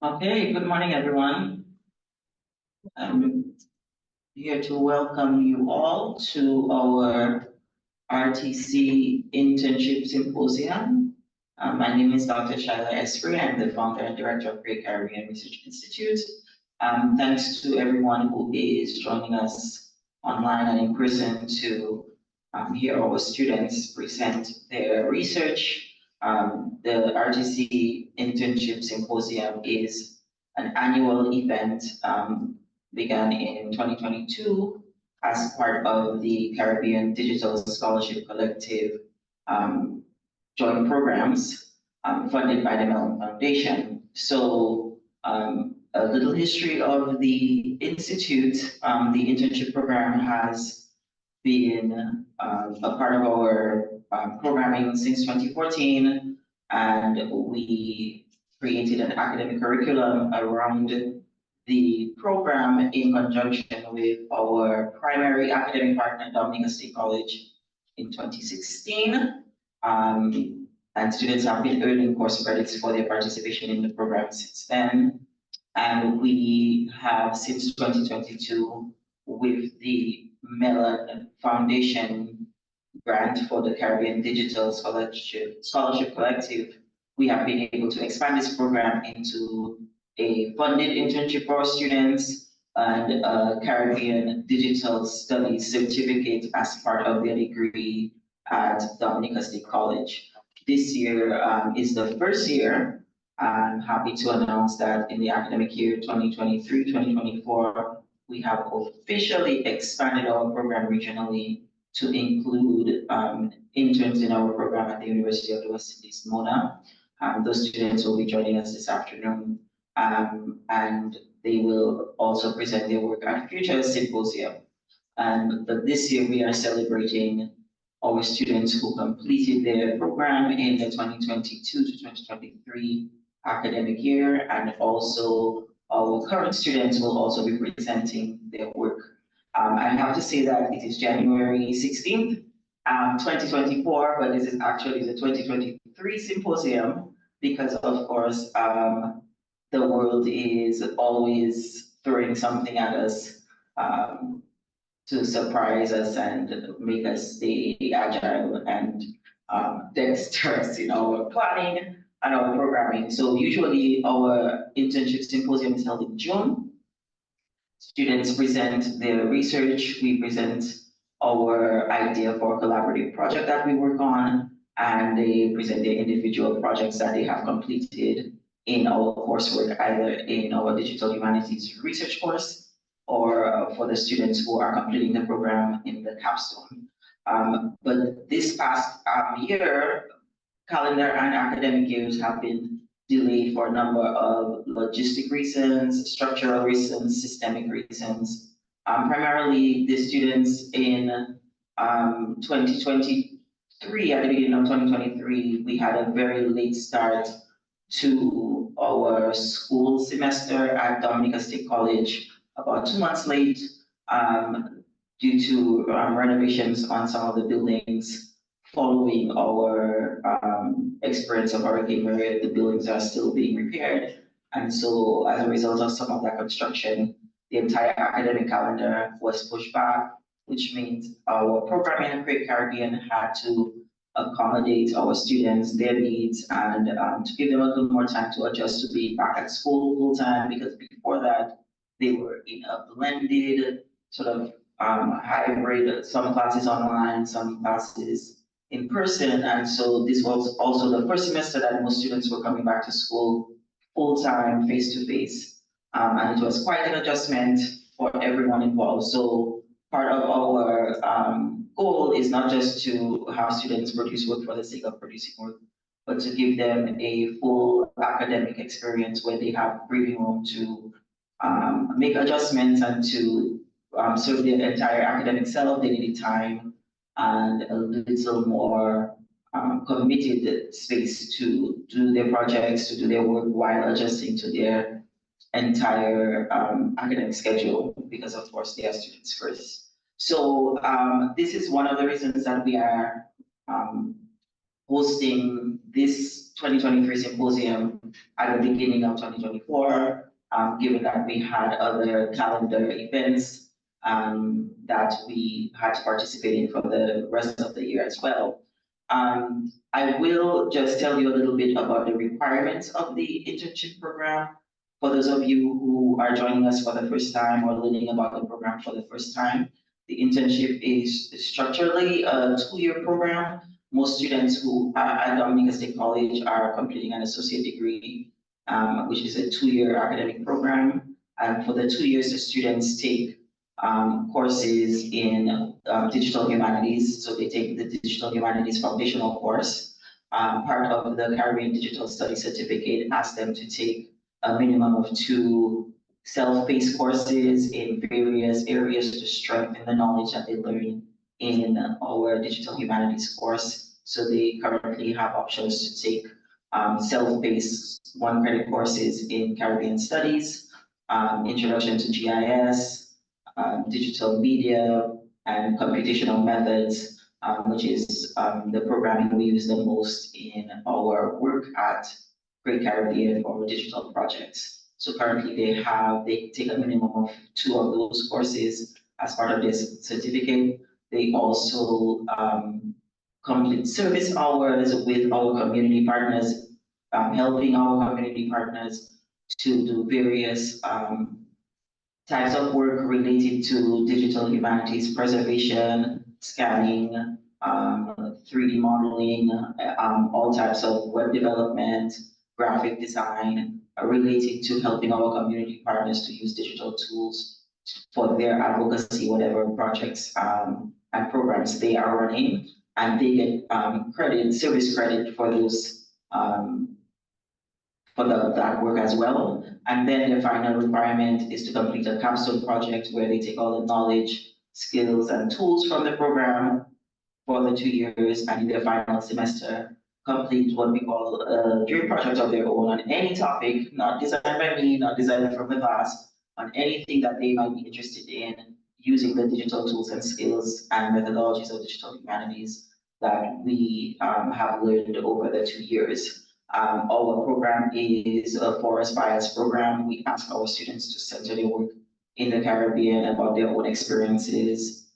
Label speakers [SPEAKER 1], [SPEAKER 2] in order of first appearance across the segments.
[SPEAKER 1] Okay, good morning, everyone. I'm here to welcome you all to our RTC Internship Symposium. My name is Dr. Shaila Esprey. I'm the founder and director of Great Caribbean Research Institute. Thanks to everyone who is joining us online and in person to hear our students present their research. The RTC Internship Symposium is an annual event began in 2022 as part of the Caribbean Digital Scholarship Collective joint programs funded by the Mellon Foundation. So a little history of the Institute. The internship program has been a part of our programming since 2014, and we created an academic curriculum around the program in conjunction with our primary academic partner, Dominica State College, in 2016. And students have been earning course credits for their participation in the program since then. And we have, since 2022, with the Mellon Foundation grant for the Caribbean Digital Scholarship Collective, we have been able to expand this program into a funded internship for our students and a Caribbean Digital Studies certificate as part of their degree at Dominica State College. This year is the first year. I'm happy to announce that in the academic year 2023-2024, we have officially expanded our program regionally to include interns in our program at the University of the West Indies, MONA. Those students will be joining us this afternoon, and they will also present their work at future Symposium. But this year we are celebrating our students who completed their program in the 2022 to 2023 academic year, and also our current students will also be presenting their work. I have to say that it is January 16th, 2024, but this is actually the 2023 Symposium because, of course, the world is always throwing something at us to surprise us and make us stay agile and dexterous in our planning and our programming. So usually our internship symposium is held in June. Students present their research, we present our idea for a collaborative project that we work on, and they present their individual projects that they have completed in our coursework, either in our digital humanities research course or for the students who are completing the program in the capstone. But this past year, calendar and academic years have been delayed for a number of logistic reasons, structural reasons, systemic reasons. Primarily, the students in 2023, at the beginning of 2023, we had a very late start to our school semester at Dominica State College, about 2 months late, due to renovations on some of the buildings following our experience of Hurricane Maria. The buildings are still being repaired. And so as a result of some of that construction, the entire academic calendar was pushed back, which means our programming in Great Caribbean had to accommodate our students, their needs, and to give them a little more time to adjust to be back at school full time, because before that, they were in a blended sort of hybrid, some classes online, some classes in person. And so this was also the first semester that most students were coming back to school full time, face to face. And it was quite an adjustment for everyone involved. So part of our goal is not just to have students produce work for the sake of producing work, but to give them a full academic experience where they have breathing room to make adjustments and to serve their entire academic self. They needed time and a little more committed space to do their projects, to do their work while adjusting to their entire academic schedule, because of course they are students first. So this is one of the reasons that we are hosting this 2023 symposium at the beginning of 2024, given that we had other calendar events that we had to participate in for the rest of the year as well. I will just tell you a little bit about the requirements of the internship program. For those of you who are joining us for the first time or learning about the program for the first time, the internship is structurally a 2-year program. Most students who are at Dominica State College are completing an associate degree, which is a 2-year academic program. And for the 2 years, the students take courses in digital humanities. So they take the digital humanities foundational course. Part of the Caribbean Digital Studies Certificate asks them to take a minimum of 2 self-paced courses in various areas to strengthen the knowledge that they learn in our digital humanities course. So they currently have options to take self-paced 1-credit courses in Caribbean Studies, Introduction to GIS, digital media, and computational methods, which is the programming we use the most in our work at Great Caribbean for digital projects. So currently they take a minimum of 2 of those courses as part of this certificate. They also complete service hours with our community partners, helping our community partners to do various types of work related to digital humanities preservation, scanning, 3D modeling, all types of web development, graphic design, related to helping our community partners to use digital tools for their advocacy, whatever projects and programs they are running. And they get service credit for those for that work as well. And then the final requirement is to complete a capstone project where they take all the knowledge, skills, and tools from the program for the 2 years, and in their final semester, complete what we call a dream project of their own on any topic, not designed by me, not designed from the class, on anything that they might be interested in, using the digital tools and skills and methodologies of digital humanities that we have learned over the 2 years. Our program is a forest bias program. We ask our students to center their work in the Caribbean about their own experiences,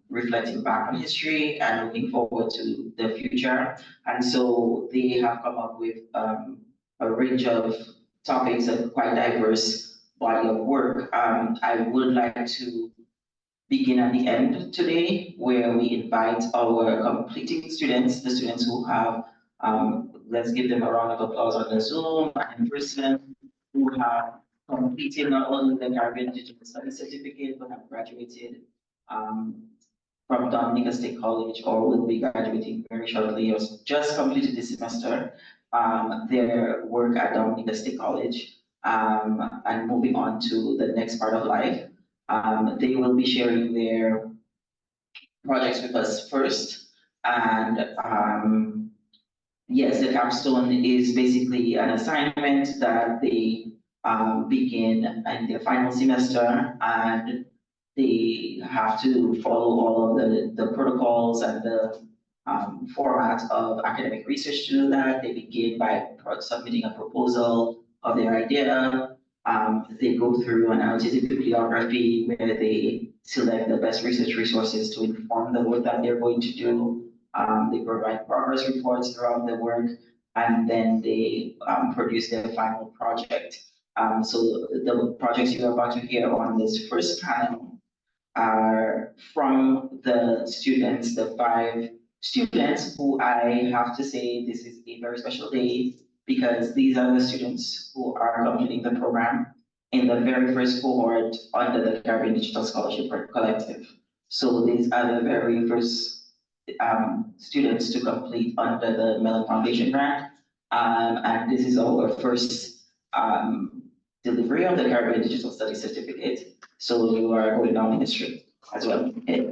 [SPEAKER 1] reflecting back on history and looking forward to the future. And so they have come up with a range of topics, a quite diverse body of work. I would like to begin at the end today, where we invite our completing students, the students who have, let's give them a round of applause on the Zoom and in person, who have completed not only the Caribbean Digital Studies Certificate, but have graduated from Dominica State College or will be graduating very shortly or just completed this semester their work at Dominica State College and moving on to the next part of life. They will be sharing their projects with us first. And yes, the capstone is basically an assignment that they begin in their final semester, and they have to follow all of the protocols and the format of academic research to do that. They begin by submitting a proposal of their idea. They go through an analytic bibliography where they select the best research resources to inform the work that they're going to do. They provide progress reports throughout the work, and then they produce their final project. So the projects you are about to hear on this first panel are from the students, the 5 students who I have to say this is a very special day, because these are the students who are completing the program in the very first cohort under the Caribbean Digital Scholarship Collective. So these are the very first students to complete under the Mellon Foundation grant. And this is our first delivery of the Caribbean Digital Studies Certificate. So you are going down in history as well. Okay.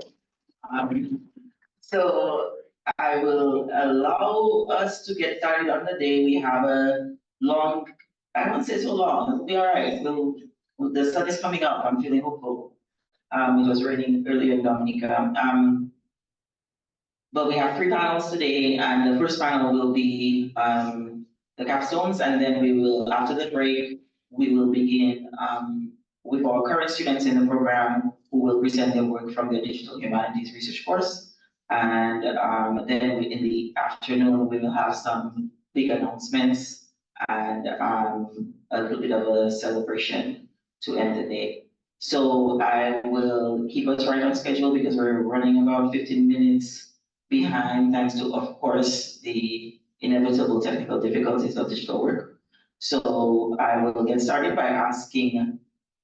[SPEAKER 1] So I will allow us to get started on the day. We have a long, I won't say so long, it'll be all right. The sun is coming up, I'm feeling hopeful. It was raining earlier in Dominica. But we have three panels today, and the first panel will be the capstones, and then we will, after the break, we will begin with our current students in the program who will present their work from their digital humanities research course. And then in the afternoon, we will have some big announcements and a little bit of a celebration to end the day. So I will keep us right on schedule because we're running about 15 minutes behind, thanks to, of course, the inevitable technical difficulties of digital work. So I will get started by asking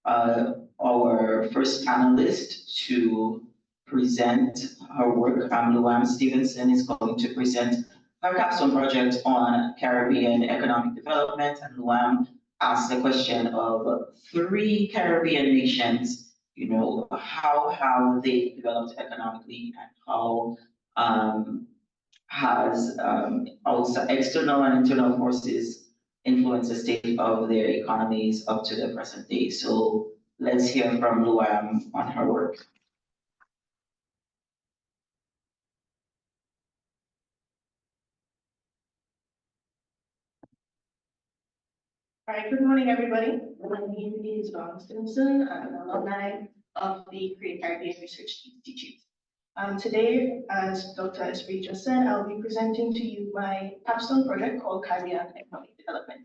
[SPEAKER 1] our first panelist to present her work. Luam Stevenson is going to present her capstone project on Caribbean economic development, and Luam asked the question of three Caribbean nations, how have they developed economically and how has outside external and internal forces influenced the state of their economies up to the present day. So let's hear from Luam on her work.
[SPEAKER 2] All right, good morning, everybody. My name is Luam Stevenson. I'm an alumni of the Create Caribbean Research Institute. Today, as Dr. Esprit just said, I'll be presenting to you my capstone project called Caribbean Economic Development.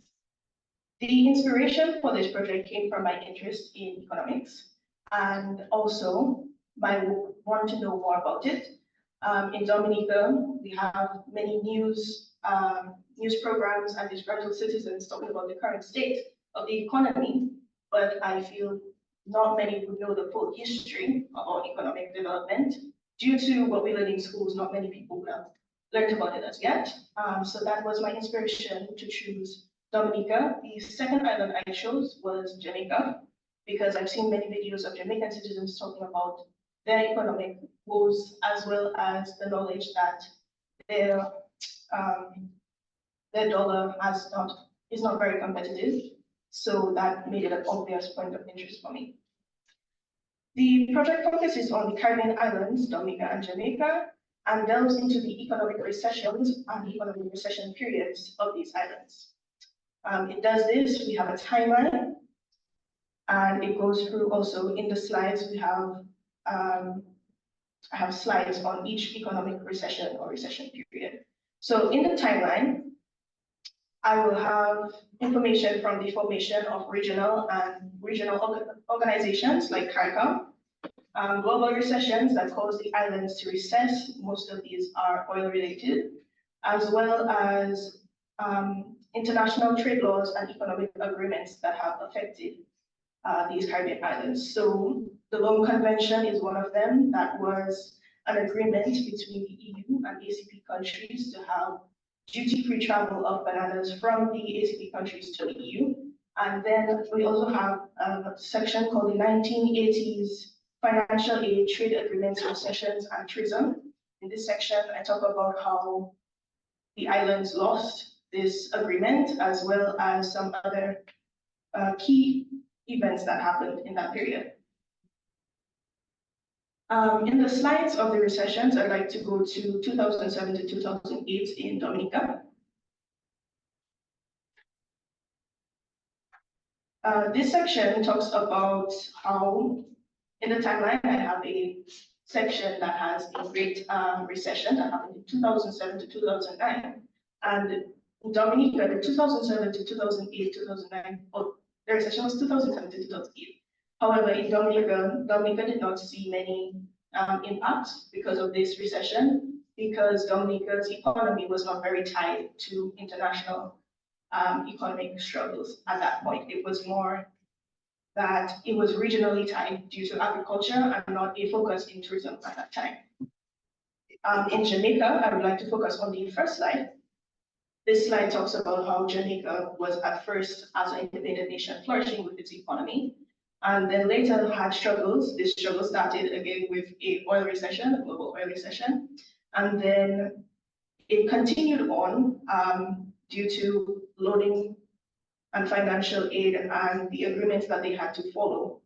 [SPEAKER 2] The inspiration for this project came from my interest in economics and also my want to know more about it. In Dominica, we have many news programs and disgruntled citizens talking about the current state of the economy, but I feel not many would know the full history of our economic development. Due to what we learn in schools, not many people have learned about it as yet. So that was my inspiration to choose Dominica. The second island I chose was Jamaica, because I've seen many videos of Jamaican citizens talking about their economic woes, as well as the knowledge that their dollar is not very competitive. So that made it an obvious point of interest for me. The project focuses on the Caribbean islands, Dominica and Jamaica, and delves into the economic recessions and economic recession periods of these islands. It does this, we have a timeline, and it goes through also in the slides, we have, I have slides on each economic recession or recession period. So in the timeline, I will have information from the formation of regional organizations like CARICOM, global recessions that cause the islands to recess. Most of these are oil related, as well as international trade laws and economic agreements that have affected these Caribbean islands. So the Loan Convention is one of them. That was an agreement between the EU and ACP countries to have duty-free travel of bananas from the ACP countries to the EU. And then we also have a section called the 1980s Financial Aid, Trade Agreements, Recessions, and Tourism. In this section, I talk about how the islands lost this agreement, as well as some other key events that happened in that period. In the slides of the recessions, I'd like to go to 2007 to 2008 in Dominica. This section talks about how, in the timeline, I have a section that has a great recession that happened in 2007 to 2009. And in Dominica, the 2007 to 2008, 2009, the recession was 2007 to 2008. However, in Dominica did not see many impacts because of this recession, because Dominica's economy was not very tied to international economic struggles at that point. It was more that it was regionally tied due to agriculture and not a focus in tourism at that time. In Jamaica, I would like to focus on the first slide. This slide talks about how Jamaica was at first, as an independent nation, flourishing with its economy, and then later had struggles. This struggle started again with a global oil recession, and then it continued on due to loaning and financial aid and the agreements that they had to follow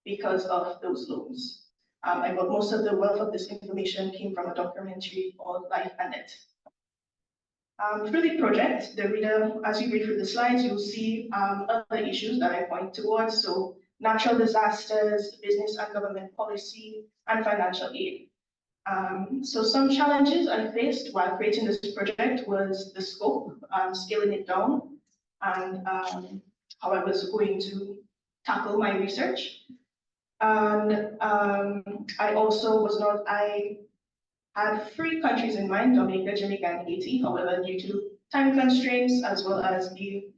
[SPEAKER 2] because of those loans. But most of the wealth of this information came from a documentary called Life and It. Through the project, the reader, as you read through the slides, you'll see other issues that I point towards. So natural disasters, business and government policy, and financial aid. So some challenges I faced while creating this project was the scope, scaling it down, and how I was going to tackle my research. And I also I had 3 countries in mind, Dominica, Jamaica, and Haiti. However, due to time constraints, as well as the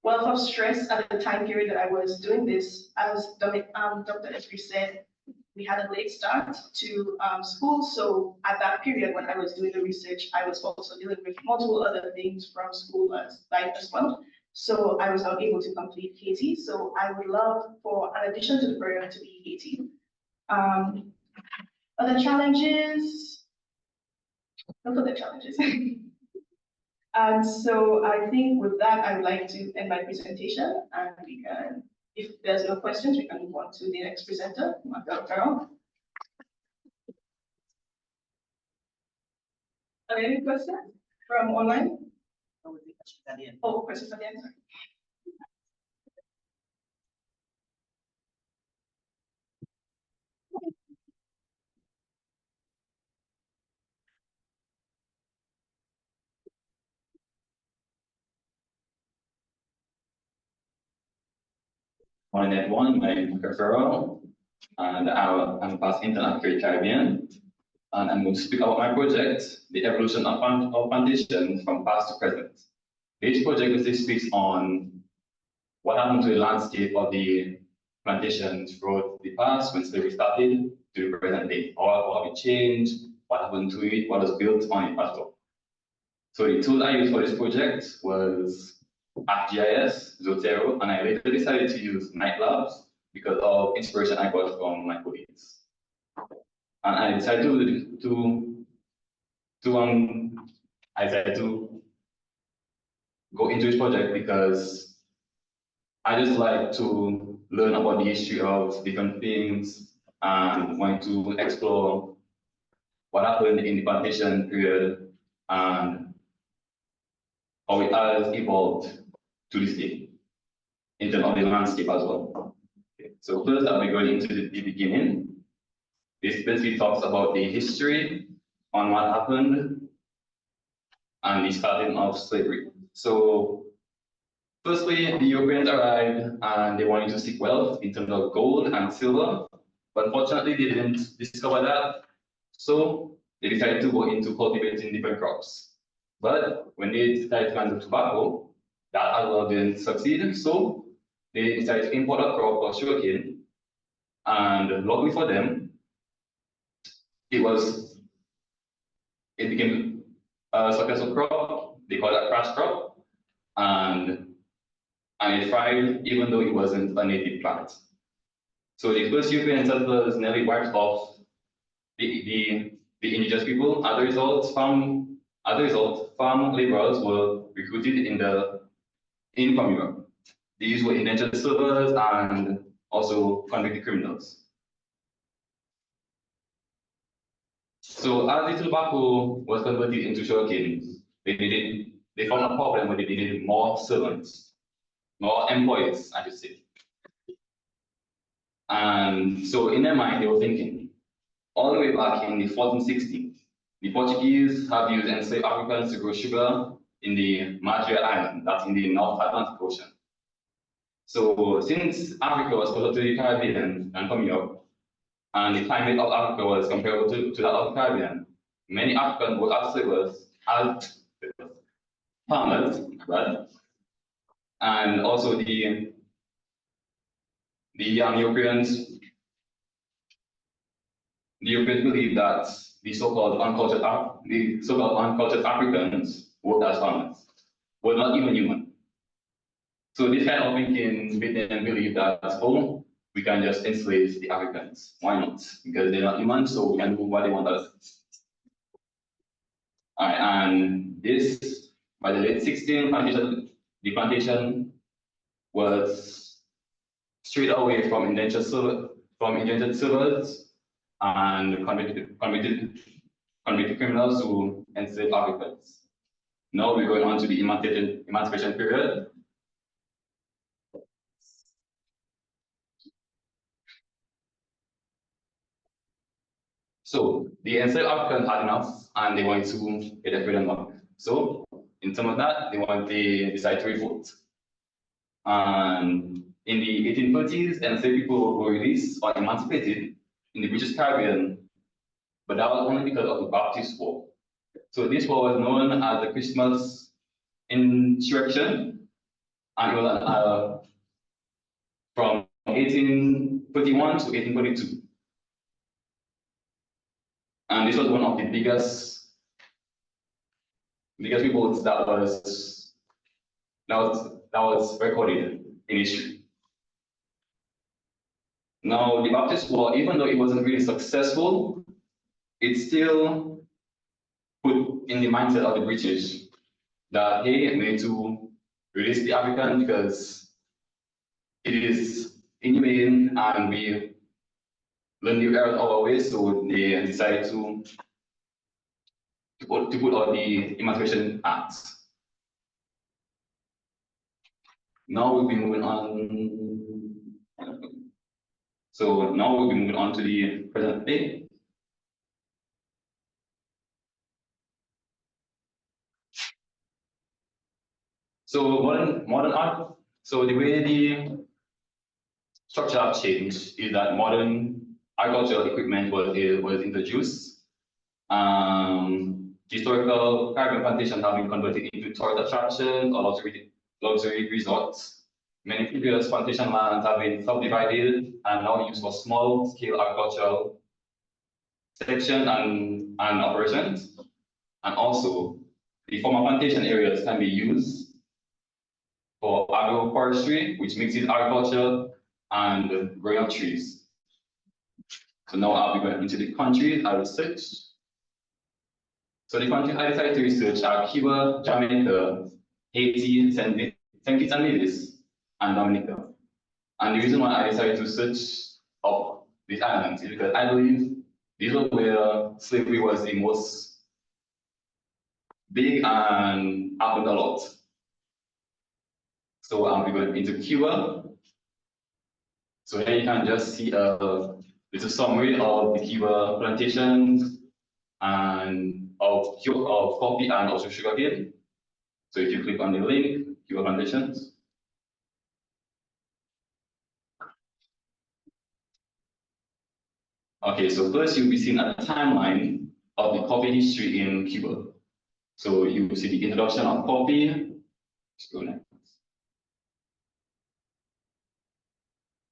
[SPEAKER 2] wealth of stress at the time period that I was doing this, as Dr. Esri said, we had a late start to school. So at that period when I was doing the research, I was also dealing with multiple other things from school as well. So I was not able to complete Haiti. So I would love for an addition to the program to be Haiti. Other challenges, look at the challenges. And so I think with that, I would like to end my presentation, and we can, if there's no questions, we can move on to the next presenter, Dr. Carol. Any questions from online?
[SPEAKER 1] Questions at the end.
[SPEAKER 2] Oh, questions at the end, sorry.
[SPEAKER 3] Morning everyone, my name is Carol, and I'm a past intern at Caribbean, and I'm going to speak about my project, the evolution of plantation from past to present. This project basically speaks on what happened to the landscape of the plantations throughout the past when slavery started to the present day. How have it changed, what happened to it, what was built on it as well. So the tool I used for this project was ArcGIS, Zotero, and I later decided to use MATLAB because of inspiration I got from my colleagues. And I decided to go into this project because I just like to learn about the history of different things and want to explore what happened in the plantation period and how it has evolved to this day in terms of the landscape as well. Okay. So first, I'll be going into the beginning. This basically talks about the history on what happened and the starting of slavery. So firstly, the Europeans arrived and they wanted to seek wealth in terms of gold and silver, but unfortunately they didn't discover that. So they decided to go into cultivating different crops. But when they decided to plant tobacco, that as well didn't succeed. So they decided to import a crop called sugarcane. And luckily for them, it became a successful crop. They call it a crash crop. And it thrived even though it wasn't a native plant. So the first European settlers nearly wiped off the indigenous people. As a result, farm laborers were recruited from Europe. These were indentured servers and also convicted criminals. So as the tobacco was converted into sugarcane, they found a problem where they needed more servants, more employees, I should say. And so in their mind, they were thinking, all the way back in the 1460s, the Portuguese have used enslaved Africans to grow sugar in the Madre Island, that's in the North Atlantic Ocean. So since Africa was closer to the Caribbean and from Europe, and the climate of Africa was comparable to that of the Caribbean, many Africans were as farmers, right? And also the Europeans believed that the so-called uncultured Africans worked as farmers, were not even human. So this kind of thinking made them believe that, oh, we can just enslave the Africans. Why not? Because they're not human, so we can do what they want us. All right, and this, by the late 16th, the plantation was straight away from indentured servers and convicted criminals who enslaved Africans. Now we're going on to the emancipation period. So the enslaved Africans had enough and they wanted to get their freedom back. So in terms of that, they decided to revolt. And in the 1830s, enslaved people were released or emancipated in the British Caribbean, but that was only because of the Baptist War. So this war was known as the Christmas Insurrection, and it was from 1831 to 1842. And this was one of the biggest revolts that was recorded in history. Now, the Baptist War, even though it wasn't really successful, it still put in the mindset of the British that, hey, we need to release the African because it is inhumane and we learn the errors of our ways, so they decided to put out the Emancipation Acts. Now we'll be moving on. So now we'll be moving on to the present day. So modern art. So the way the structure has changed is that modern agricultural equipment was introduced. Historical Caribbean plantations have been converted into tourist attractions or luxury resorts. Many previous plantation lands have been subdivided and now used for small-scale agricultural section and operations. And also, the former plantation areas can be used for agroforestry, which mixes agriculture and growing of trees. So now I'll be going into the countries I research. So the countries I decided to research are Cuba, Jamaica, Haiti, St. Kitts and Nevis, and Dominica. And the reason why I decided to search up these islands is because I believe these are where slavery was the most big and happened a lot. So I'll be going into Cuba. So here you can just see a little summary of the Cuba plantations and of coffee and also sugarcane. So if you click on the link, Cuba plantations. Okay, so first you'll be seeing a timeline of the coffee history in Cuba. So you will see the introduction of coffee. Let's go next.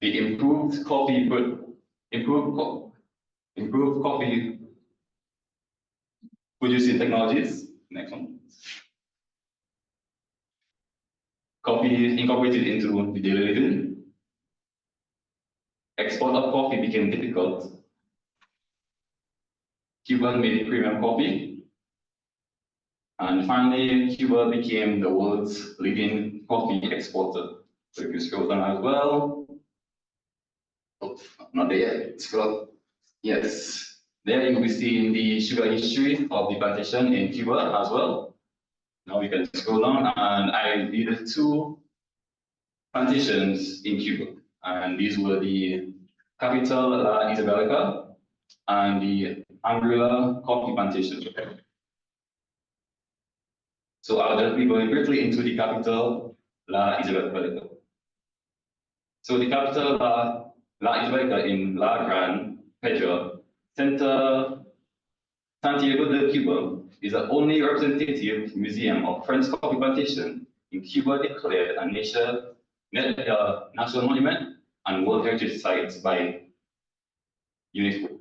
[SPEAKER 3] The improved coffee producing technologies. Next one. Coffee incorporated into the daily living. Export of coffee became difficult. Cuba made premium coffee. And finally, Cuba became the world's leading coffee exporter. So if you scroll down as well, oh, not there yet, scroll up. Yes, there you'll be seeing the sugar history of the plantation in Cuba as well. Now we can scroll down, and I did 2 plantations in Cuba, and these were the capital La Isabelica and the Anguilla coffee plantation. So I'll just be going briefly into the capital La Isabelica. So the capital La Isabelica in La Gran Pedra, Santiago de Cuba, is the only representative museum of French coffee plantation in Cuba declared a national monument and World Heritage Site by UNESCO.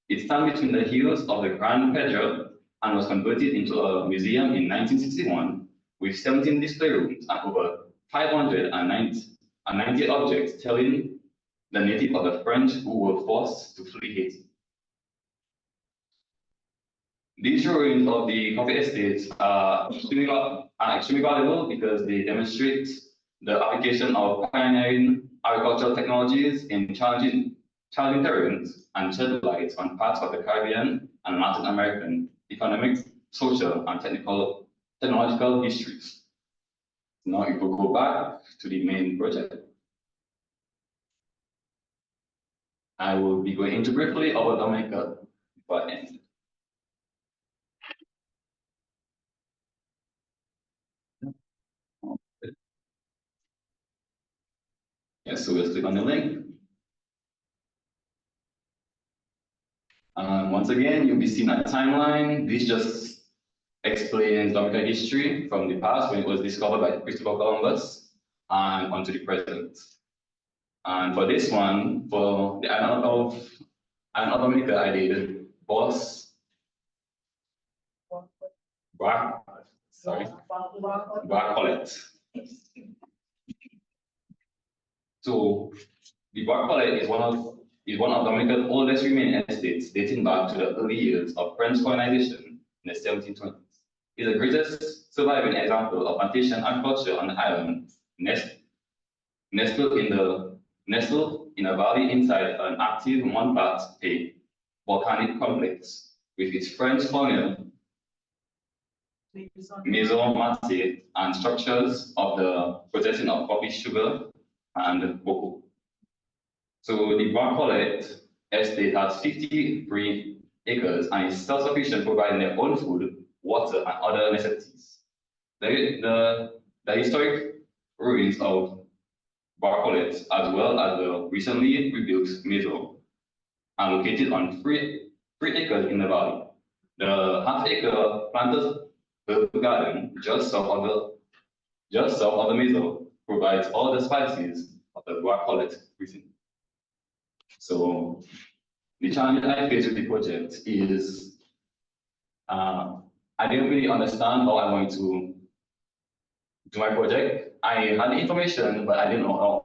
[SPEAKER 3] It stands between the hills of the Gran Pedra and was converted into a museum in 1961 with 17 display rooms and over 590 objects telling the native of the French who were forced to flee Haiti. These drawings of the coffee estates are extremely valuable because they demonstrate the application of pioneering agricultural technologies in challenging challenging terrains, and shed light on parts of the Caribbean and Latin American economic, social, and technological histories. Now, if we go back to the main project, I will be going into briefly about Dominica before I end. Yes, so we'll click on the link. Once again, you'll be seeing a timeline. This just explains Dominica history from the past when it was discovered by Christopher Columbus and onto the present. And for this one, for the island of Dominica, I did Boss, Barcolet. So the Barcolet is one of Dominica's oldest remaining estates, dating back to the early years of French colonization in the 1720s. It's the greatest surviving example of plantation agriculture on the island, nestled in a valley inside an active Montbat volcanic complex with its French colonial maison mate and structures of the processing of coffee, sugar, and cocoa. So the Barcolet estate has 53 acres and is self-sufficient, providing their own food, water, and other necessities. The historic ruins of Barcolet, as well as the recently rebuilt maison, are located on 3 acres in the valley. The half-acre planted herb garden just south of the maison provides all the spices of the Barcolet cuisine. So the challenge I face with the project is I didn't really understand how I'm going to do my project. I had the information, but I didn't know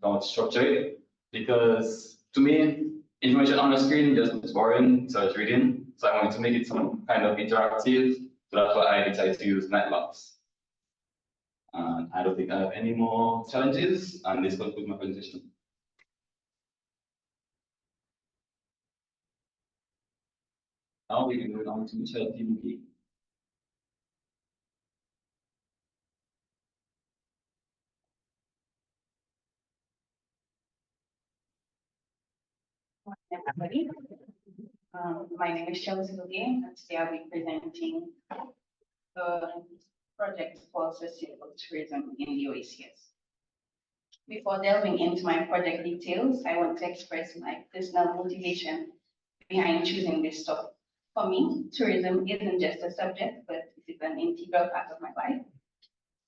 [SPEAKER 3] how to structure it, because to me, information on the screen just looks boring, so it's reading. So I wanted to make it some kind of interactive. So that's why I decided to use Nightlabs. And I don't think I have any more challenges, and this concludes my presentation. Now we can go on to Michelle Timuki.
[SPEAKER 4] Everybody. My name is Chelsea Luge, and today I'll be presenting the project called Sustainable Tourism in the OACS. Before delving into my project details, I want to express my personal motivation behind choosing this topic. For me, tourism isn't just a subject, but it is an integral part of my life.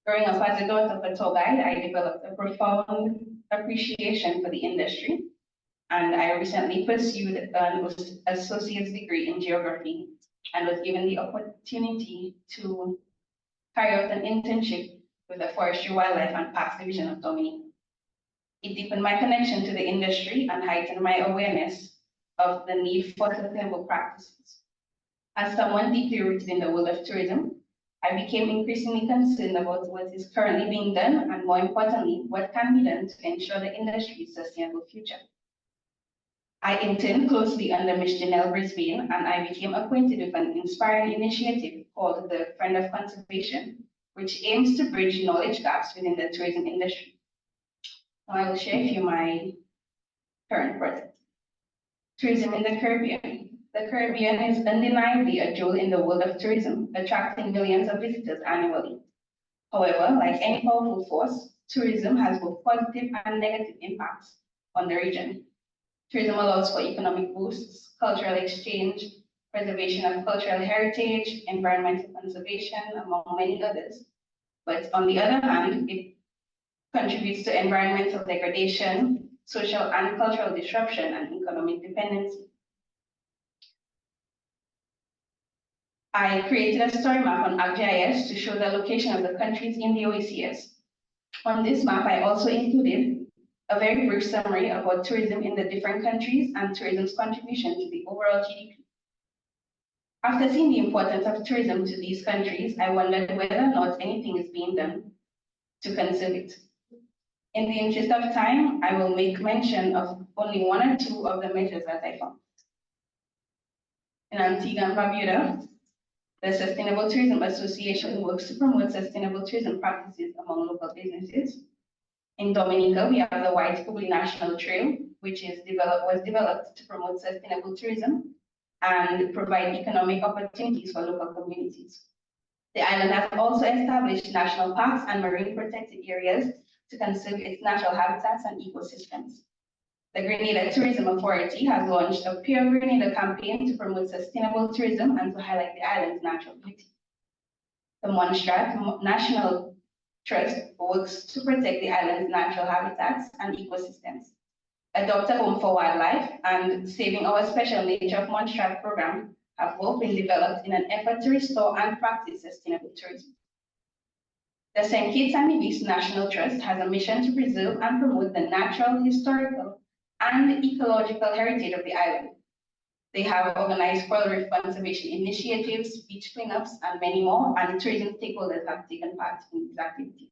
[SPEAKER 4] Growing up as a daughter of a tour guide, I developed a profound appreciation for the industry. And I recently pursued an associate's degree in geography and was given the opportunity to carry out an internship with the Forestry, Wildlife and Parks Division of Dominica. It deepened my connection to the industry and heightened my awareness of the need for sustainable practices. As someone deeply rooted in the world of tourism, I became increasingly concerned about what is currently being done and, more importantly, what can be done to ensure the industry's sustainable future. I interned closely under Ms. Janelle Brisbane, and I became acquainted with an inspiring initiative called the Friend of Conservation, which aims to bridge knowledge gaps within the tourism industry. Now I will share with you my current project. Tourism in the Caribbean. The Caribbean is undeniably a jewel in the world of tourism, attracting millions of visitors annually. However, like any powerful force, tourism has both positive and negative impacts on the region. Tourism allows for economic boosts, cultural exchange, preservation of cultural heritage, environmental conservation, among many others. But on the other hand, it contributes to environmental degradation, social and cultural disruption, and economic dependency. I created a story map on ArcGIS to show the location of the countries in the OACS. On this map, I also included a very brief summary about tourism in the different countries and tourism's contribution to the overall GDP. After seeing the importance of tourism to these countries, I wondered whether or not anything is being done to conserve it. In the interest of time, I will make mention of only one or two of the measures that I found. In Antigua and Barbuda, the Sustainable Tourism Association works to promote sustainable tourism practices among local businesses. In Dominica, we have the White Kubli National Trail, which was developed to promote sustainable tourism and provide economic opportunities for local communities. The island has also established national parks and marine protected areas to conserve its natural habitats and ecosystems. The Grenada Tourism Authority has launched a Pure Grenada campaign to promote sustainable tourism and to highlight the island's natural beauty. The Montserrat National Trust works to protect the island's natural habitats and ecosystems. Adopt a Home for Wildlife and Saving Our Special Nature of Montserrat program have both been developed in an effort to restore and practice sustainable tourism. The St. Kitts and Nevis National Trust has a mission to preserve and promote the natural, historical, and ecological heritage of the island. They have organized coral reef conservation initiatives, beach cleanups, and many more, and tourism stakeholders have taken part in these activities.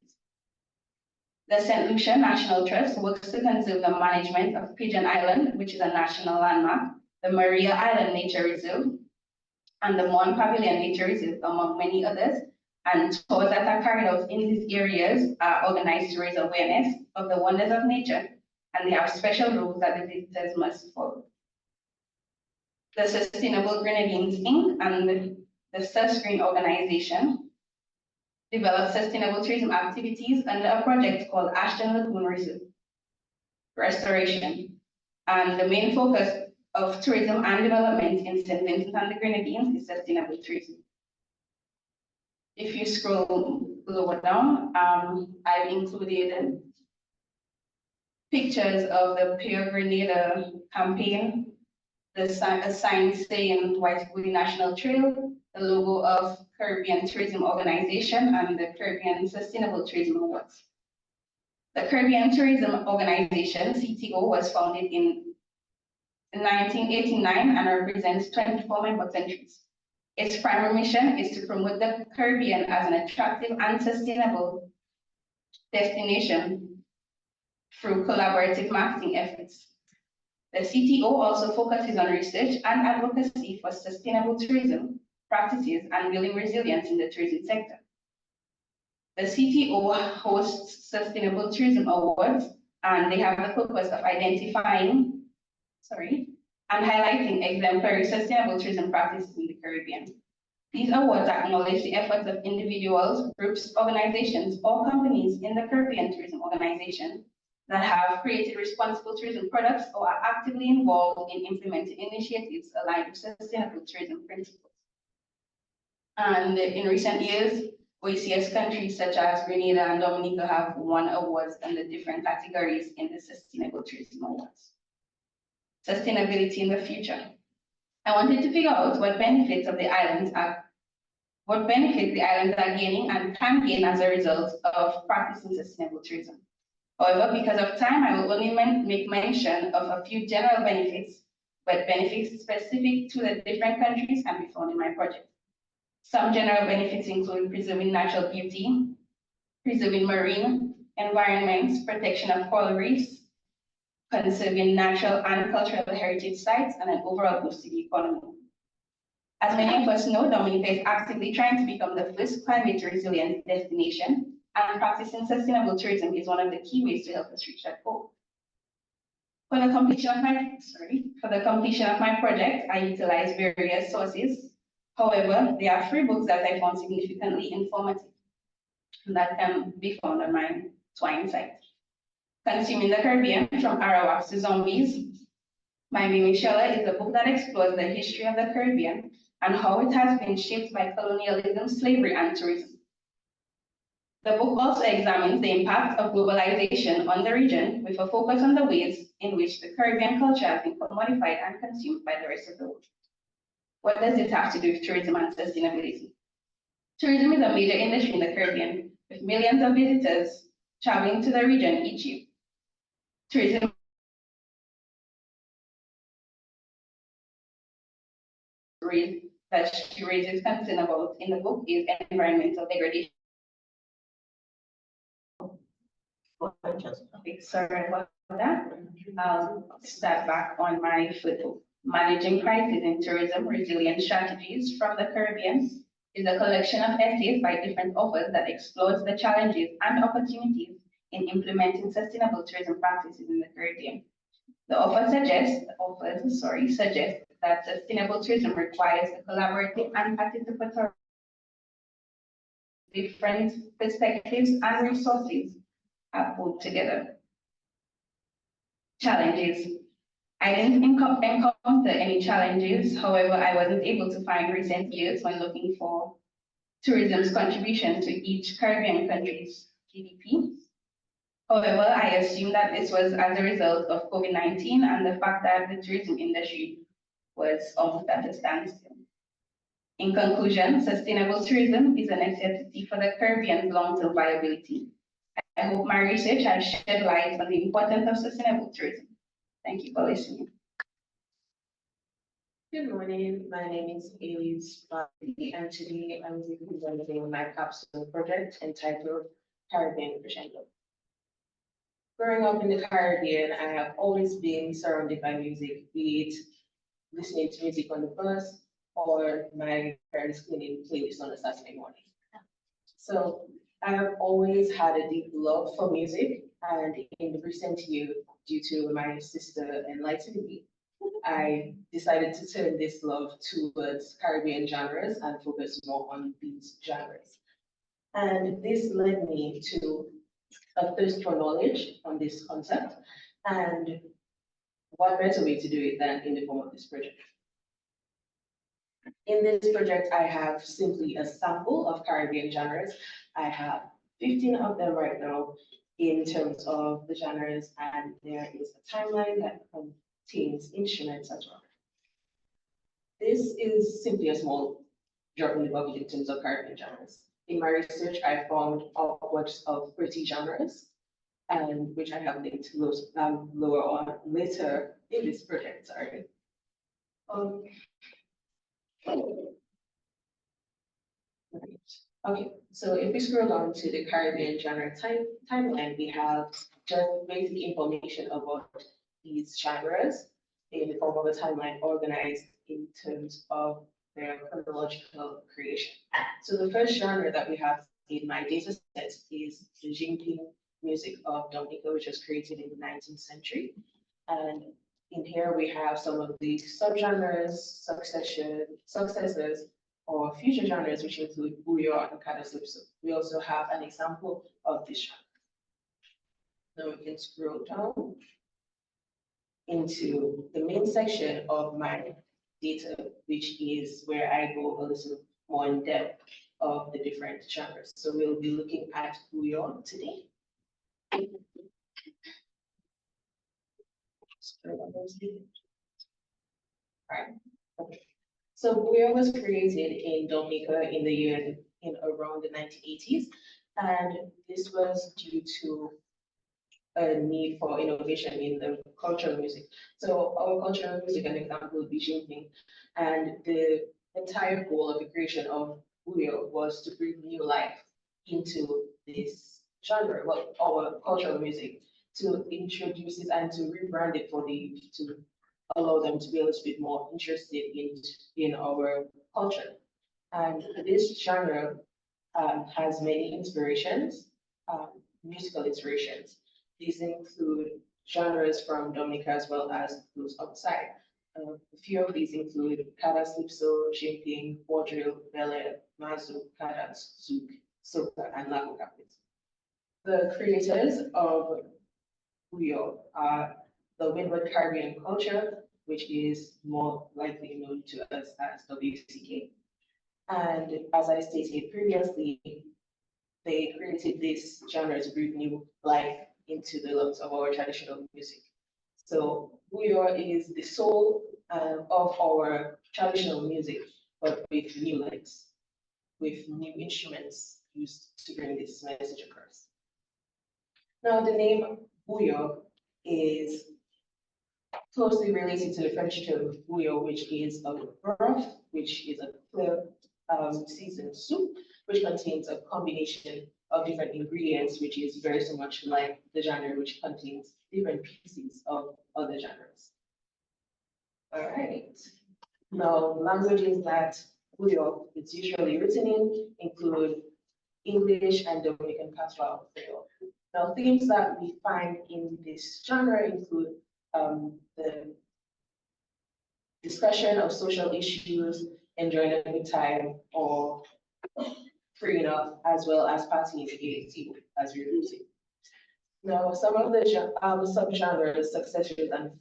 [SPEAKER 4] The St. Lucia National Trust works to conserve the management of Pigeon Island, which is a national landmark, the Maria Island Nature Reserve, and the Mon Pavilion Nature Reserve, among many others. And tours that are carried out in these areas are organized to raise awareness of the wonders of nature, and they have special rules that the visitors must follow. The Sustainable Grenadines Inc. and the Sunscreen Organization develop sustainable tourism activities under a project called Ashton Lagoon Reserve Restoration. And the main focus of tourism and development in St. Vincent and the Grenadines is sustainable tourism. If you scroll lower down, I've included pictures of the Pure Grenada campaign, a sign saying White Kubli National Trail, the logo of Caribbean Tourism Organization, and the Caribbean Sustainable Tourism Awards. The Caribbean Tourism Organization, CTO, was founded in 1989 and represents 24 member countries. Its primary mission is to promote the Caribbean as an attractive and sustainable destination through collaborative marketing efforts. The CTO also focuses on research and advocacy for sustainable tourism practices and building resilience in the tourism sector. The CTO hosts Sustainable Tourism Awards, and they have the purpose of identifying, and highlighting exemplary sustainable tourism practices in the Caribbean. These awards acknowledge the efforts of individuals, groups, organizations, or companies in the Caribbean Tourism Organization that have created responsible tourism products or are actively involved in implementing initiatives aligned with sustainable tourism principles. And in recent years, OECS countries such as Grenada and Dominica have won awards in the different categories in the Sustainable Tourism Awards. Sustainability in the future. I wanted to figure out what benefits the islands are gaining and can gain as a result of practicing sustainable tourism. However, because of time, I will only make mention of a few general benefits, but benefits specific to the different countries can be found in my project. Some general benefits include preserving natural beauty, preserving marine environments, protection of coral reefs, conserving natural and cultural heritage sites, and an overall boost to the economy. As many of us know, Dominica is actively trying to become the first climate resilient destination, and practicing sustainable tourism is one of the key ways to help us reach that goal. For the completion of my project, I utilized various sources. However, there are 3 books that I found significantly informative that can be found on my Twine site. Consuming the Caribbean, From Arawaks to Zombies by Mimi Scheller is a book that explores the history of the Caribbean and how it has been shaped by colonialism, slavery, and tourism. The book also examines the impact of globalization on the region with a focus on the ways in which the Caribbean culture has been commodified and consumed by the rest of the world. What does this have to do with tourism and sustainability? Tourism is a major industry in the Caribbean, with millions of visitors traveling to the region each year. Tourism that she raises concern about in the book is environmental degradation. Okay, sorry about that. I'll start back on my foot. Managing crisis in tourism resilience strategies from the Caribbean is a collection of essays by different authors that explores the challenges and opportunities in implementing sustainable tourism practices in the Caribbean. The authors suggest that sustainable tourism requires a collaborative and participatory different perspectives and resources are put together. Challenges. I didn't encounter any challenges. However, I wasn't able to find recent years when looking for tourism's contribution to each Caribbean country's GDP. However, I assume that this was as a result of COVID-19 and the fact that the tourism industry was almost at a standstill. In conclusion, sustainable tourism is a necessity for the Caribbean's long-term viability. I hope my research has shed light on the importance of sustainable tourism. Thank you for listening.
[SPEAKER 5] Good morning, my name is Elise Bobby, and today I'm presenting my capstone project entitled Caribbean Crescendo. Growing up in the Caribbean, I have always been surrounded by music, be it listening to music on the bus or my parents cleaning playlists on a Saturday morning. So I have always had a deep love for music, and in the recent year, due to my sister enlightening me, I decided to turn this love towards Caribbean genres and focus more on these genres. And this led me to a thirst for knowledge on this concept, and what better way to do it than in the form of this project. In this project, I have simply a sample of Caribbean genres. I have 15 of them right now in terms of the genres, and there is a timeline that contains instruments as well. This is simply a small drop in the bucket in terms of Caribbean genres. In my research, I found upwards of 30 genres, and which I have linked lower on later in this project, sorry. Okay, so if we scroll down to the Caribbean genre timeline, we have just basic information about these genres in the form of a timeline organized in terms of their chronological creation. So the first genre that we have in my data set is the Jinping music of Dominica, which was created in the 19th century. And in here we have some of the subgenres, successors, or future genres, which include bouillon and calypso. We also have an example of this genre. Now we can scroll down into the main section of my data, which is where I go a little more in depth of the different genres. So we'll be looking at bouillon today. Right. Okay. So bouillon was created in Dominica in around the 1980s, and this was due to a need for innovation in the cultural music. So our cultural music, an example would be Jinping, and the entire goal of the creation of bouillon was to bring new life into this genre, well, our cultural music, to introduce it and to rebrand it for to allow them to be a little bit more interested in our culture. And this genre has many inspirations, musical inspirations. These include genres from Dominica as well as those outside. A few of these include calypso, Jinping, quadrille, ballet, mazu, cadence, zouk, soca, and lago capit. The creators of bouillon are the Windward Caribbean culture, which is more likely known to us as WCK. And as I stated previously, they created this genre to breathe new life into the lungs of our traditional music. So bouillon is the soul of our traditional music, but with new legs, with new instruments used to bring this message across. Now the name bouillon is closely related to the French term bouillon, which is a broth, which is a clear seasoned soup, which contains a combination of different ingredients, which is very so much like the genre, which contains different pieces of other genres. All right. Now, languages that Buyo is usually written in include English and Dominican Patois Creole. Now, themes that we find in this genre include the discussion of social issues, enjoying a good time, or free enough, as well as partying against as we're using. Now, some of the subgenres, successors, and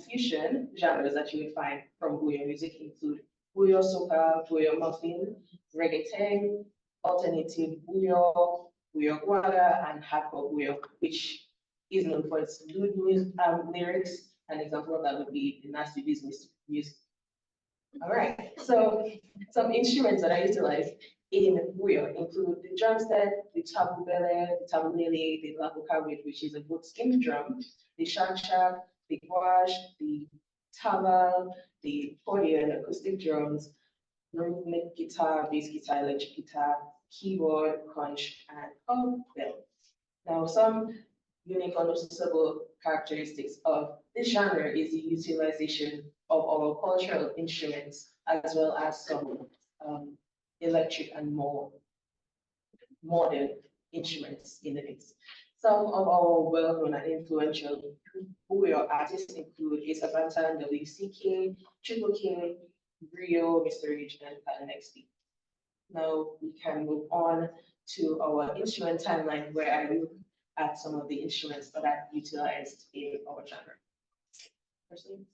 [SPEAKER 5] fusion genres that you would find from Buyo music include Buyo soca, Buyo muffin, reggaeton, alternative Buyo, Buyo guada, and hardcore Buyo, which is known for its lewd lyrics. An example of that would be the Nasty Business music. All right, so some instruments that I utilize in Buyo include the drum set, the tabubele, the tabulele, the labukawit, which is a goat skin drum, the shak, the gouache, the tabal, the accordion, acoustic drums, rhythmic guitar, bass guitar, electric guitar, keyboard, conch, and bell. Now, some unique or noticeable characteristics of this genre is the utilization of our cultural instruments, as well as some electric and more modern instruments in the mix. Some of our well-known and influential Buyo artists include Ace Avanta and WCK, Triple K, Rio, Mr. Rich, and Pattern XP. Now we can move on to our instrument timeline, where I look at some of the instruments that are utilized in our genre. Proceed.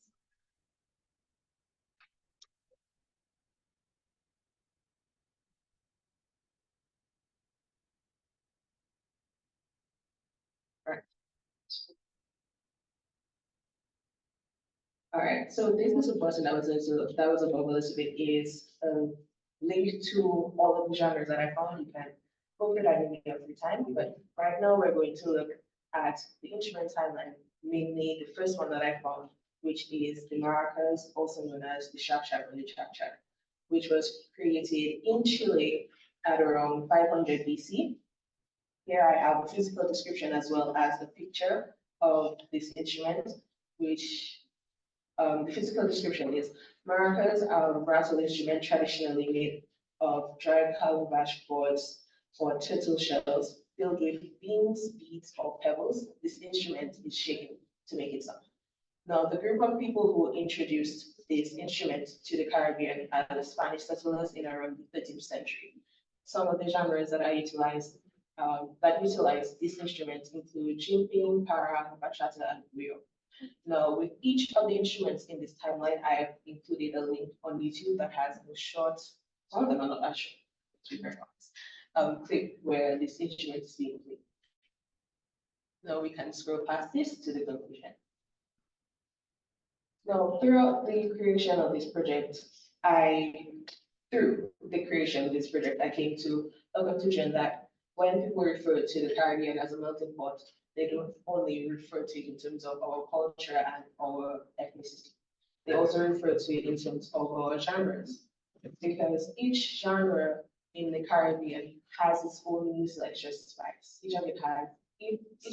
[SPEAKER 5] All right, so this is a button that was above a little bit is linked to all of the genres that I found. You can go through that in your free time, but right now we're going to look at the instrument timeline, mainly the first one that I found, which is the maracas, also known as the shak or the chak, which was created in Chile at around 500 BC. Here I have a physical description as well as a picture of this instrument, which the physical description is maracas are a rattle instrument traditionally made of dry calabash boards or turtle shells filled with beans, beads, or pebbles. This instrument is shaken to make it sound. Now, the group of people who introduced this instrument to the Caribbean are the Spanish settlers in around the 13th century. Some of the genres that I utilize this instrument include jimping, para, bachata, and griot. Now, with each of the instruments in this timeline, I have included a link on YouTube that has a short, some of them are not that short, to be very honest, clip where this instrument is being played. Now we can scroll past this to the conclusion. Now, throughout the creation of this project, I came to a conclusion that when people refer to the Caribbean as a melting pot, they don't only refer to it in terms of our culture and our ethnicity. They also refer to it in terms of our genres, because each genre in the Caribbean has its own music spice. Each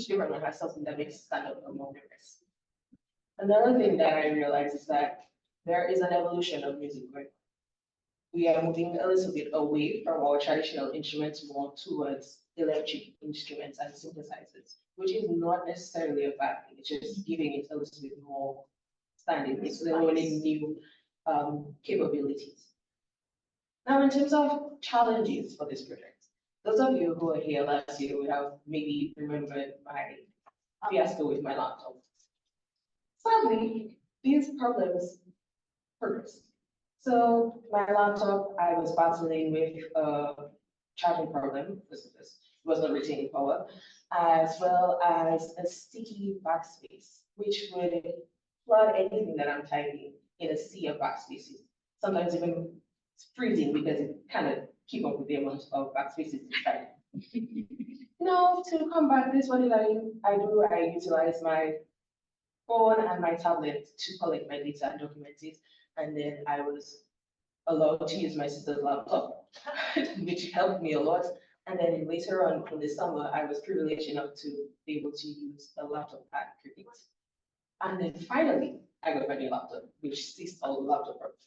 [SPEAKER 5] different one has something that makes it stand out among the rest. Another thing that I realized is that there is an evolution of music going on. We are moving a little bit away from our traditional instruments more towards electric instruments and synthesizers, which is not necessarily a bad thing. It's just giving it a little bit more standing. It's learning new capabilities. Now, in terms of challenges for this project, those of you who were here last year would have maybe remembered my fiasco with my laptop. Sadly, these problems progressed. So my laptop, I was battling with a charging problem, because it was not retaining power, as well as a sticky backspace, which would flood anything that I'm typing in a sea of backspaces. Sometimes even freezing because it kind of keep up with the amount of backspaces inside. Now, to combat this, what did I do? I utilized my phone and my tablet to collect my data and document it. And then I was allowed to use my sister's laptop, which helped me a lot. And then later on in the summer, I was privileged enough to be able to use a laptop at cricket. And then finally, I got my new laptop, which ceased all laptop problems.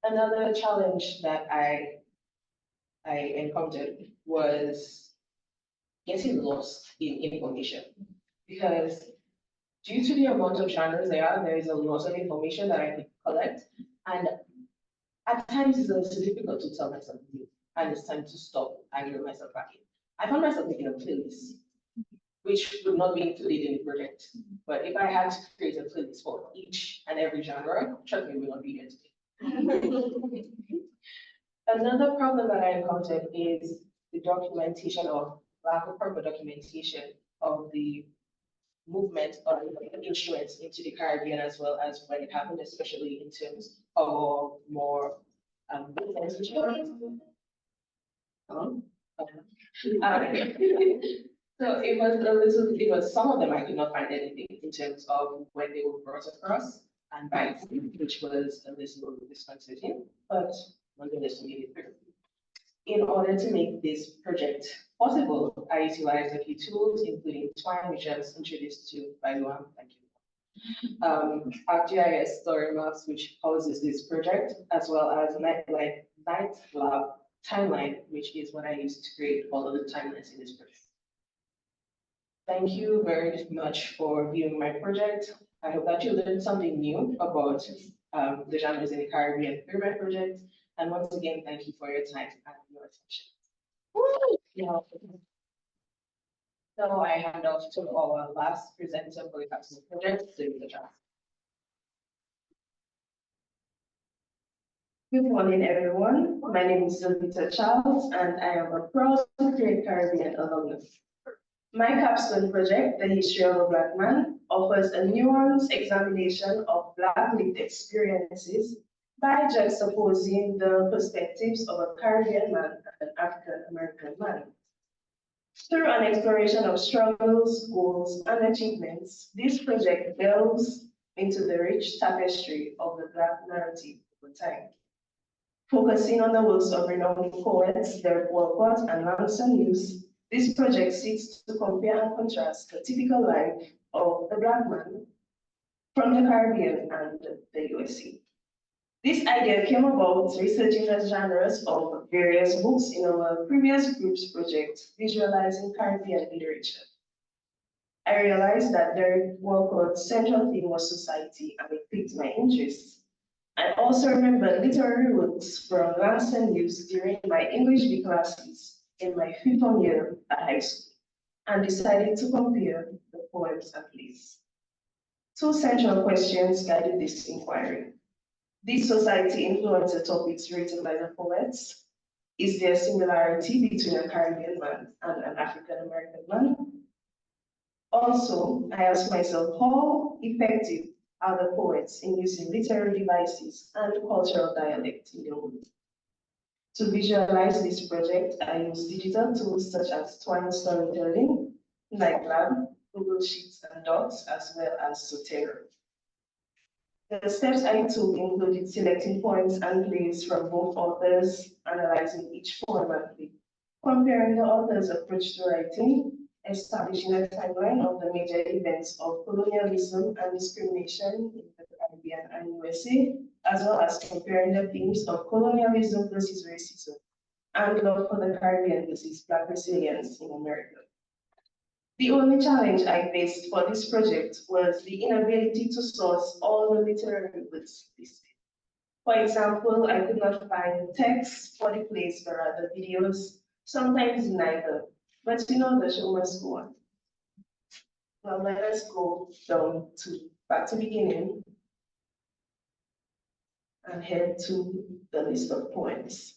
[SPEAKER 5] Another challenge that I encountered was getting lost in information, because due to the amount of genres there is a lot of information that I could collect, and at times it's also difficult to tell myself new, and it's time to stop and reel myself back in. I found myself making a playlist, which would not be included in the project, but if I had to create a playlist for each and every genre, trust me, we will not be here today. Another problem that I encountered is the documentation of lack of proper documentation of the movement of instruments into the Caribbean, as well as when it happened, especially in terms of more so it was some of them I could not find anything in terms of when they were brought across and by which was a little disconcerting, but nonetheless we made it through. In order to make this project possible, I utilized a few tools, including Twine, which I was introduced to by Luan. Thank you. ArcGIS story maps, which houses this project, as well as NightLab timeline, which is what I used to create all of the timelines in this project. Thank you very much for viewing my project. I hope that you learned something new about the genres in the Caribbean through my project. And once again, thank you for your time and your attention.
[SPEAKER 4] Yeah. So I hand off to our last presenter for the capstone project, Sylvia Charles.
[SPEAKER 2] Good morning, everyone. My name is Sylvia Charles, and I am a proud Great Caribbean alumnus. My capstone project, The History of a Black Man, offers a nuanced examination of Black lived experiences by juxtaposing the perspectives of a Caribbean man and an African American man. Through an exploration of struggles, goals, and achievements, this project delves into the rich tapestry of the Black narrative over time. Focusing on the works of renowned poets, Derek Walcott and Langston Hughes, this project seeks to compare and contrast the typical life of the Black man from the Caribbean and the USA. This idea came about researching the genres of various books in our previous group's project, Visualizing Caribbean Literature. I realized that Derek Walcott's central theme was society, and it piqued my interest. I also remember literary works from Langston Hughes during my English B classes in my 5th year at high school, and decided to compare the poems and plays. Two central questions guided this inquiry. Did society influence the topics written by the poets? Is there a similarity between a Caribbean man and an African American man? Also, I asked myself, how effective are the poets in using literary devices and cultural dialect in their work? To visualize this project, I used digital tools such as Twine storytelling, NightLab, Google Sheets and Docs, as well as Zotero. The steps I took included selecting poems and plays from both authors, analyzing each poem and play, comparing the author's approach to writing, establishing a timeline of the major events of colonialism and discrimination in the Caribbean and USA, as well as comparing the themes of colonialism versus racism and love for the Caribbean versus Black resilience in America. The only challenge I faced for this project was the inability to source all the literary works listed. For example, I could not find text for the plays or other videos, sometimes neither, but you know the show must go on. Now let us go down to back to beginning and head to the list of poems.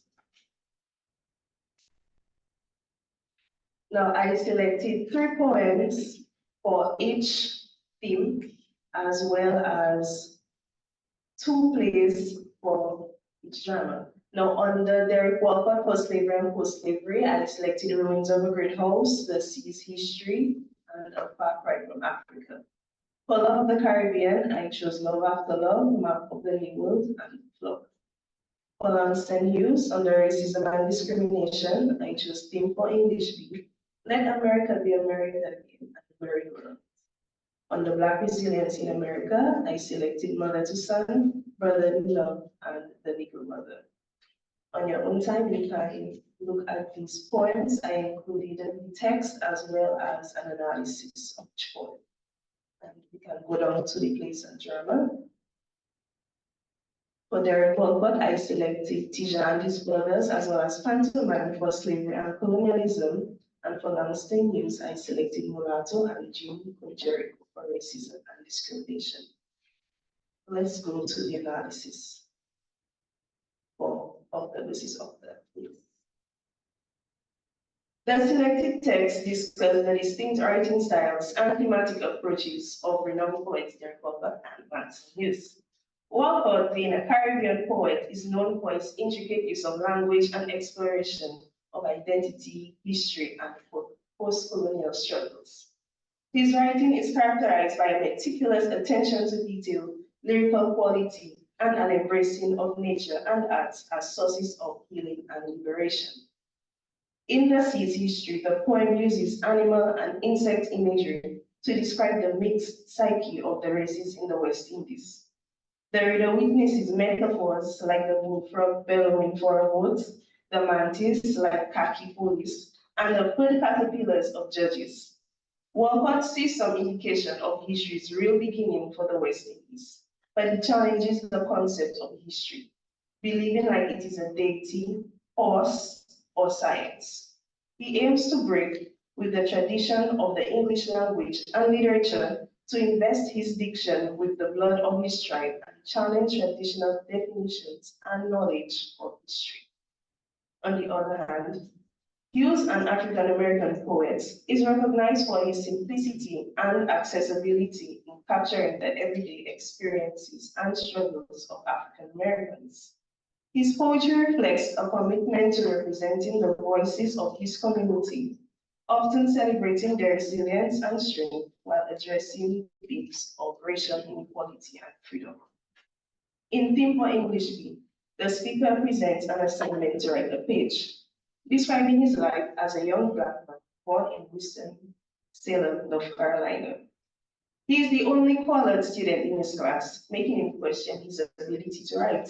[SPEAKER 2] Now I selected 3 poems for each theme, as well as 2 plays for each genre. Now on the Derek Walcott Post-Slavery and Post-Slavery, I selected The Ruins of a Great House, The Sea's History, and A Far Cry from Africa. For Love of the Caribbean, I chose Love After Love, Map of the New World, and Flock. For long-standing use on the racism and discrimination, I chose theme for English B. Let America be America again and very well. On the Black resilience in America, I selected Mother to Son, Brotherly Love, and The Negro Mother. On your own time, you can look at these poems. I included the text as well as an analysis of each poem. And we can go down to the plays and drama. For Derek Walcott, I selected Tija and his brothers, as well as Pantomime for slavery and colonialism. And for Langston News, I selected Mulatto and Jim Jericho for racism and discrimination. Let's go to the analysis of the basis of the piece. The selected text discusses the distinct writing styles and thematic approaches of renowned poets Derek Walcott and Langston Hughes. Walcott, being a Caribbean poet, is known for his intricate use of language and exploration of identity, history, and post-colonial struggles. His writing is characterized by a meticulous attention to detail, lyrical quality, and an embracing of nature and arts as sources of healing and liberation. In the sea's history, the poem uses animal and insect imagery to describe the mixed psyche of the races in the West Indies. The reader witnesses metaphors like the bullfrog bellowing for a vote, the mantis like khaki police, and the food caterpillars of judges. Walcott sees some indication of history's real beginning for the West Indies, but he challenges the concept of history, believing like it is a deity, force, or science. He aims to break with the tradition of the English language and literature to invest his diction with the blood of his tribe and challenge traditional definitions and knowledge of history. On the other hand, Hughes, an African-American poet, is recognized for his simplicity and accessibility in capturing the everyday experiences and struggles of African Americans. His poetry reflects a commitment to representing the voices of his community, often celebrating their resilience and strength while addressing themes of racial inequality and freedom. In Theme for English B, the speaker presents an assignment to write a page, describing his life as a young Black man born in Winston-Salem, North Carolina. He is the only colored student in his class, making him question his ability to write.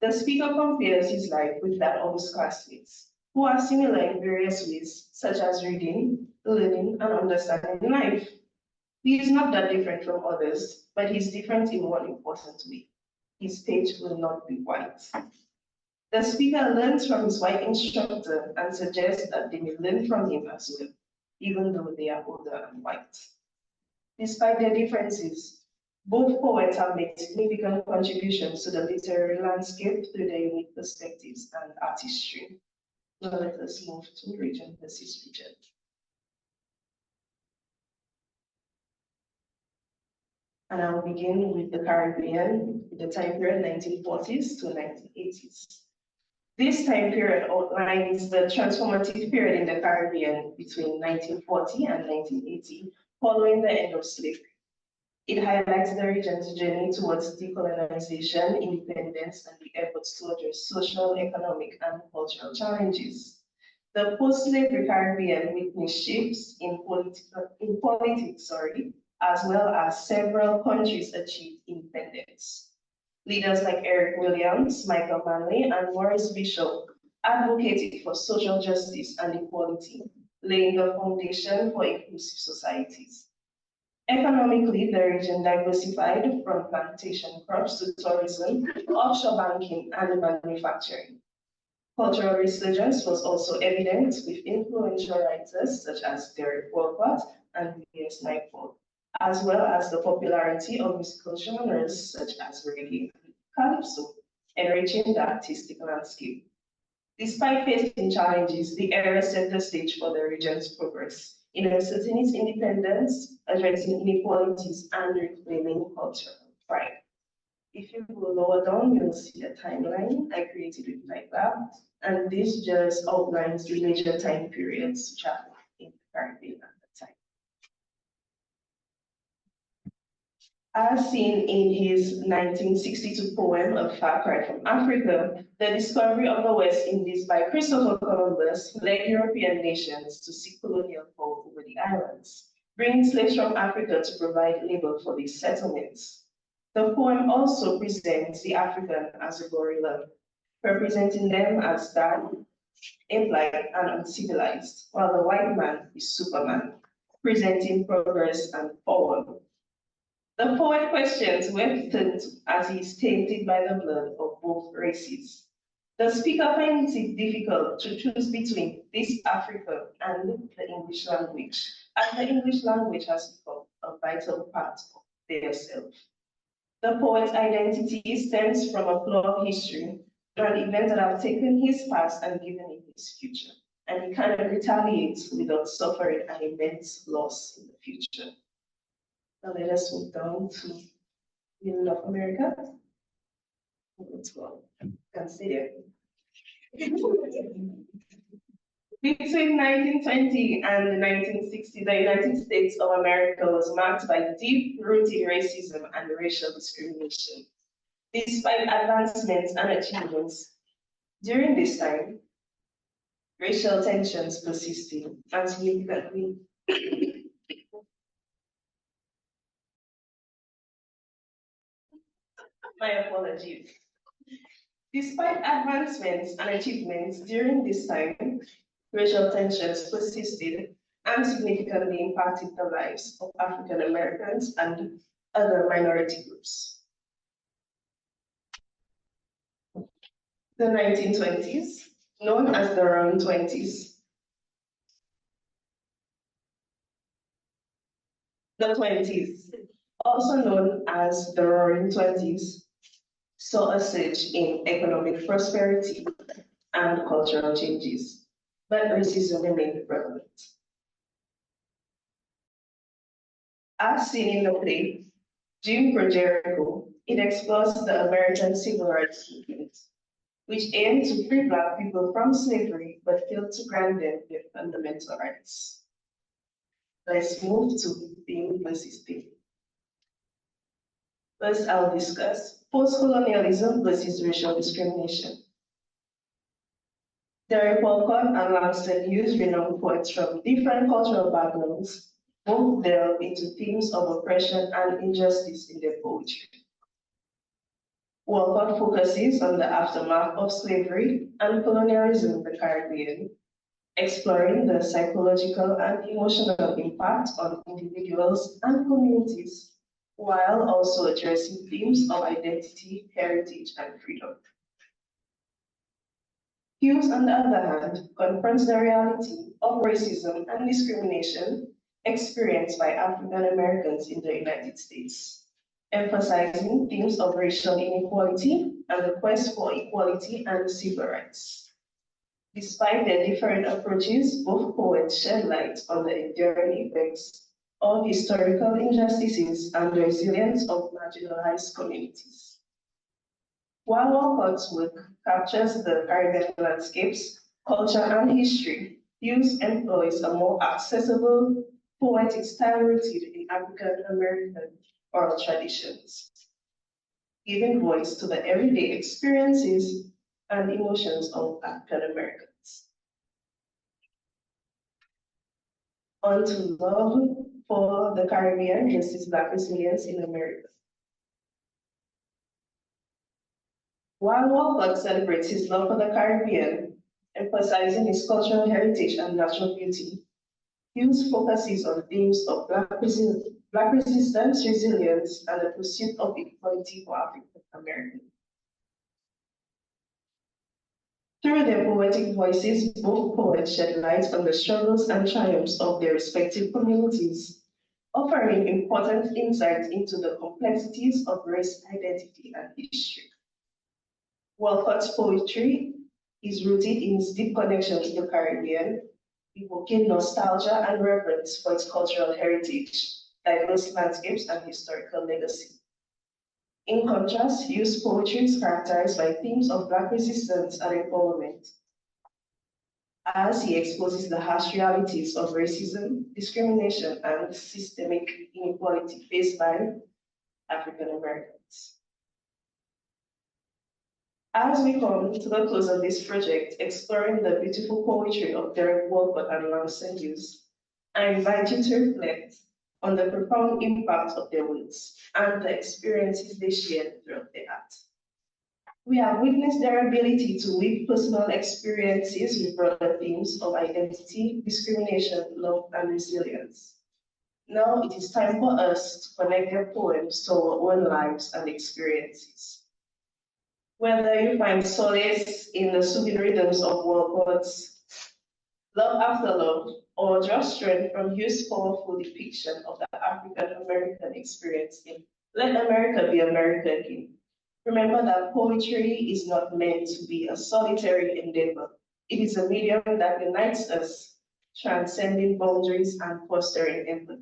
[SPEAKER 2] The speaker compares his life with that of his classmates, who are similar in various ways, such as reading, learning, and understanding life. He is not that different from others, but he's different in one important way. His page will not be white. The speaker learns from his white instructor and suggests that they may learn from him as well, even though they are older and white. Despite their differences, both poets have made significant contributions to the literary landscape through their unique perspectives and artistry. Now let us move to region versus region. And I'll begin with the Caribbean, the time period 1940s to 1980s. This time period outlines the transformative period in the Caribbean between 1940 and 1980, following the end of slavery. It highlights the region's journey towards decolonization, independence, and the efforts to address social, economic, and cultural challenges. The post-slavery Caribbean witnessed shifts in politics, as well as several countries achieved independence. Leaders like Eric Williams, Michael Manley, and Maurice Bishop advocated for social justice and equality, laying the foundation for inclusive societies. Economically, the region diversified from plantation crops to tourism, offshore banking, and manufacturing. Cultural resurgence was also evident with influential writers such as Derek Walcott and V.S. Naipaul, as well as the popularity of musical genres such as reggae and calypso, enriching the artistic landscape. Despite facing challenges, the era set the stage for the region's progress in asserting its independence, addressing inequalities, and reclaiming cultural pride. If you go lower down, you'll see the timeline I created with MyLab, and this just outlines the major time periods which happened in the Caribbean at the time. As seen in his 1962 poem, A Far Cry from Africa, the discovery of the West Indies by Christopher Columbus led European nations to seek colonial power over the islands, bringing slaves from Africa to provide labor for these settlements. The poem also presents the African as a gorilla, representing them as dark, ape-like, and uncivilized, while the white man is Superman, presenting progress and power. The poet questions Webster as he is tainted by the blood of both races. The speaker finds it difficult to choose between this Africa and the English language, as the English language has become a vital part of their self. The poet's identity stems from a flow of history and events that have taken his past and given him his future, and he kind of retaliates without suffering an immense loss in the future. Now let us move down to middle of America. Let's go. Can stay there. Between 1920 and the 1960s, the United States of America was marked by deep-rooted racism and racial discrimination. Despite advancements and achievements, during this time, racial tensions persisted and significantly my apologies. Despite advancements and achievements during this time, racial tensions persisted and significantly impacted the lives of African Americans and other minority groups. The 1920s, known as the Roaring Twenties. The 20s, also known as the Roaring Twenties, saw a surge in economic prosperity and cultural changes, but racism remained prevalent. As seen in the play, Jim Crow Jericho, it explores the American Civil Rights Movement, which aimed to free Black people from slavery but failed to grant them their fundamental rights. Let's move to theme versus theme. First, I'll discuss post-colonialism versus racial discrimination. Derek Walcott and Langston Hughes, renowned poets from different cultural backgrounds, both delve into themes of oppression and injustice in their poetry. Walcott focuses on the aftermath of slavery and colonialism in the Caribbean, exploring the psychological and emotional impact on individuals and communities, while also addressing themes of identity, heritage, and freedom. Hughes, on the other hand, confronts the reality of racism and discrimination experienced by African Americans in the United States, emphasizing themes of racial inequality and the quest for equality and civil rights. Despite their different approaches, both poets shed light on the enduring effects of historical injustices and the resilience of marginalized communities. While Walcott's work captures the Caribbean landscapes, culture, and history, Hughes employs a more accessible, poetic style rooted in African American oral traditions, giving voice to the everyday experiences and emotions of African Americans. On to love for the Caribbean versus Black resilience in America. While Walcott celebrates his love for the Caribbean, emphasizing its cultural heritage and natural beauty, Hughes focuses on themes of Black resistance, resilience, and the pursuit of equality for African Americans. Through their poetic voices, both poets shed light on the struggles and triumphs of their respective communities, offering important insights into the complexities of race, identity, and history. Walcott's poetry is rooted in its deep connection to the Caribbean, evoking nostalgia and reverence for its cultural heritage, diverse landscapes, and historical legacy. In contrast, Hughes' poetry is characterized by themes of Black resistance and empowerment, as he exposes the harsh realities of racism, discrimination, and systemic inequality faced by African Americans. As we come to the close of this project, exploring the beautiful poetry of Derek Walcott and Langston Hughes, I invite you to reflect on the profound impact of their words and the experiences they shared throughout their art. We have witnessed their ability to weave personal experiences with broader themes of identity, discrimination, love, and resilience. Now it is time for us to connect their poems to our own lives and experiences. Whether you find solace in the soothing rhythms of Walcott's Love After Love, or draw strength from Hughes' powerful depiction of the African American experience in Let America Be America Again, remember that poetry is not meant to be a solitary endeavor. It is a medium that unites us, transcending boundaries and fostering empathy.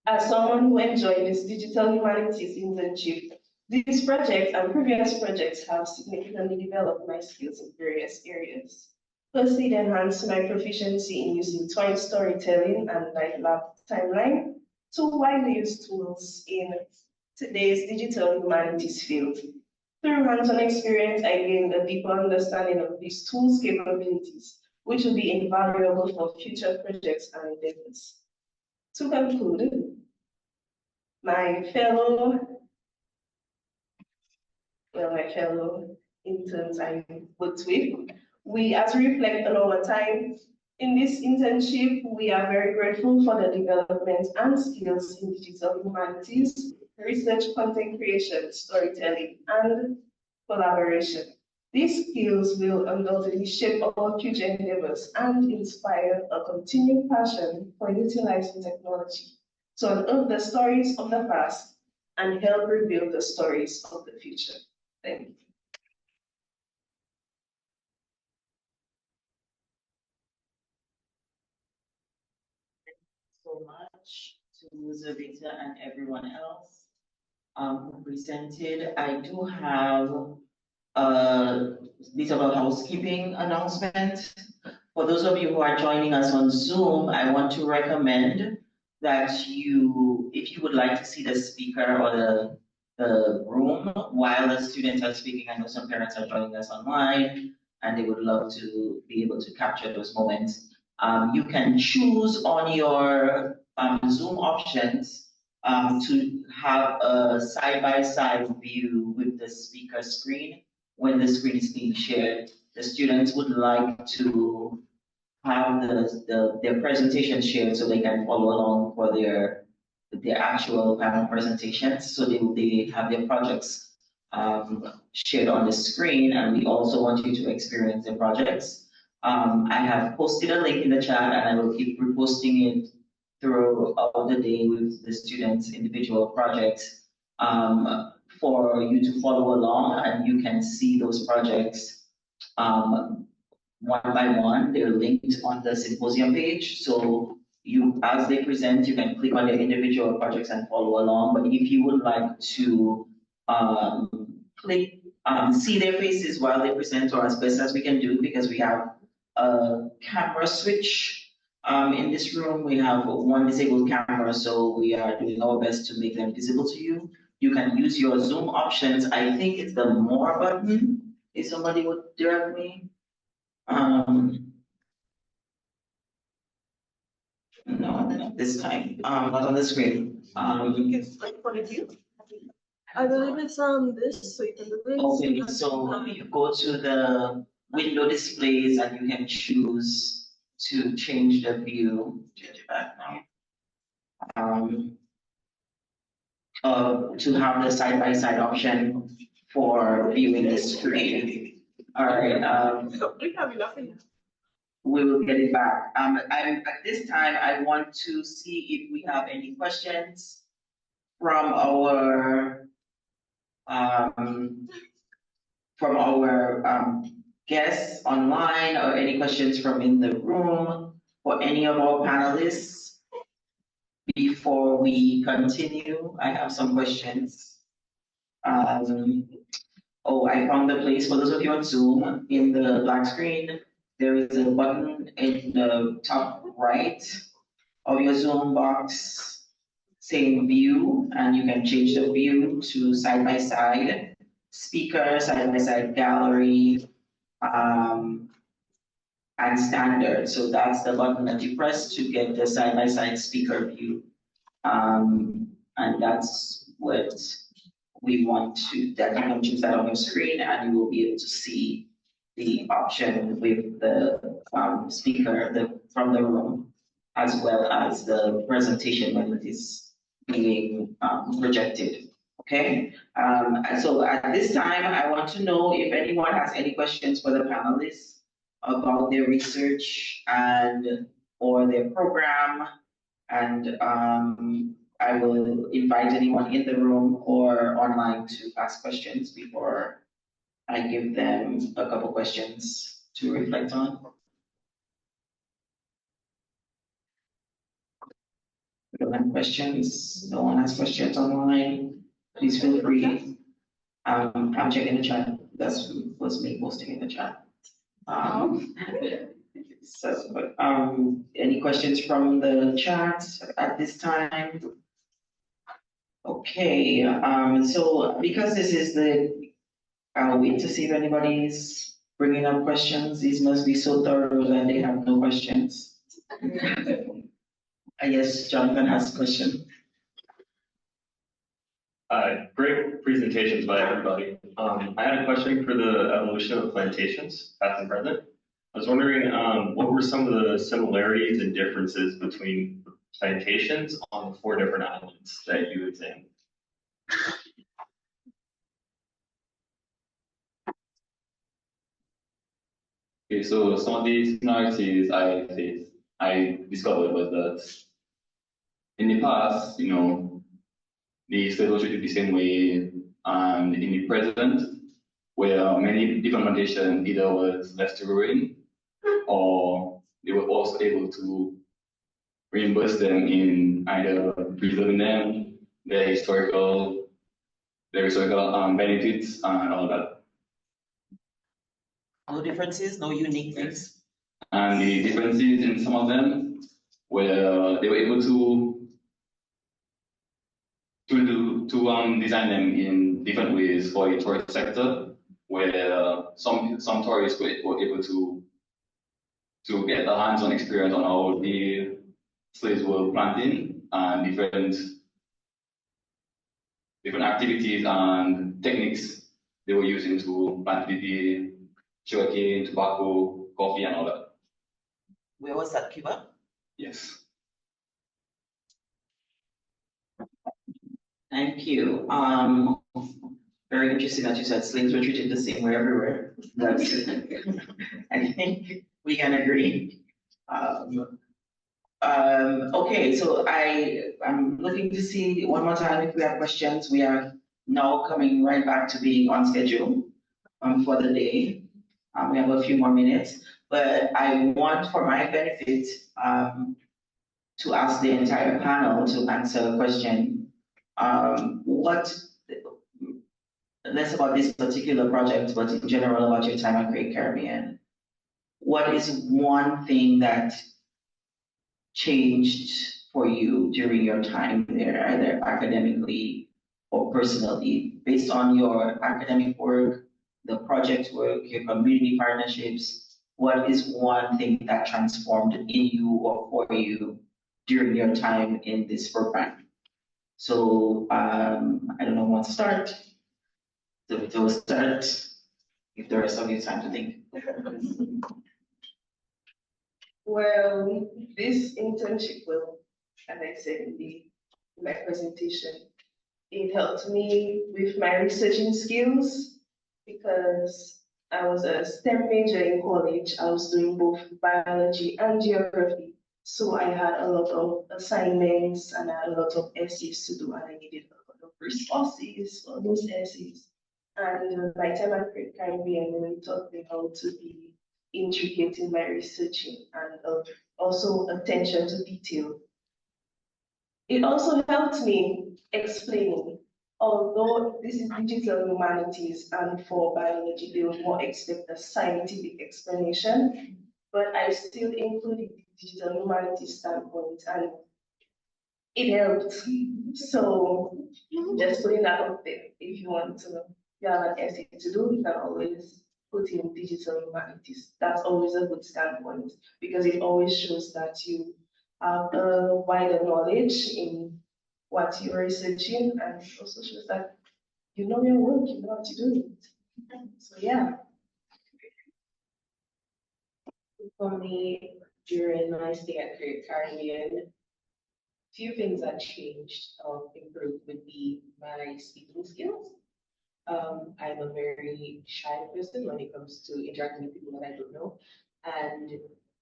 [SPEAKER 2] As someone who enjoyed this digital humanities internship, this project and previous projects have significantly developed my skills in various areas. Firstly, it enhanced my proficiency in using toy storytelling and live lab timeline, two widely used tools in today's digital humanities field. Through hands-on experience, I gained a deeper understanding of these tools' capabilities, which will be invaluable for future projects and endeavors. To conclude, my fellow interns I worked with, as we reflect on our time in this internship, we are very grateful for the development and skills in digital humanities, research, content creation, storytelling, and collaboration. These skills will undoubtedly shape our future endeavors and inspire a continued passion for utilizing technology to unearth the stories of the past and help reveal the stories of the future. Thank you.
[SPEAKER 1] So much to Zavita and everyone else who presented. I do have a bit of a housekeeping announcement. For those of you who are joining us on Zoom, I want to recommend that you, if you would like to see the speaker or the room while the students are speaking, I know some parents are joining us online and they would love to be able to capture those moments. You can choose on your Zoom options to have a side-by-side view with the speaker screen when the screen is being shared. The students would like to have their presentation shared so they can follow along for their actual panel presentations. So they have their projects shared on the screen, and we also want you to experience the projects. I have posted a link in the chat, and I will keep reposting it throughout the day with the students' individual projects for you to follow along, and you can see those projects one by one. They're linked on the Symposium page, so you, as they present, you can click on their individual projects and follow along. But if you would like to see their faces while they present, or as best as we can do, because we have a camera switch in this room. We have one disabled camera, so we are doing our best to make them visible to you. You can use your Zoom options. I think it's the more button. If somebody would direct me. No, not this time. Not on the screen.
[SPEAKER 2] It's like for the view. I believe it's this, so you can do this.
[SPEAKER 1] Okay, so you go to the window displays and you can choose to change the view. Change it back now. To have the side-by-side option for viewing the screen. All right. We will get it back. At this time, I want to see if we have any questions from our guests online, or any questions from in the room for any of our panelists. Before we continue, I have some questions. Oh, I found the place for those of you on Zoom. In the black screen, there is a button in the top right of your Zoom box same view, and you can change the view to side by side, speaker, side by side gallery, and standard. So that's the button that you press to get the side by side speaker view. And that's what we want to, that you can choose that on your screen and you will be able to see the option with the speaker from the room, as well as the presentation when it is being projected. Okay, so at this time, I want to know if anyone has any questions for the panelists about their research and or their program, and I will invite anyone in the room or online to ask questions before I give them a couple questions to reflect on. We don't have questions. No one has questions online. Please feel free. I'm checking the chat. That was me posting in the chat. Any questions from the chat at this time? Okay, so because this is I'll wait to see if anybody's bringing up questions. These must be so thorough that they have no questions. I guess Jonathan has a question.
[SPEAKER 6] Great presentations by everybody. I had a question for the evolution of plantations, past and present. I was wondering what were some of the similarities and differences between plantations on the 4 different islands that you examined?
[SPEAKER 3] Okay, so some of the similarities I discovered was that in the past, the state was treated the same way, and in the present, where many different plantations either was left to ruin, or they were also able to reimburse them in either preserving them, their historical benefits, and all that.
[SPEAKER 1] No differences, no unique things.
[SPEAKER 3] And the differences in some of them, where they were able to design them in different ways for the tourist sector, where some tourists were able to get a hands-on experience on how the slaves were planting and different activities and techniques they were using to plant the sugarcane, tobacco, coffee, and all that.
[SPEAKER 1] Where was that, Cuba?
[SPEAKER 3] Yes.
[SPEAKER 1] Thank you. Very interesting that you said slaves were treated the same way everywhere. That's, I think we can agree. Okay, so I'm looking to see one more time if we have questions. We are now coming right back to being on schedule for the day. We have a few more minutes, but I want, for my benefit, to ask the entire panel to answer a question. Less about this particular project, but in general about your time at Great Caribbean. What is one thing that changed for you during your time there, either academically or personally, based on your academic work, the project work, your community partnerships? What is one thing that transformed in you or for you during your time in this program? So I don't know who wants to start. So we'll start if the rest of you time to think.
[SPEAKER 2] Well, this internship will, as I said in my presentation, it helped me with my researching skills because I was a STEM major in college. I was doing both biology and geography. So I had a lot of assignments and I had a lot of essays to do, and I needed a lot of resources for those essays. And my time at Great Caribbean really taught me how to be intricate in my researching and also attention to detail. It also helped me explaining, although this is digital humanities and for biology, they would more expect a scientific explanation, but I still included the digital humanities standpoint, and it helped. So just putting that out there, if you want to, you have an essay to do, you can always put in digital humanities. That's always a good standpoint because it always shows that you have a wider knowledge in what you're researching, and it also shows that you know your work, you know what to do. So yeah.
[SPEAKER 5] For me, during my stay at Great Caribbean, few things that changed or improved would be my speaking skills. I'm a very shy person when it comes to interacting with people that I don't know. And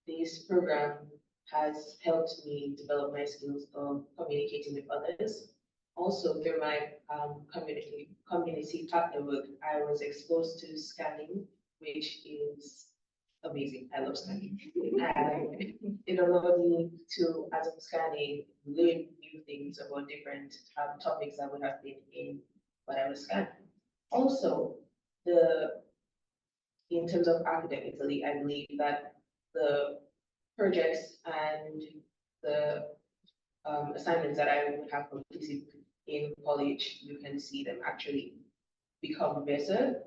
[SPEAKER 5] this program has helped me develop my skills of communicating with others. Also, through my community partner work, I was exposed to scanning, which is amazing. I love scanning. And it allowed me to, as I'm scanning, learn new things about different topics that would have been in what I was scanning. Also, in terms of academically, I believe that the projects and the assignments that I would have completed in college, you can see them actually become better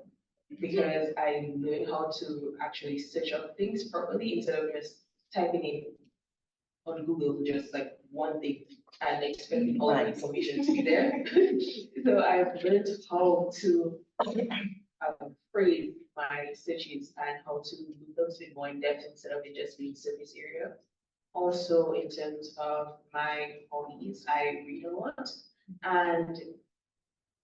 [SPEAKER 5] because I learned how to actually search up things properly instead of just typing in on Google just like one thing and expecting all the information to be there. So I've learned how to phrase my searches and how to look those bit more in depth instead of it just being surface area. Also, in terms of my hobbies, I read a lot, and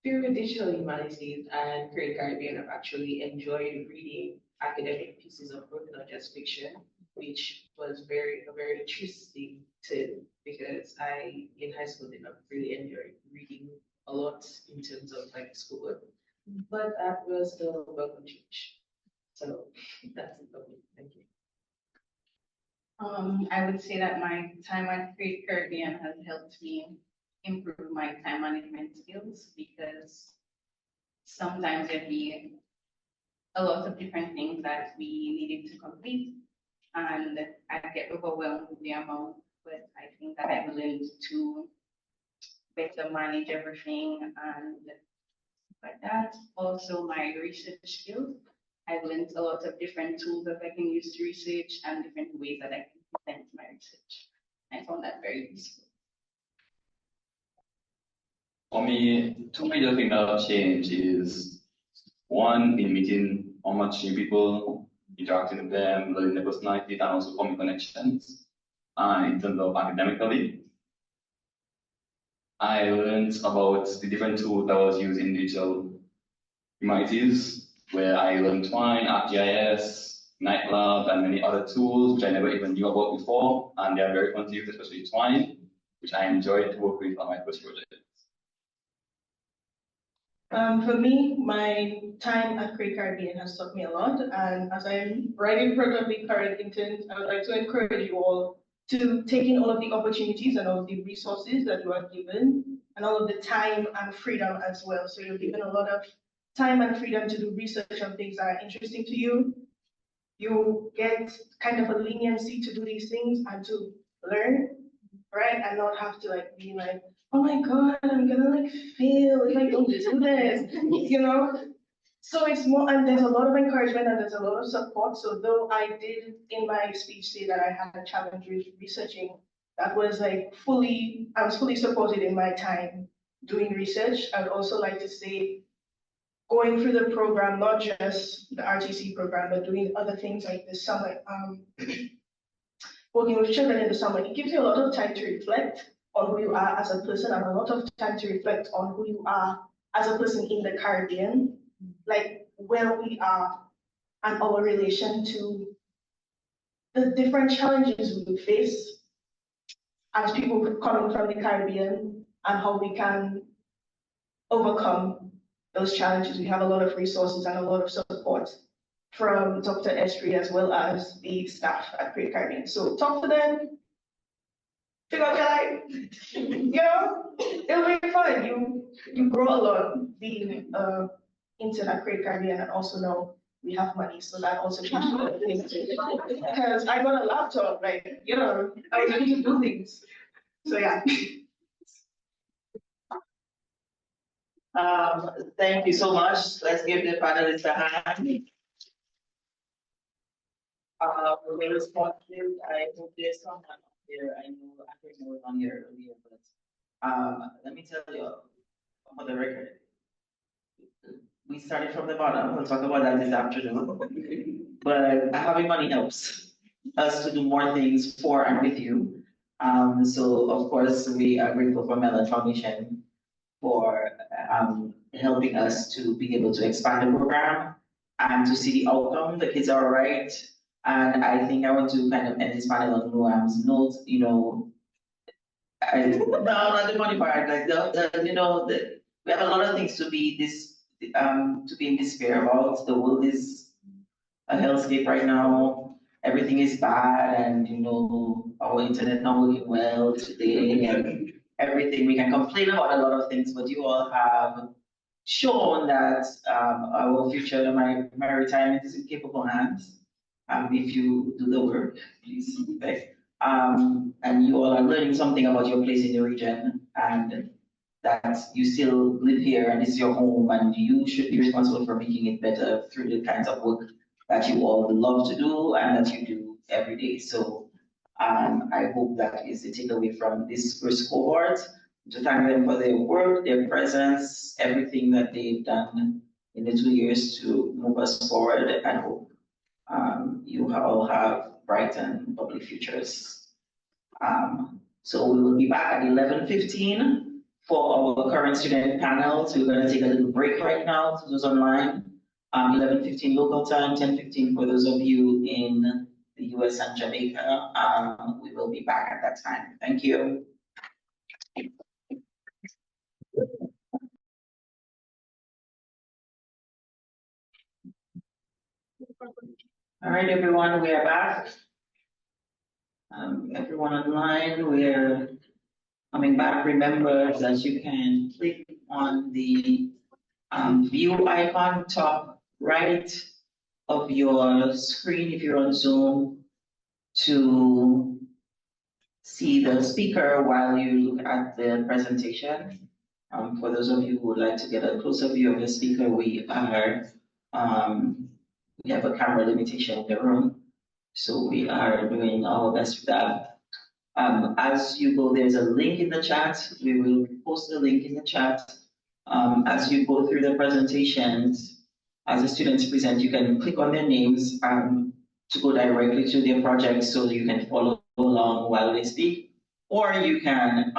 [SPEAKER 5] through digital humanities and Great Caribbean, I've actually enjoyed reading academic pieces of book, not just fiction, which was a very interesting too, because I in high school did not really enjoy reading a lot in terms of like schoolwork, but that was a welcome change. So that's it for me. Thank you.
[SPEAKER 4] I would say that my time at Great Caribbean has helped me improve my time management skills because sometimes there'd be a lot of different things that we needed to complete, and I get overwhelmed with the amount, but I think that I've learned to better manage everything and like that. Also, my research skills. I've learned a lot of different tools that I can use to research and different ways that I can present my research. I found that very useful.
[SPEAKER 3] For me, two major things that have changed is one, in meeting how much new people, interacting with them, learning their personality, and also forming connections. And in terms of academically, I learned about the different tools that was used in digital humanities, where I learned Twine, ArcGIS, NightLab, and many other tools which I never even knew about before, and they are very fun to use, especially Twine, which I enjoyed to work with on my first project.
[SPEAKER 2] For me, my time at Great Caribbean has taught me a lot, and as I'm writing productively current interns, I would like to encourage you all to take in all of the opportunities and all of the resources that you are given, and all of the time and freedom as well. So you're given a lot of time and freedom to do research on things that are interesting to you. You get kind of a leniency to do these things and to learn, right? And not have to like be like, oh my God, I'm gonna like fail if I don't do this, you know? So it's more, and there's a lot of encouragement and there's a lot of support. So though I did in my speech say that I had a challenge with researching, that was like I was fully supported in my time doing research. I'd also like to say, going through the program, not just the RTC program, but doing other things like the summer, working with children in the summer, it gives you a lot of time to reflect on who you are as a person and a lot of time to reflect on who you are as a person in the Caribbean, like where we are and our relation to the different challenges we face as people coming from the Caribbean and how we can overcome those challenges. We have a lot of resources and a lot of support from Dr. Esri as well as the staff at Great Caribbean. So talk to them, figure out your life. You know, it'll be fun. You grow a lot being intern at Great Caribbean, and also now we have money, so that also changes a lot of things. Because I got a laptop, like, you know, I need to do things. So yeah.
[SPEAKER 1] Thank you so much. Let's give the panelists a hand. We're responsive. I hope there's someone up there. I know I think I was on here earlier, but let me tell you for the record. We started from the bottom. We'll talk about that this afternoon. But having money helps us to do more things for and with you. So of course we are grateful for Mellon Foundation for helping us to be able to expand the program and to see the outcome. The kids are all right. And I think I want to kind of end this panel on Noam's note, you know, no, not the money part, like we have a lot of things to be in despair about. The world is a hellscape right now. Everything is bad, and our internet not working well today, and everything. We can complain about a lot of things, but you all have shown that our future, my retirement is in capable hands. If you do the work, please. And you all are learning something about your place in the region, and that you still live here and it's your home, and you should be responsible for making it better through the kinds of work that you all love to do and that you do every day. So I hope that is the takeaway from this first cohort, to thank them for their work, their presence, everything that they've done in the 2 years to move us forward, and hope you all have bright and bubbly futures. So we will be back at 11:15 for our current student panels. We're going to take a little break right now to those online. 11:15 local time, 10:15 for those of you in the US and Jamaica. We will be back at that time. Thank you. All right, everyone, we are back. Everyone online, we're coming back. Remember that you can click on the view icon top right of your screen if you're on Zoom to see the speaker while you look at the presentation. For those of you who would like to get a closer view of the speaker, we have a camera limitation in the room, so we are doing our best with that. As you go, there's a link in the chat. We will post the link in the chat. As you go through the presentations, as the students present, you can click on their names to go directly to their projects so you can follow along while they speak, or you can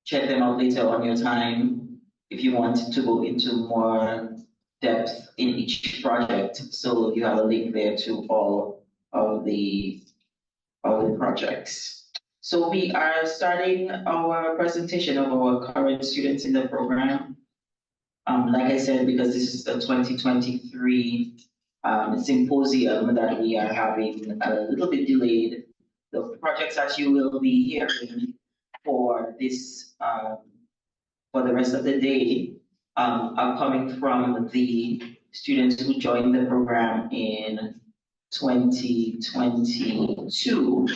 [SPEAKER 1] check them out later on your time if you want to go into more depth in each project. So you have a link there to all of the projects. So we are starting our presentation of our current students in the program. Like I said, because this is the 2023 symposium that we are having a little bit delayed, the projects that you will be hearing for this, for the rest of the day, are coming from the students who joined the program in 2022,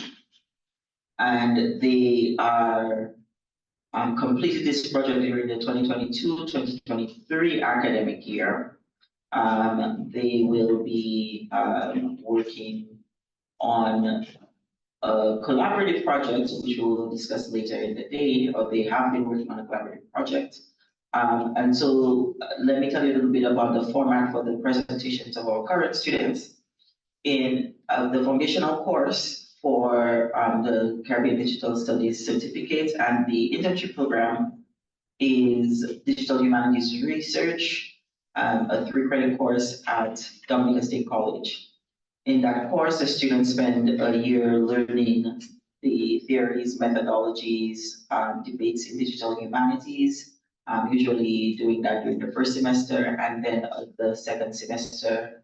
[SPEAKER 1] and they are completed this project during the 2022-2023 academic year. They will be working on a collaborative project, which we will discuss later in the day, or they have been working on a collaborative project. And so let me tell you a little bit about the format for the presentations of our current students. In the foundational course for the Caribbean Digital Studies Certificate and the internship program is Digital Humanities Research, a 3-credit course at Dominica State College. In that course, the students spend a year learning the theories, methodologies, debates in digital humanities, usually doing that during the first semester, and then the second semester,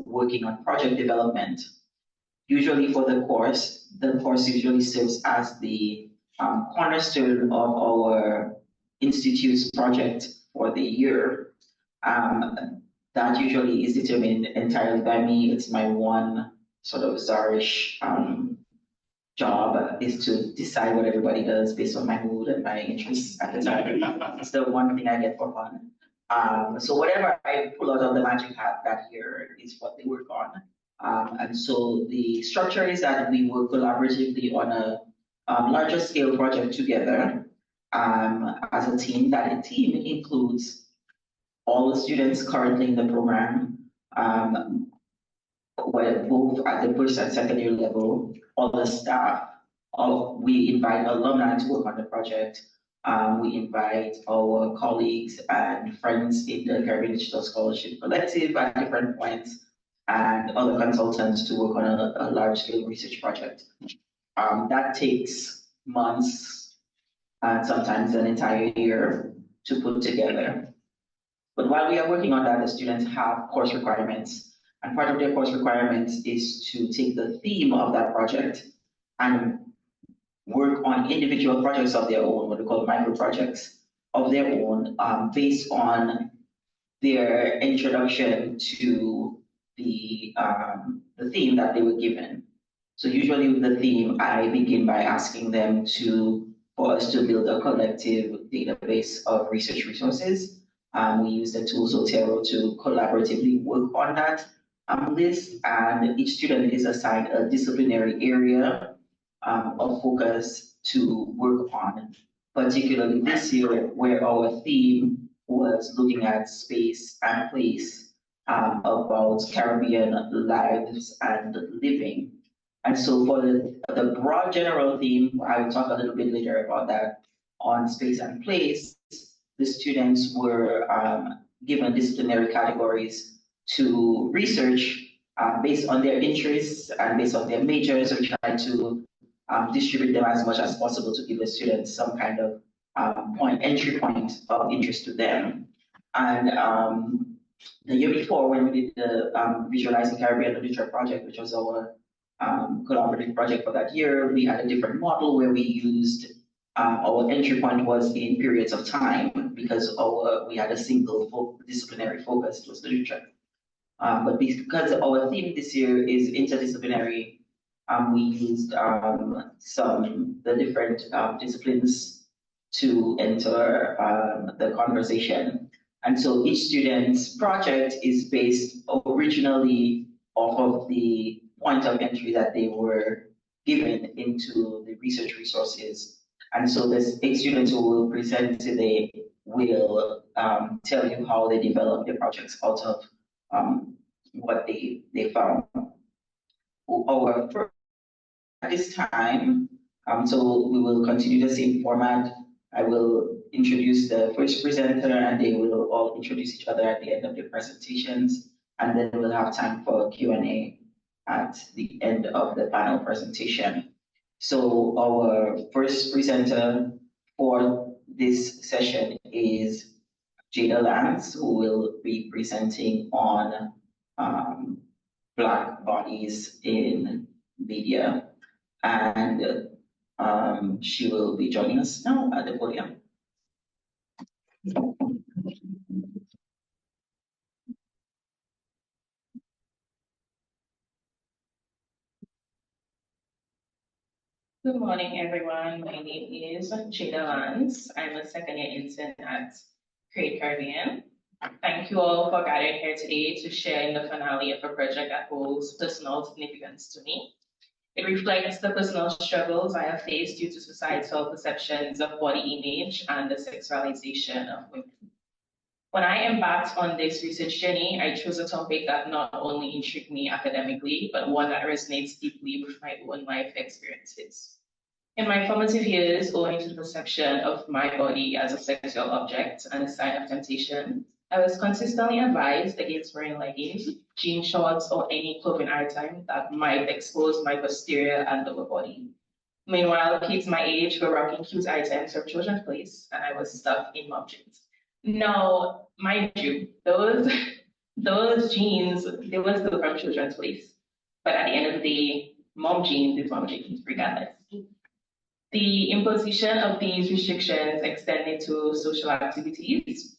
[SPEAKER 1] working on project development. Usually for the course usually serves as the cornerstone of our institute's project for the year. That usually is determined entirely by me. It's my one sort of czarish job is to decide what everybody does based on my mood and my interests at the time. It's the one thing I get for fun. So whatever I pull out of the magic hat that year is what they work on. And so the structure is that we work collaboratively on a larger scale project together as a team. That team includes all the students currently in the program, both at the first and second year level, all the staff. We invite alumni to work on the project. We invite our colleagues and friends in the Caribbean Digital Scholarship Collective at different points, and other consultants to work on a large-scale research project. That takes months and sometimes an entire year to put together. But while we are working on that, the students have course requirements. And part of their course requirements is to take the theme of that project and work on individual projects of their own, what we call micro projects of their own, based on their introduction to the theme that they were given. So usually with the theme, I begin by asking them for us to build a collective database of research resources. We use the tool Zotero to collaboratively work on that list, and each student is assigned a disciplinary area of focus to work on, particularly this year where our theme was looking at space and place, about Caribbean lives and living. And so for the broad general theme, I will talk a little bit later about that on space and place, the students were given disciplinary categories to research based on their interests and based on their majors. We try to distribute them as much as possible to give the students some kind of entry point of interest to them. And the year before, when we did the Visualizing Caribbean Literature project, which was our collaborative project for that year, we had a different model where we used our entry point was in periods of time because we had a single disciplinary focus, it was literature. But because our theme this year is interdisciplinary, we used the different disciplines to enter the conversation. And so each student's project is based originally off of the point of entry that they were given into the research resources. And so the 8 students who will present today will tell you how they developed their projects out of what they found. Our first at this time, so we will continue the same format. I will introduce the first presenter and they will all introduce each other at the end of their presentations. And then we'll have time for Q&A at the end of the panel presentation. So our first presenter for this session is Jada Lance, who will be presenting on Black bodies in media. And she will be joining us now at the podium.
[SPEAKER 5] Good morning, everyone. My name is Jada Lance. I'm a second-year intern at Create Caribbean. Thank you all for gathering here today to share in the finale of a project that holds personal significance to me. It reflects the personal struggles I have faced due to societal perceptions of body image and the sexualization of women. When I embarked on this research journey, I chose a topic that not only intrigued me academically, but one that resonates deeply with my own life experiences. In my formative years, owing to the perception of my body as a sexual object and a sign of temptation, I was consistently advised against wearing leggings, jean shorts, or any clothing item that might expose my posterior and lower body. Meanwhile, kids my age were rocking cute items from children's place, and I was stuck in mom jeans. Now, mind you, those jeans, they were still from children's place. But at the end of the day, mom jeans is mom jeans, regardless. The imposition of these restrictions extended to social activities.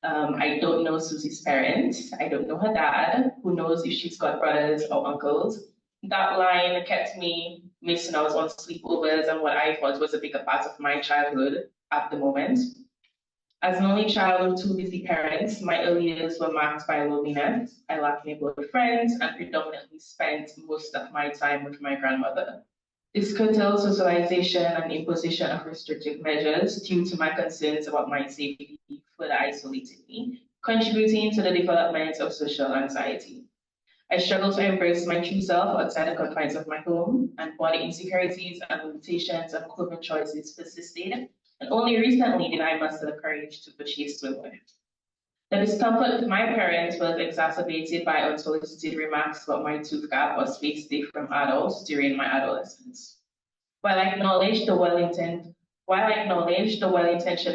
[SPEAKER 5] I don't know Susie's parents. I don't know her dad. Who knows if she's got brothers or uncles? That line kept me
[SPEAKER 7] missing out on sleepovers and what I thought was a bigger part of my childhood at the moment. As an only child of two busy parents, my early years were marked by loneliness. I lacked neighborhood friends and predominantly spent most of my time with my grandmother. This curtailed socialization and imposition of restrictive measures due to my concerns about my safety further isolated me, contributing to the development of social anxiety. I struggled to embrace my true self outside the confines of my home, and body insecurities and limitations and clothing choices persisted, and only recently did I muster the courage to purchase swimwear. The discomfort with my parents was exacerbated by unsolicited remarks about my tooth gap or space day from adults during my adolescence. While I acknowledge the well-intentioned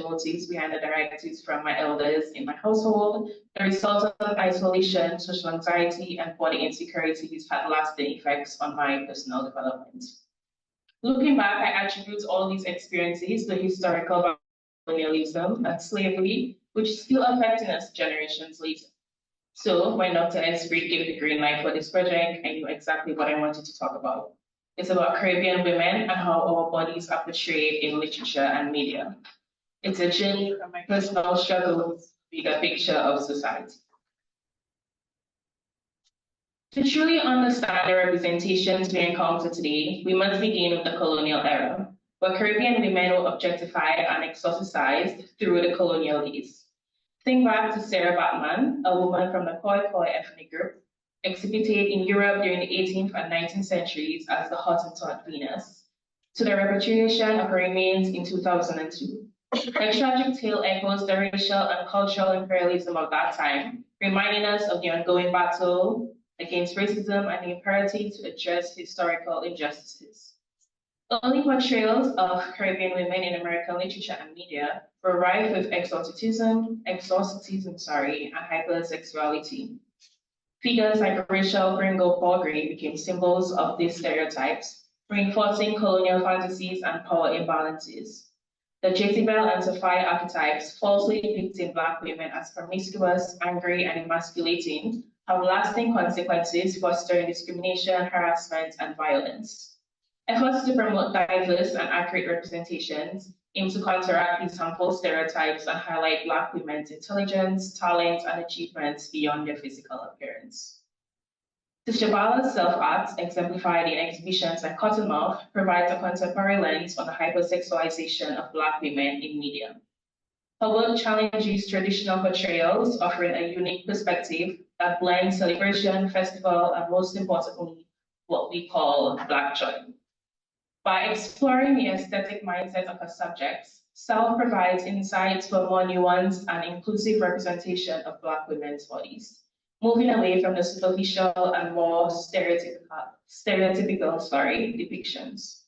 [SPEAKER 7] motives behind the directives from my elders in my household, the result of isolation, social anxiety, and body insecurities had lasting effects on my personal development. Looking back, I attribute all these experiences to historical colonialism and slavery, which is still affecting us generations later. So when Dr. Esprit gave the green light for this project, I knew exactly what I wanted to talk about. It's about Caribbean women and how our bodies are portrayed in literature and media. It's a journey from my personal struggles to the bigger picture of society. To truly understand the representations we encounter today, we must begin with the colonial era, where Caribbean women were objectified and exoticized through the colonial days. Think back to Sarah Batman, a woman from the Khoi Khoi ethnic group, exhibited in Europe during the 18th and 19th centuries as the Hottentot Venus, to the repatriation of her remains in 2002. Her tragic tale echoes the racial and cultural imperialism of that time, reminding us of the ongoing battle against racism and the imperative to address historical injustices. Early portrayals of Caribbean women in American literature and media were rife with exoticism, and hypersexuality. Figures like Rachel Gringo Pauldry became symbols of these stereotypes, reinforcing colonial fantasies and power imbalances. The Jezebel and Sophia archetypes, falsely depicting Black women as promiscuous, angry, and emasculating, have lasting consequences, fostering discrimination, harassment, and violence. Efforts to promote diverse and accurate representations aim to counteract these harmful stereotypes and highlight Black women's intelligence, talent, and achievements beyond their physical appearance. Tishabala's self-art, exemplified in exhibitions like Cottonmouth, provides a contemporary lens on the hypersexualization of Black women in media. Her work challenges traditional portrayals, offering a unique perspective that blends celebration, festival, and most importantly, what we call Black joy. By exploring the aesthetic mindset of her subjects, South provides insights for a more nuanced and inclusive representation of Black women's bodies, moving away from the superficial and more stereotypical depictions.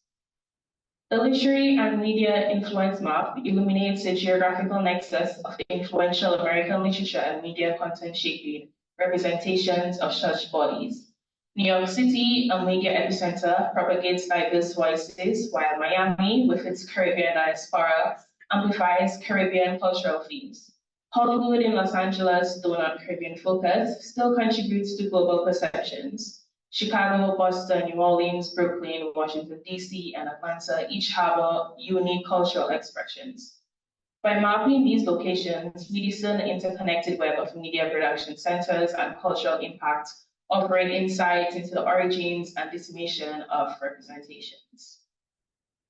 [SPEAKER 7] The literary and media influence map illuminates the geographical nexus of the influential American literature and media content shaping representations of such bodies. New York City, a media epicenter, propagates diverse voices, while Miami, with its Caribbean diaspora, amplifies Caribbean cultural themes. Hollywood in Los Angeles, though not Caribbean focused, still contributes to global perceptions. Chicago, Boston, New Orleans, Brooklyn, Washington, D.C., and Atlanta each harbor unique cultural expressions. By mapping these locations, we discern the interconnected web of media production centers and cultural impact, offering insights into the origins and dissemination of representations.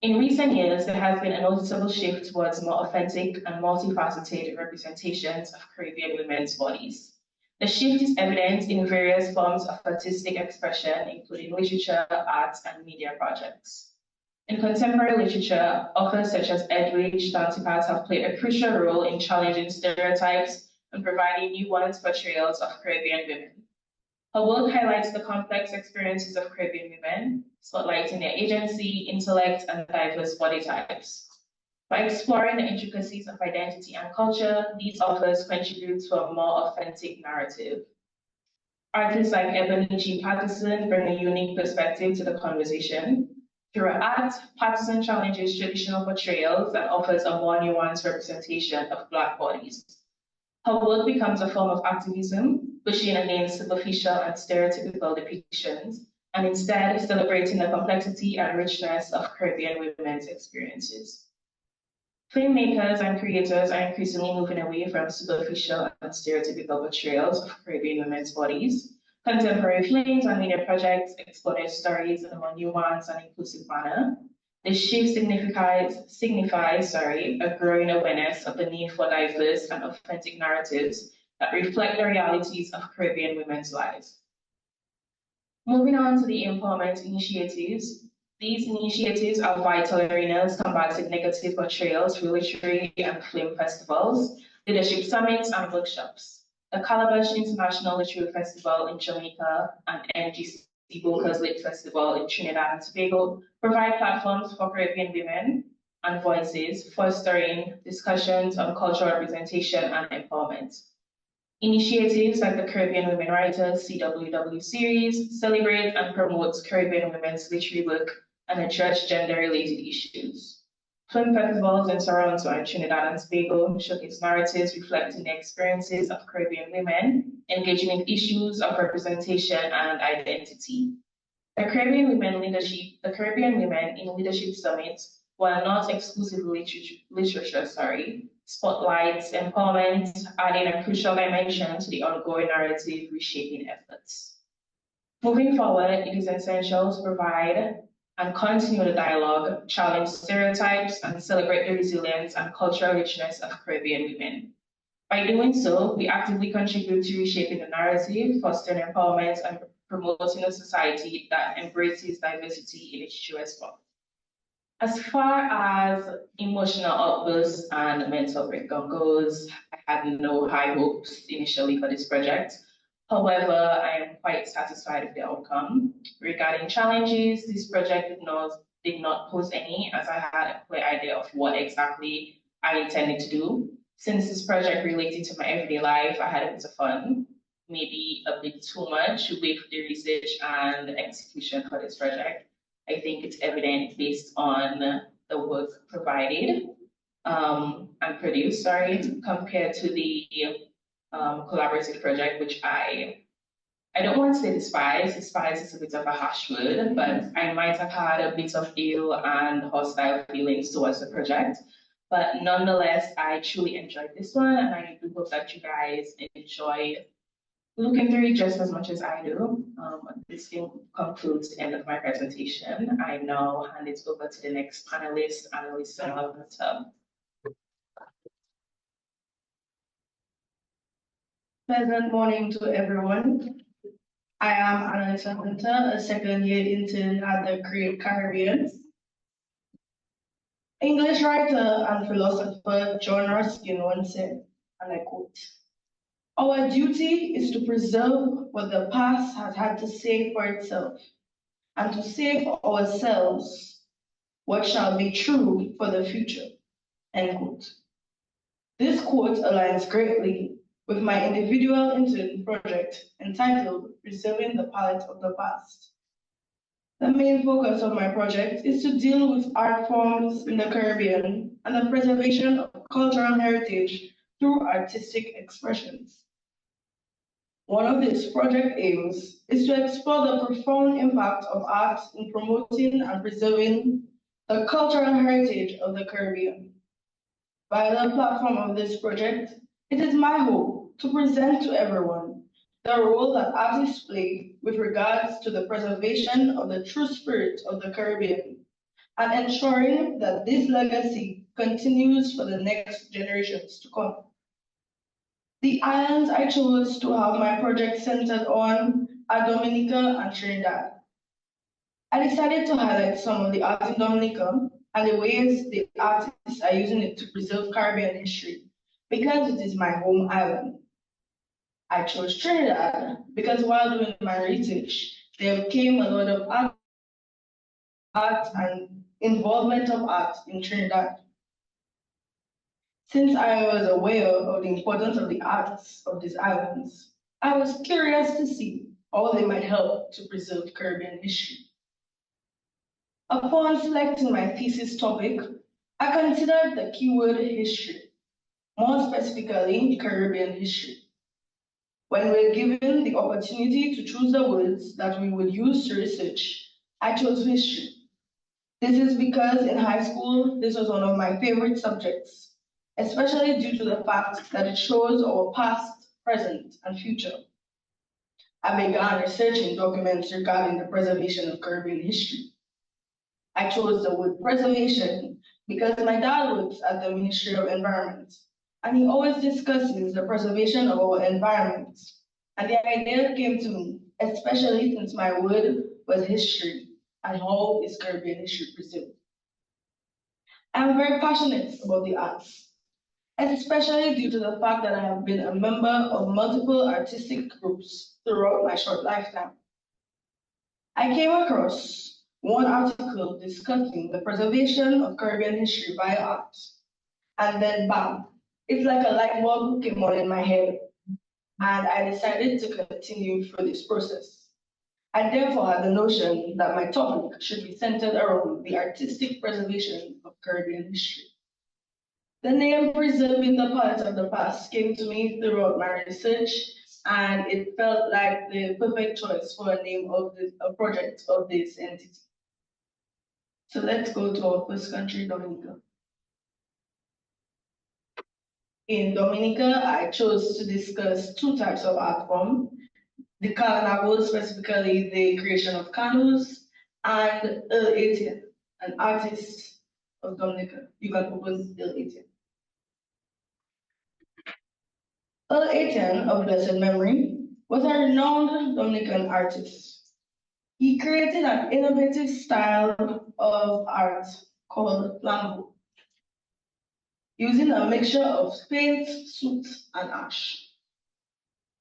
[SPEAKER 7] In recent years, there has been a noticeable shift towards more authentic and multifaceted representations of Caribbean women's bodies. The shift is evident in various forms of artistic expression, including literature, arts, and media projects. In contemporary literature, authors such as Edwidge Dantipat have played a crucial role in challenging stereotypes and providing nuanced portrayals of Caribbean women. Her work highlights the complex experiences of Caribbean women, spotlighting their agency, intellect, and diverse body types. By exploring the intricacies of identity and culture, these authors contribute to a more authentic narrative. Artists like Ebony G. Patterson bring a unique perspective to the conversation. Through her art, Patterson challenges traditional portrayals and offers a more nuanced representation of Black bodies. Her work becomes a form of activism, pushing against superficial and stereotypical depictions, and instead celebrating the complexity and richness of Caribbean women's experiences. Filmmakers and creators are increasingly moving away from superficial and stereotypical portrayals of Caribbean women's bodies. Contemporary films and media projects explore their stories in a more nuanced and inclusive manner. This shift signifies a growing awareness of the need for diverse and authentic narratives that reflect the realities of Caribbean women's lives. Moving on to the empowerment initiatives, these initiatives are vital arenas combating negative portrayals through literary and film festivals, leadership summits, and workshops. The Calabash International Literary Festival in Jamaica and NGC Bocas Lit Festival in Trinidad and Tobago provide platforms for Caribbean women and voices, fostering discussions on cultural representation and empowerment. Initiatives like the Caribbean Women Writers CWW series celebrate and promote Caribbean women's literary work and address gender-related issues. Film festivals in Toronto and Trinidad and Tobago showcase narratives reflecting the experiences of Caribbean women, engaging in issues of representation and identity. The Caribbean Women in Leadership Summit, while not exclusively literature, spotlights empowerment, adding a crucial dimension to the ongoing narrative reshaping efforts. Moving forward, it is essential to provide and continue the dialogue, challenge stereotypes, and celebrate the resilience and cultural richness of Caribbean women. By doing so, we actively contribute to reshaping the narrative, fostering empowerment, and promoting a society that embraces diversity in its truest form. As far as emotional outbursts and mental breakdown goes, I had no high hopes initially for this project. However, I am quite satisfied with the outcome. Regarding challenges, this project did not pose any, as I had a clear idea of what exactly I intended to do. Since this project related to my everyday life, I had a bit of fun, maybe a bit too much with the research and execution for this project. I think it's evident based on the work provided and produced, compared to the collaborative project, which I don't want to say despise. Despise is a bit of a harsh word, but I might have had a bit of ill and hostile feelings towards the project. But nonetheless, I truly enjoyed this one, and I do hope that you guys enjoy looking through it just as much as I do. This concludes the end of my presentation. I now hand it over to the next panelist, Annalisa.
[SPEAKER 2] Pleasant morning to everyone. I am Annalisa Hunter, a second-year intern at the Great Caribbean. English writer and philosopher John Ruskin once said, and I quote, "Our duty is to preserve what the past has had to say for itself, and to say for ourselves what shall be true for the future." End quote. This quote aligns greatly with my individual intern project entitled Preserving the Palette of the Past. The main focus of my project is to deal with art forms in the Caribbean and the preservation of cultural heritage through artistic expressions. One of this project aims is to explore the profound impact of art in promoting and preserving the cultural heritage of the Caribbean. Via the platform of this project, it is my hope to present to everyone the role that artists play with regards to the preservation of the true spirit of the Caribbean and ensuring that this legacy continues for the next generations to come. The islands I chose to have my project centered on are Dominica and Trinidad. I decided to highlight some of the art in Dominica and the ways the artists are using it to preserve Caribbean history, because it is my home island. I chose Trinidad because while doing my research, there came a lot of art and involvement of art in Trinidad. Since I was aware of the importance of the arts of these islands, I was curious to see how they might help to preserve Caribbean history. Upon selecting my thesis topic, I considered the keyword history, more specifically Caribbean history.
[SPEAKER 8] When we're given the opportunity to choose the words that we would use to research, I chose history. This is because in high school, this was one of my favorite subjects, especially due to the fact that it shows our past, present, and future. I began researching documents regarding the preservation of Caribbean history. I chose the word preservation because my dad works at the Ministry of Environment, and he always discusses the preservation of our environment. And the idea came to me, especially since my word was history, and how is Caribbean history preserved. I'm very passionate about the arts, especially due to the fact that I have been a member of multiple artistic groups throughout my short lifetime. I came across one article discussing the preservation of Caribbean history by art, and then bam, it's like a light bulb came on in my head, and I decided to continue through this process. I therefore had the notion that my topic should be centered around the artistic preservation of Caribbean history. The name Preserving the Parts of the Past came to me throughout my research, and it felt like the perfect choice for a name of a project of this entity. So let's go to our first country, Dominica. In Dominica, I chose to discuss two types of art form, the carnival, specifically the creation of canoes, and Etienne, an artist of Dominica. You can open Etienne. Etienne, of blessed memory, was a renowned Dominican artist. He created an innovative style of art called flambeau, using a mixture of paint, soot, and ash.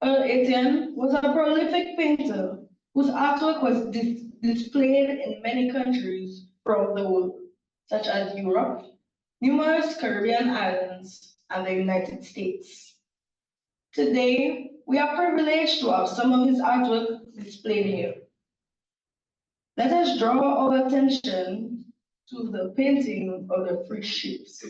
[SPEAKER 8] Etienne was a prolific painter whose artwork was displayed in many countries throughout the world, such as Europe, numerous Caribbean islands, and the United States. Today, we are privileged to have some of his artwork displayed here. Let us draw our attention to the painting of the three ships.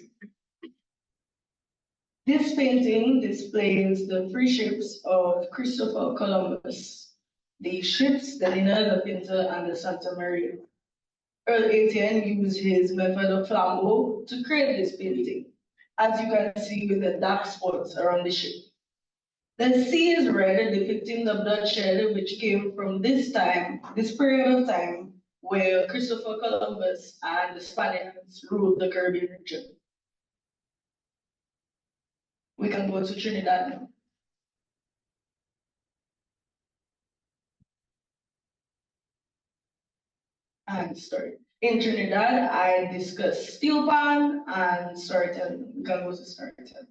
[SPEAKER 8] This painting displays the three ships of Christopher Columbus, the ships, the Lina, the Pinta, and the Santa Maria. Earl Etienne used his method of flambeau to create this painting, as you can see with the dark spots around the ship. The sea is red, depicting the bloodshed which came from this period of time, where Christopher Columbus and the Spaniards ruled the Caribbean region. We can go to Trinidad now. And story. In Trinidad, I discussed steel pan and storytelling. We can go to storytelling.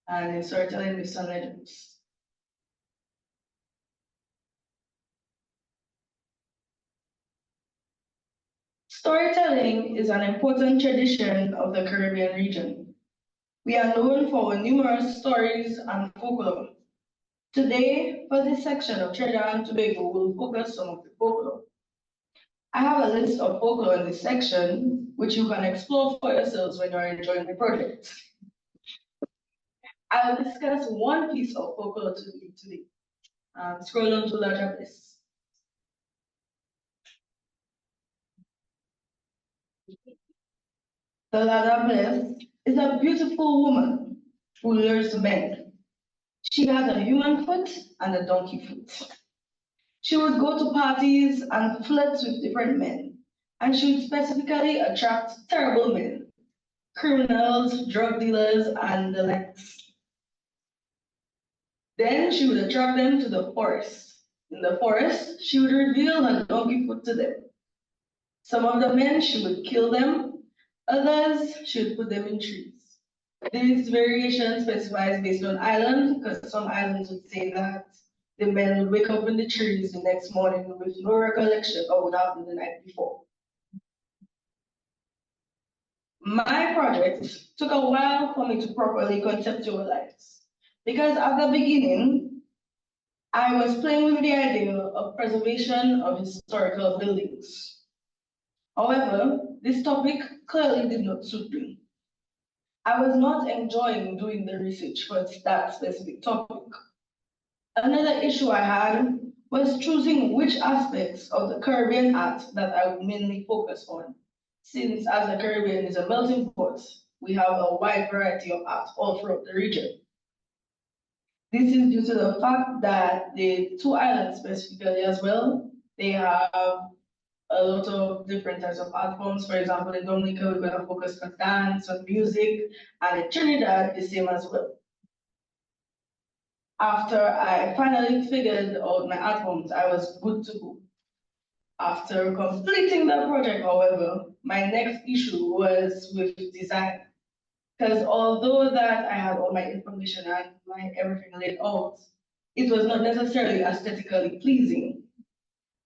[SPEAKER 8] And in storytelling, myths and legends. Storytelling is an important tradition of the Caribbean region. We are known for our numerous stories and folklore. Today, for this section of Trinidad and Tobago, we'll focus on the folklore. I have a list of folklore in this section, which you can explore for yourselves when you're enjoying the project. I will discuss one piece of folklore today. Scroll on to larger place. The Lada Bless is a beautiful woman who lures men. She has a human foot and a donkey foot. She would go to parties and flirt with different men, and she would specifically attract terrible men, criminals, drug dealers, and the likes. Then she would attract them to the forest. In the forest, she would reveal her donkey foot to them. Some of the men, she would kill them. Others, she would put them in trees. This variation specifies based on island, because some islands would say that the men would wake up in the trees the next morning with no recollection of what happened the night before. My project took a while for me to properly conceptualize, because at the beginning, I was playing with the idea of preservation of historical buildings. However, this topic clearly did not suit me. I was not enjoying doing the research for that specific topic. Another issue I had was choosing which aspects of the Caribbean art that I would mainly focus on, since as the Caribbean is a melting pot, we have a wide variety of art all throughout the region. This is due to the fact that the two islands specifically as well, they have a lot of different types of art forms. For example, in Dominica, we're going to focus on dance, on music, and in Trinidad, the same as well. After I finally figured out my art forms, I was good to go. After completing the project, however, my next issue was with design. Because although that I had all my information and my everything laid out, it was not necessarily aesthetically pleasing.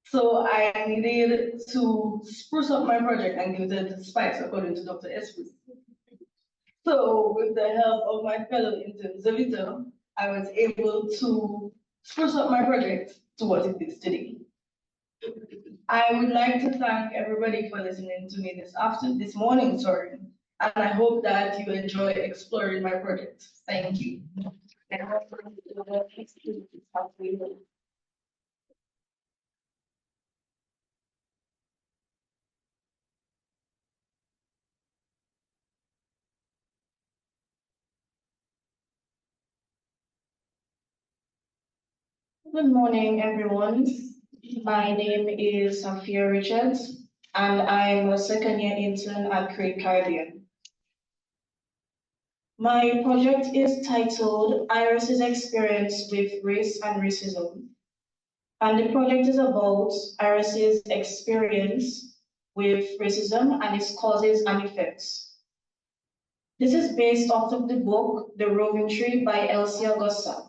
[SPEAKER 8] So I needed to spruce up my project and give it the spice according to Dr. Esprit. So with the help of my fellow intern, Zavita, I was able to spruce up my project to what it is today. I would like to thank everybody for listening to me this morning, sorry, and I hope that you enjoy exploring my project. Thank you.
[SPEAKER 9] Good morning, everyone. My name is Safia Richards, and I'm a second-year intern at Create Caribbean. My project is titled Iris's Experience with Race and Racism, and the project is about Iris's experience with racism and its causes and effects. This is based off of the book The Roving Tree by Elsie Augusta.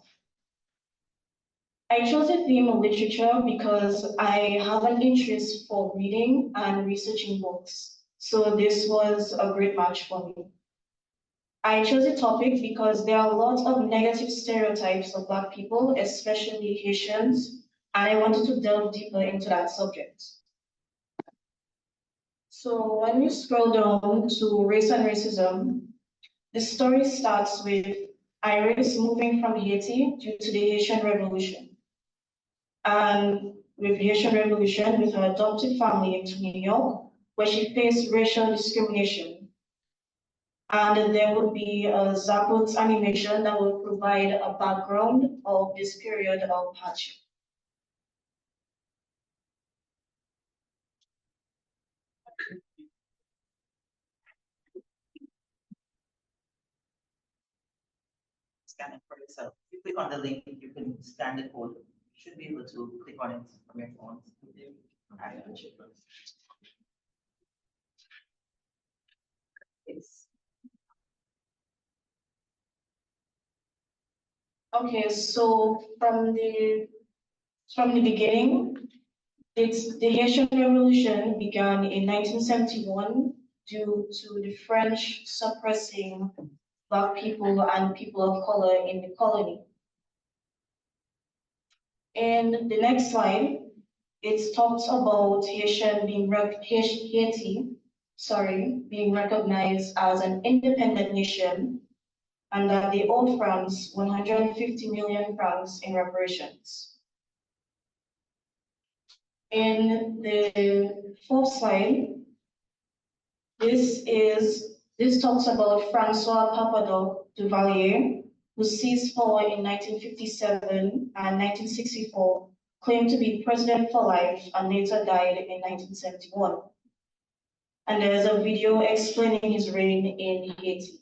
[SPEAKER 9] I chose the theme of literature because I have an interest for reading and researching books, so this was a great match for me. I chose the topic because there are a lot of negative stereotypes of Black people, especially Haitians, and I wanted to delve deeper into that subject. So when you scroll down to Race and Racism, the story starts with Iris moving from Haiti due to the Haitian Revolution. And with the Haitian Revolution, with her adopted family into New York, where she faced racial discrimination. And there would be a Zappos animation that will provide a background of this period of hardship.
[SPEAKER 1] Scan it for yourself. If you click on the link, you can scan the code. You should be able to click on it from your phone. It's
[SPEAKER 9] Okay, so from the beginning, the Haitian Revolution began in 1971 due to the French suppressing Black people and people of color in the colony. In the next slide, it talks about Haiti being recognized as an independent nation, and that they owe France 150 million francs in reparations. In the fourth slide, this talks about Francois Papadoc Duvalier, who seized power in 1957 and 1964, claimed to be president for life, and later died in 1971. And there's a video explaining his reign in Haiti.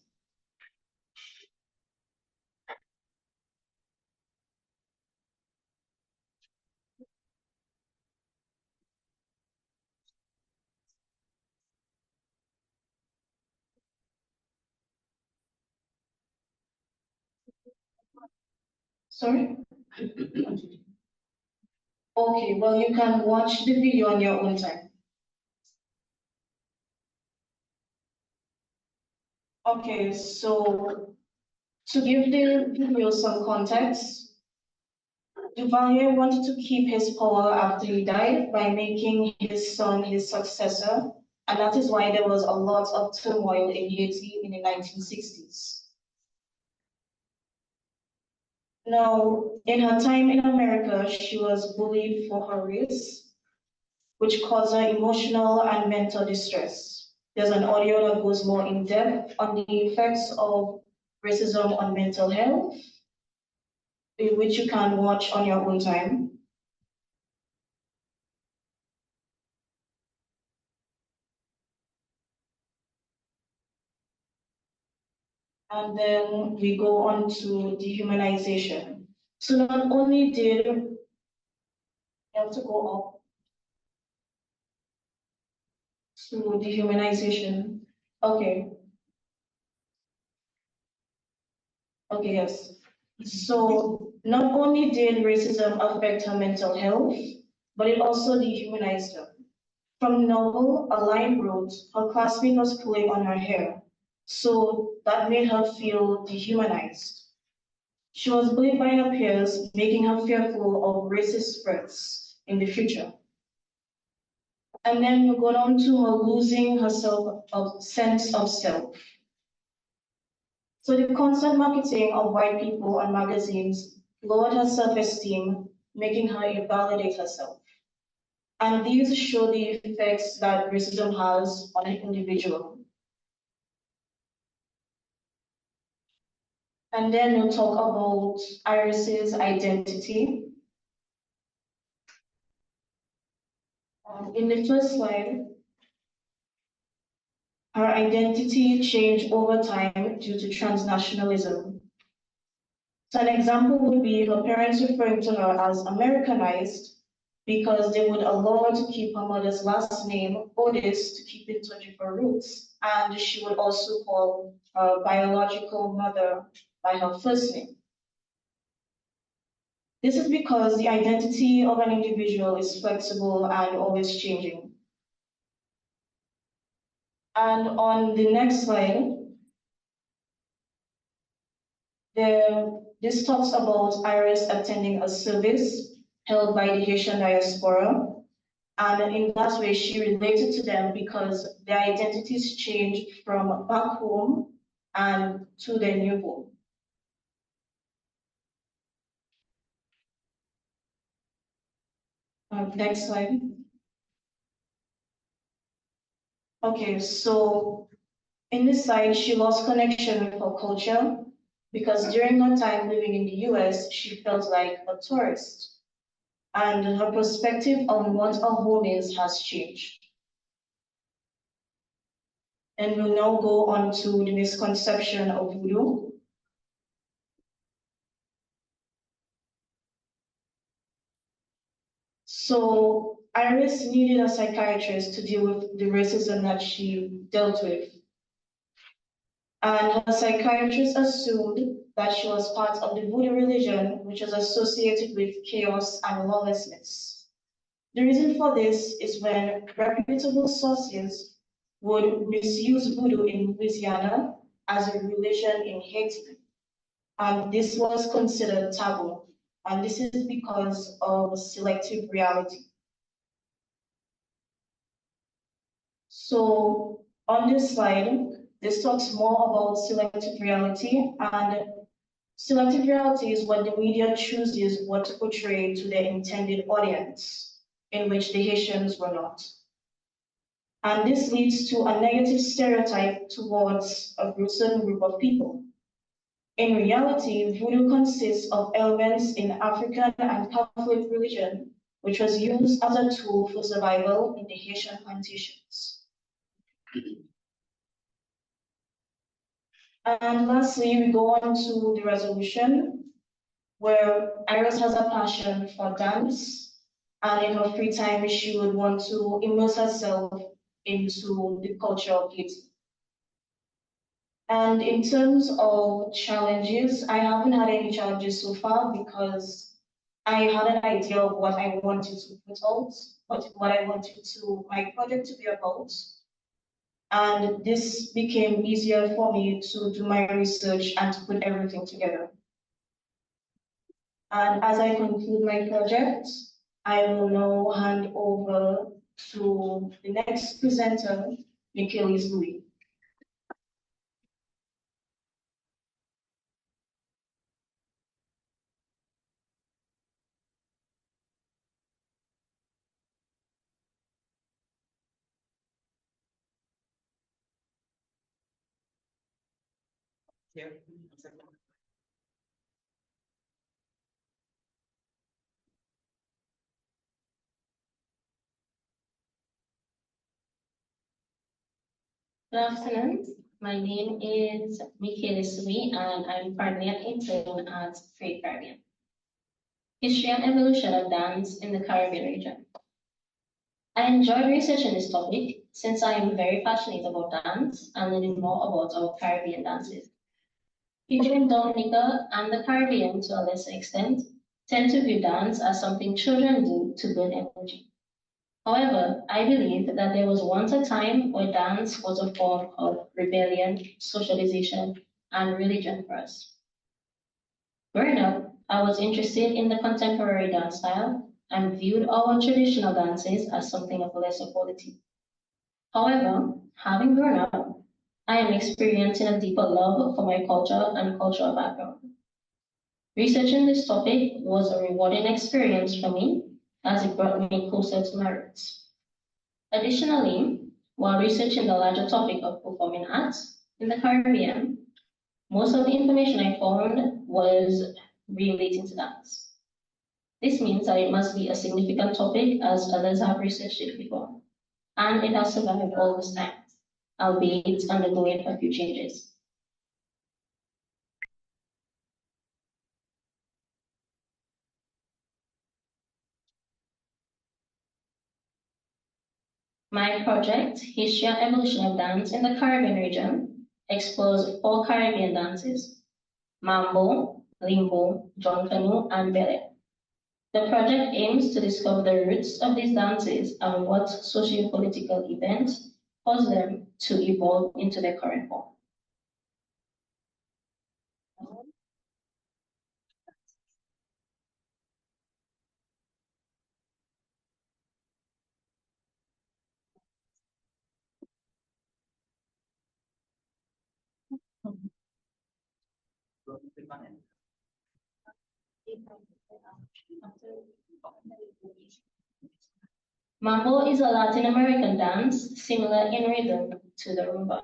[SPEAKER 9] Sorry? Okay, well, you can watch the video on your own time. Okay, so to give the video some context, Duvalier wanted to keep his power after he died by making his son his successor, And that is why there was a lot of turmoil in Haiti in the 1960s. Now, in her time in America, she was bullied for her race, which caused her emotional and mental distress. There's an audio that goes more in depth on the effects of racism on mental health, which you can watch on your own time. And then we go on to dehumanization. So not only did, you have to go up to dehumanization. Okay. Okay, yes. So not only did racism affect her mental health, but it also dehumanized her. From the novel, a line wrote, her classmate was pulling on her hair, so that made her feel dehumanized. She was bullied by her peers, making her fearful of racist threats in the future. And then we go on to her losing her sense of self. So the constant marketing of white people on magazines lowered her self-esteem, making her invalidate herself. And these show the effects that racism has on an individual. And then we'll talk about Iris's identity. In the first slide, her identity changed over time due to transnationalism. So an example would be her parents referring to her as Americanized because they would allow her to keep her mother's last name, Otis, to keep in touch with her roots. And she would also call her biological mother by her first name. This is because the identity of an individual is flexible and always changing. And on the next slide, this talks about Iris attending a service held by the Haitian diaspora. And in that way, she related to them because their identities changed from back home and to their new home. Next slide. Okay, so in this slide, she lost connection with her culture because during her time living in the US, she felt like a tourist. And her perspective on what a home is has changed. And we'll now go on to the misconception of voodoo. So Iris needed a psychiatrist to deal with the racism that she dealt with. And her psychiatrist assumed that she was part of the voodoo religion, which is associated with chaos and lawlessness. The reason for this is when reputable sources would misuse voodoo in Louisiana as a religion in Haiti. And this was considered taboo. And this is because of selective reality. So on this slide, this talks more about selective reality, and selective reality is what the media chooses what to portray to their intended audience, in which the Haitians were not. And this leads to a negative stereotype towards a certain group of people. In reality, voodoo consists of elements in African and Catholic religion, which was used as a tool for survival in the Haitian plantations. And lastly, we go on to the resolution, where Iris has a passion for dance, and in her free time, she would want to immerse herself into the culture of Haiti. And in terms of challenges, I haven't had any challenges so far because I had an idea of what I wanted to put out, what I wanted my project to be about. And this became easier for me to do my research and to put everything together. And as I conclude my project, I will now hand over to the next presenter, Michaelis Louis.
[SPEAKER 1] Here.
[SPEAKER 10] Good afternoon. My name is Michaelis Louis, and I'm currently an intern at Free Caribbean. History and evolution of dance in the Caribbean region. I enjoyed researching this topic since I am very passionate about dance and learning more about our Caribbean dances. People in Dominica and the Caribbean, to a lesser extent, tend to view dance as something children do to burn energy. However, I believe that there was once a time where dance was a form of rebellion, socialization, and religion for us. Growing up, I was interested in the contemporary dance style and viewed our traditional dances as something of lesser quality. However, having grown up, I am experiencing a deeper love for my culture and cultural background. Researching this topic was a rewarding experience for me as it brought me closer to my roots. Additionally, while researching the larger topic of performing arts in the Caribbean, most of the information I found was relating to dance. This means that it must be a significant topic as others have researched it before, and it has survived all this time, albeit undergoing a few changes. My project, History and Evolution of Dance in the Caribbean region, explores 4 Caribbean dances: Mambo, Limbo, John Canoe, and Belly. The project aims to discover the roots of these dances and what socio-political events caused them to evolve into their current form. Mambo is a Latin American dance similar in rhythm to the rumba.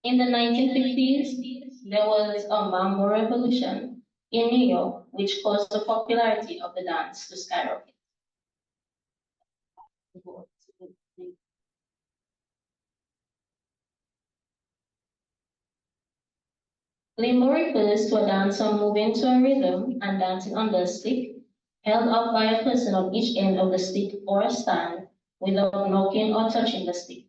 [SPEAKER 10] In the 1950s, there was a Mambo revolution in New York, which caused the popularity of the dance to skyrocket. Limbo refers to a dancer moving to a rhythm and dancing under a stick, held up by a person on each end of the stick or a stand without knocking or touching the stick.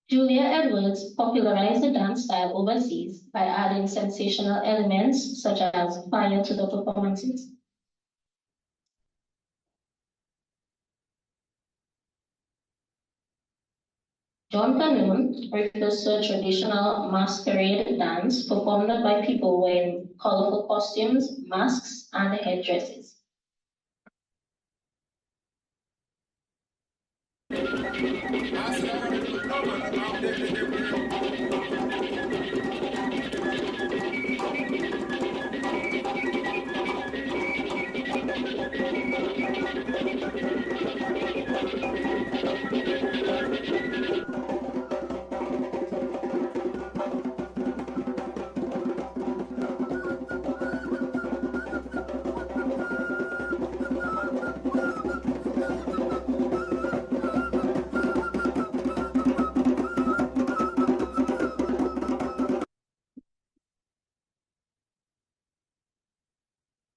[SPEAKER 10] Julia Edwards popularized the dance style overseas by adding sensational elements such as fire to the performances. John Canoon refers to a traditional masquerade dance performed by people wearing colorful costumes, masks, and headdresses.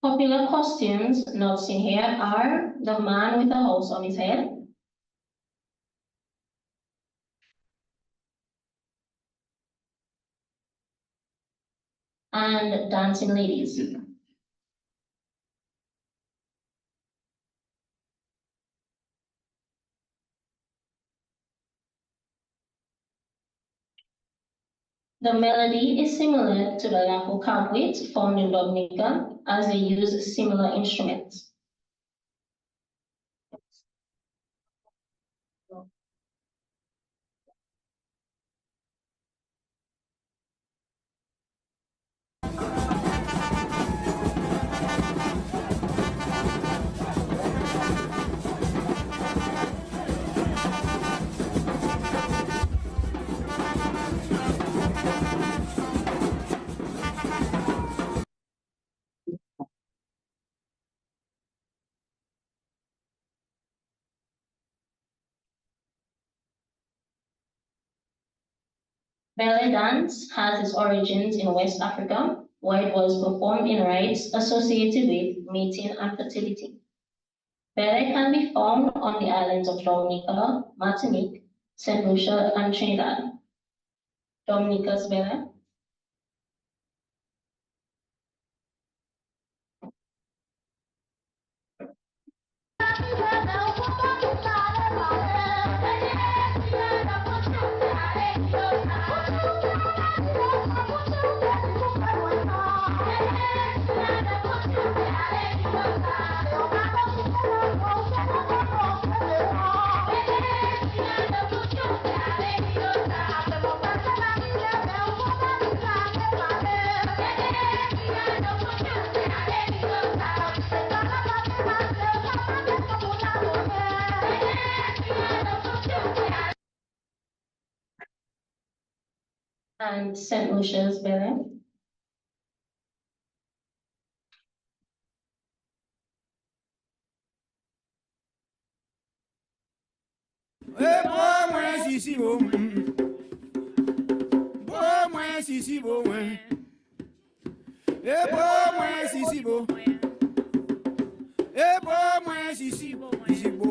[SPEAKER 10] Popular costumes not seen here are the man with a house on his head, and dancing ladies. The melody is similar to the Lapo capoeira found in Dominica, as they use similar instruments. Ballet dance has its origins in West Africa, where it was performed in rites associated with mating and fertility. Ballet can be found on the islands of Dominica, Martinique, Saint Lucia, and Trinidad. Dominica's ballet. And Saint Lucia's ballet.
[SPEAKER 11] Sisi bo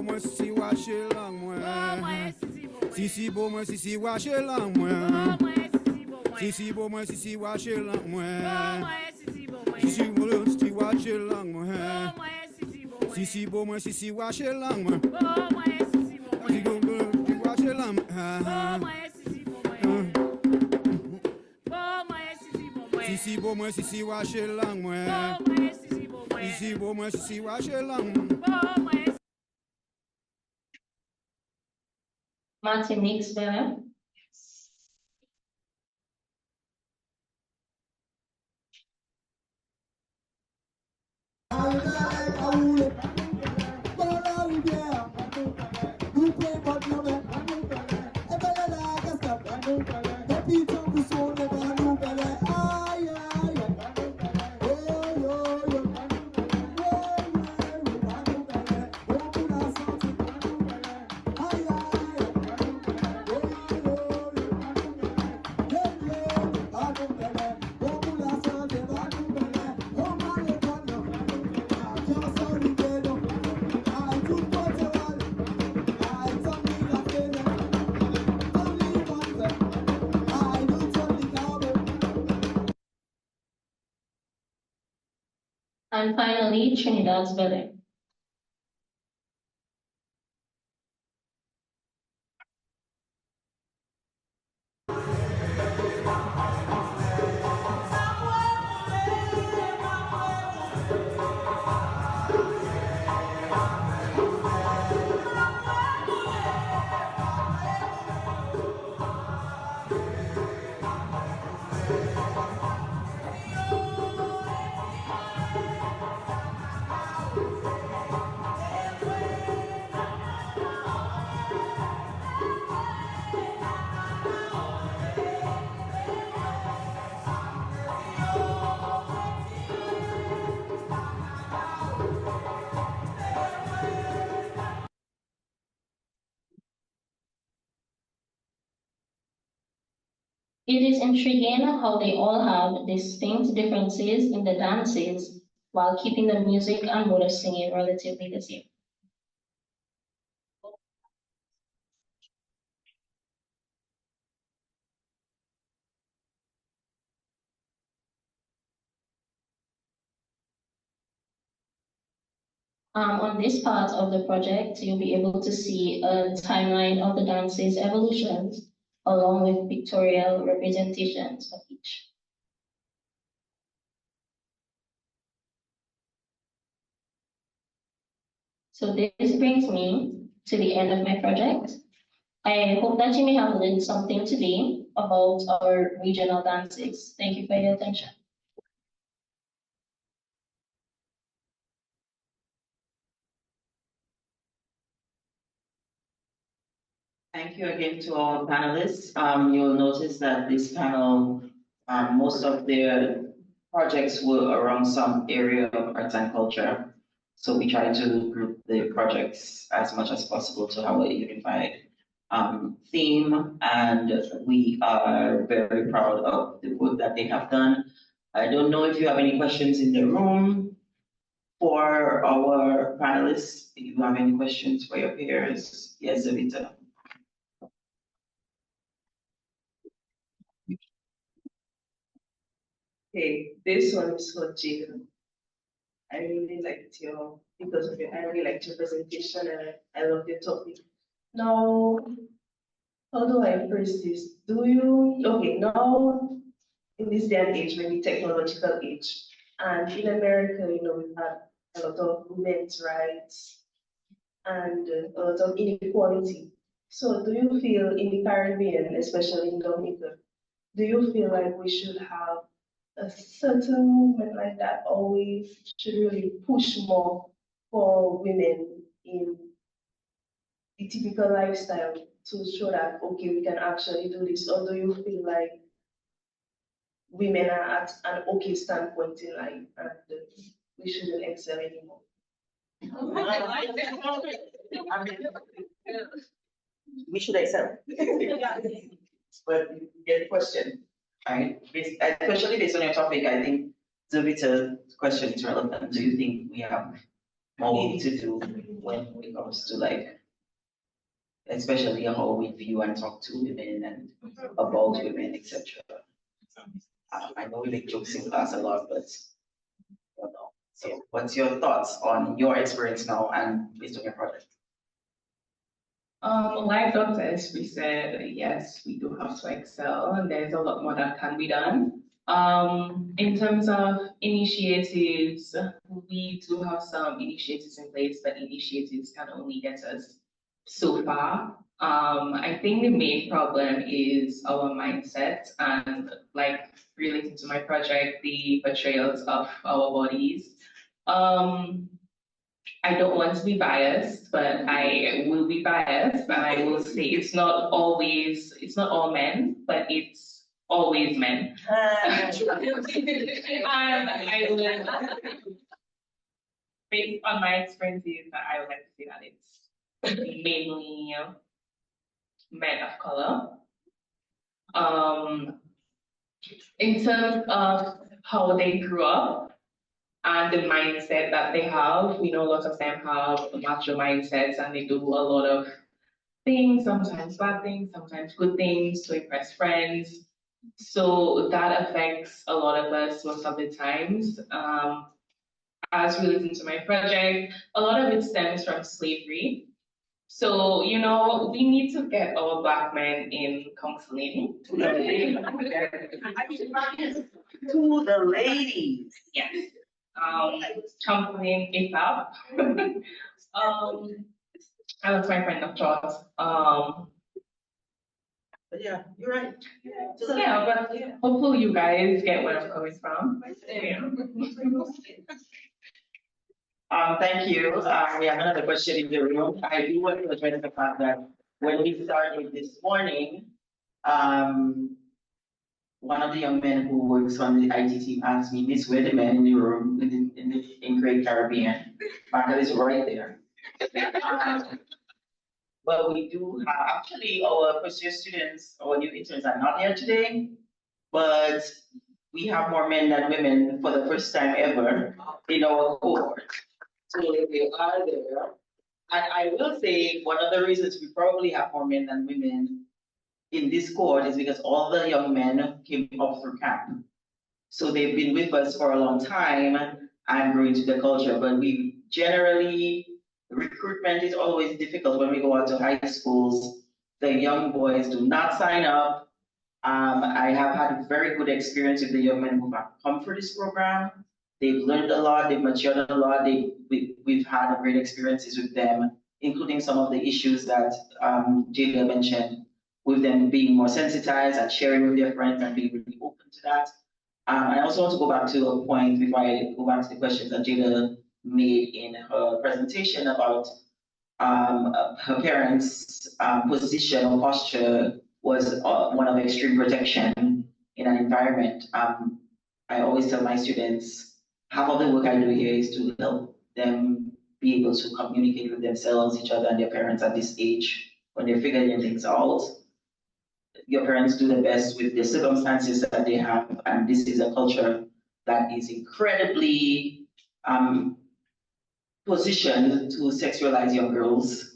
[SPEAKER 11] moi sisi wache lang moi. Sisi bo moi sisi wache lang moi. Sisi bo moi sisi wache lang moi. Sisi bo moi sisi wache lang moi. Sisi bo moi sisi wache lang moi. Sisi bo moi sisi wache lang moi. Sisi bo moi sisi wache lang moi.
[SPEAKER 10] Martinique's ballet. And finally, Trinidad's Belly. It is intriguing how they all have distinct differences in the dances while keeping the music and mode of singing relatively the same. On this part of the project, you'll be able to see a timeline of the dance's evolutions along with pictorial representations of each. So this brings me to the end of my project. I hope that you may have learned something today about our regional dances. Thank you for your attention.
[SPEAKER 1] Thank you again to our panelists. You'll notice that this panel, most of their projects were around some area of arts and culture. So we try to group the projects as much as possible to have a unified theme, and we are very proud of the work that they have done. I don't know if you have any questions in the room for our panelists. If you have any questions for your peers, yes, Zavita.
[SPEAKER 8] Okay, this one is for Jacob. I really liked I really liked your presentation and I love your topic. Now, how do I phrase this? Now in this day and age, maybe technological age, and in America, we've had a lot of women's rights and a lot of inequality. So do you feel in the Caribbean, especially in Dominica, do you feel like we should have a certain movement like that, or we should really push more for women in the typical lifestyle to show that, okay, we can actually do this? Or do you feel like women are at an okay standpoint in life and we shouldn't excel anymore?
[SPEAKER 1] I mean, we should excel. But you get the question, right? Especially based on your topic, I think Zavita's question is relevant. Do you think we have more work to do when it comes to especially how we view and talk to women and about women, etc. I know we make jokes in class a lot, but I don't know. So what's your thoughts on your experience now and based on your project?
[SPEAKER 7] Like Dr. Esri said, yes, we do have to excel, and there's a lot more that can be done. In terms of initiatives, we do have some initiatives in place, but initiatives can only get us so far. I think the main problem is our mindset and relating to my project, the portrayals of our bodies. I don't want to be biased, but I will be biased, and I will say it's not all men, but it's always men. And I will, based on my experiences, I would like to say that it's mainly men of color. In terms of how they grew up and the mindset that they have, we know a lot of them have macho mindsets and they do a lot of things, sometimes bad things, sometimes good things to impress friends. So that affects a lot of us most of the times. as relating to my project, a lot of it stems from slavery. So, you know, we need to get our Black men in counseling.
[SPEAKER 1] To the ladies.
[SPEAKER 7] Yes. Counseling ASAP. That's my friend of choice.
[SPEAKER 1] But yeah, you're right.
[SPEAKER 7] So yeah, but hopefully you guys get where I'm coming from. Yeah.
[SPEAKER 1] Thank you. We have another question in the room. I do want to address the fact that when we started this morning, one of the young men who works on the IT team asked me, Miss, where the men in the room in Great Caribbean? Margaret is right there. But we do have, actually, our first year students, our new interns are not here today, but we have more men than women for the first time ever in our cohort. So they are there. And I will say one of the reasons we probably have more men than women in this cohort is because all the young men came up through camp. So they've been with us for a long time and grew into the culture. But we generally, recruitment is always difficult when we go out to high schools. The young boys do not sign up. I have had a very good experience with the young men who have come through this program. They've learned a lot, they've matured a lot. We've had great experiences with them, including some of the issues that Jada mentioned, with them being more sensitized and sharing with their friends and being really open to that. I also want to go back to a point before I go back to the questions that Jada made in her presentation about her parents' position or posture was one of extreme protection in an environment. I always tell my students, half of the work I do here is to help them be able to communicate with themselves, each other, and their parents at this age when they're figuring things out. Your parents do the best with the circumstances that they have, and this is a culture that is incredibly positioned to sexualize young girls.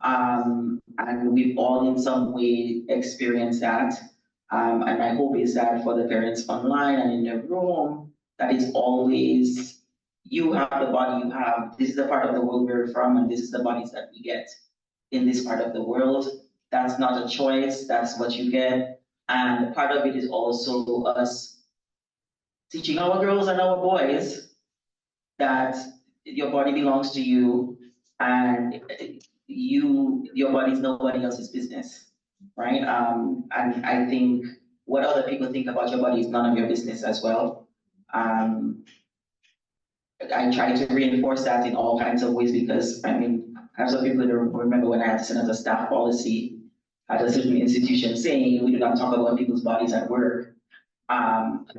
[SPEAKER 1] And we've all in some way experienced that. And my hope is that for the parents online and in the room, that is always, you have the body you have. This is the part of the world we're from, and this is the bodies that we get in this part of the world. That's not a choice, that's what you get. And part of it is also us teaching our girls and our boys that your body belongs to you and your body is nobody else's business, right? And I think what other people think about your body is none of your business as well. I try to reinforce that in all kinds of ways because, I mean, I have some people that remember when I had to send out a staff policy at a certain institution saying we do not talk about people's bodies at work.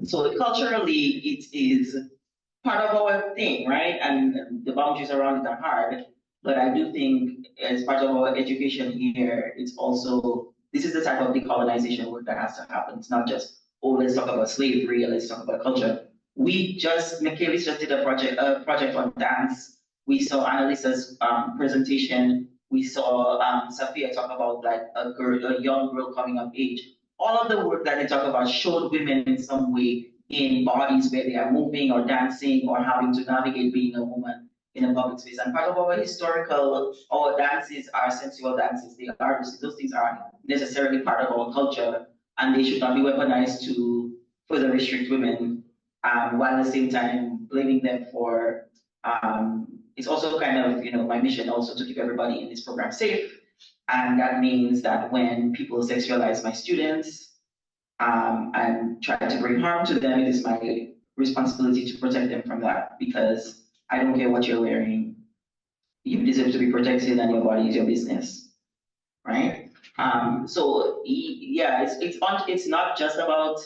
[SPEAKER 1] So culturally, it is part of our thing, right? And the boundaries around it are hard. But I do think as part of our education here, it's also, this is the type of decolonization work that has to happen. It's not just, oh, let's talk about slavery, or let's talk about culture. Michaelis just did a project on dance. We saw Annalisa's presentation. We saw Sophia talk about like a young girl coming of age. All of the work that they talk about showed women in some way in bodies where they are moving or dancing or having to navigate being a woman in a public space. And part of our our dances are sensual dances. Those things are necessarily part of our culture, and they should not be weaponized to further restrict women, while at the same time blaming them for, it's also kind of, my mission also to keep everybody in this program safe. And that means that when people sexualize my students and try to bring harm to them, it is my responsibility to protect them from that, because I don't care what you're wearing. You deserve to be protected and your body is your business, right? So yeah, it's not just about,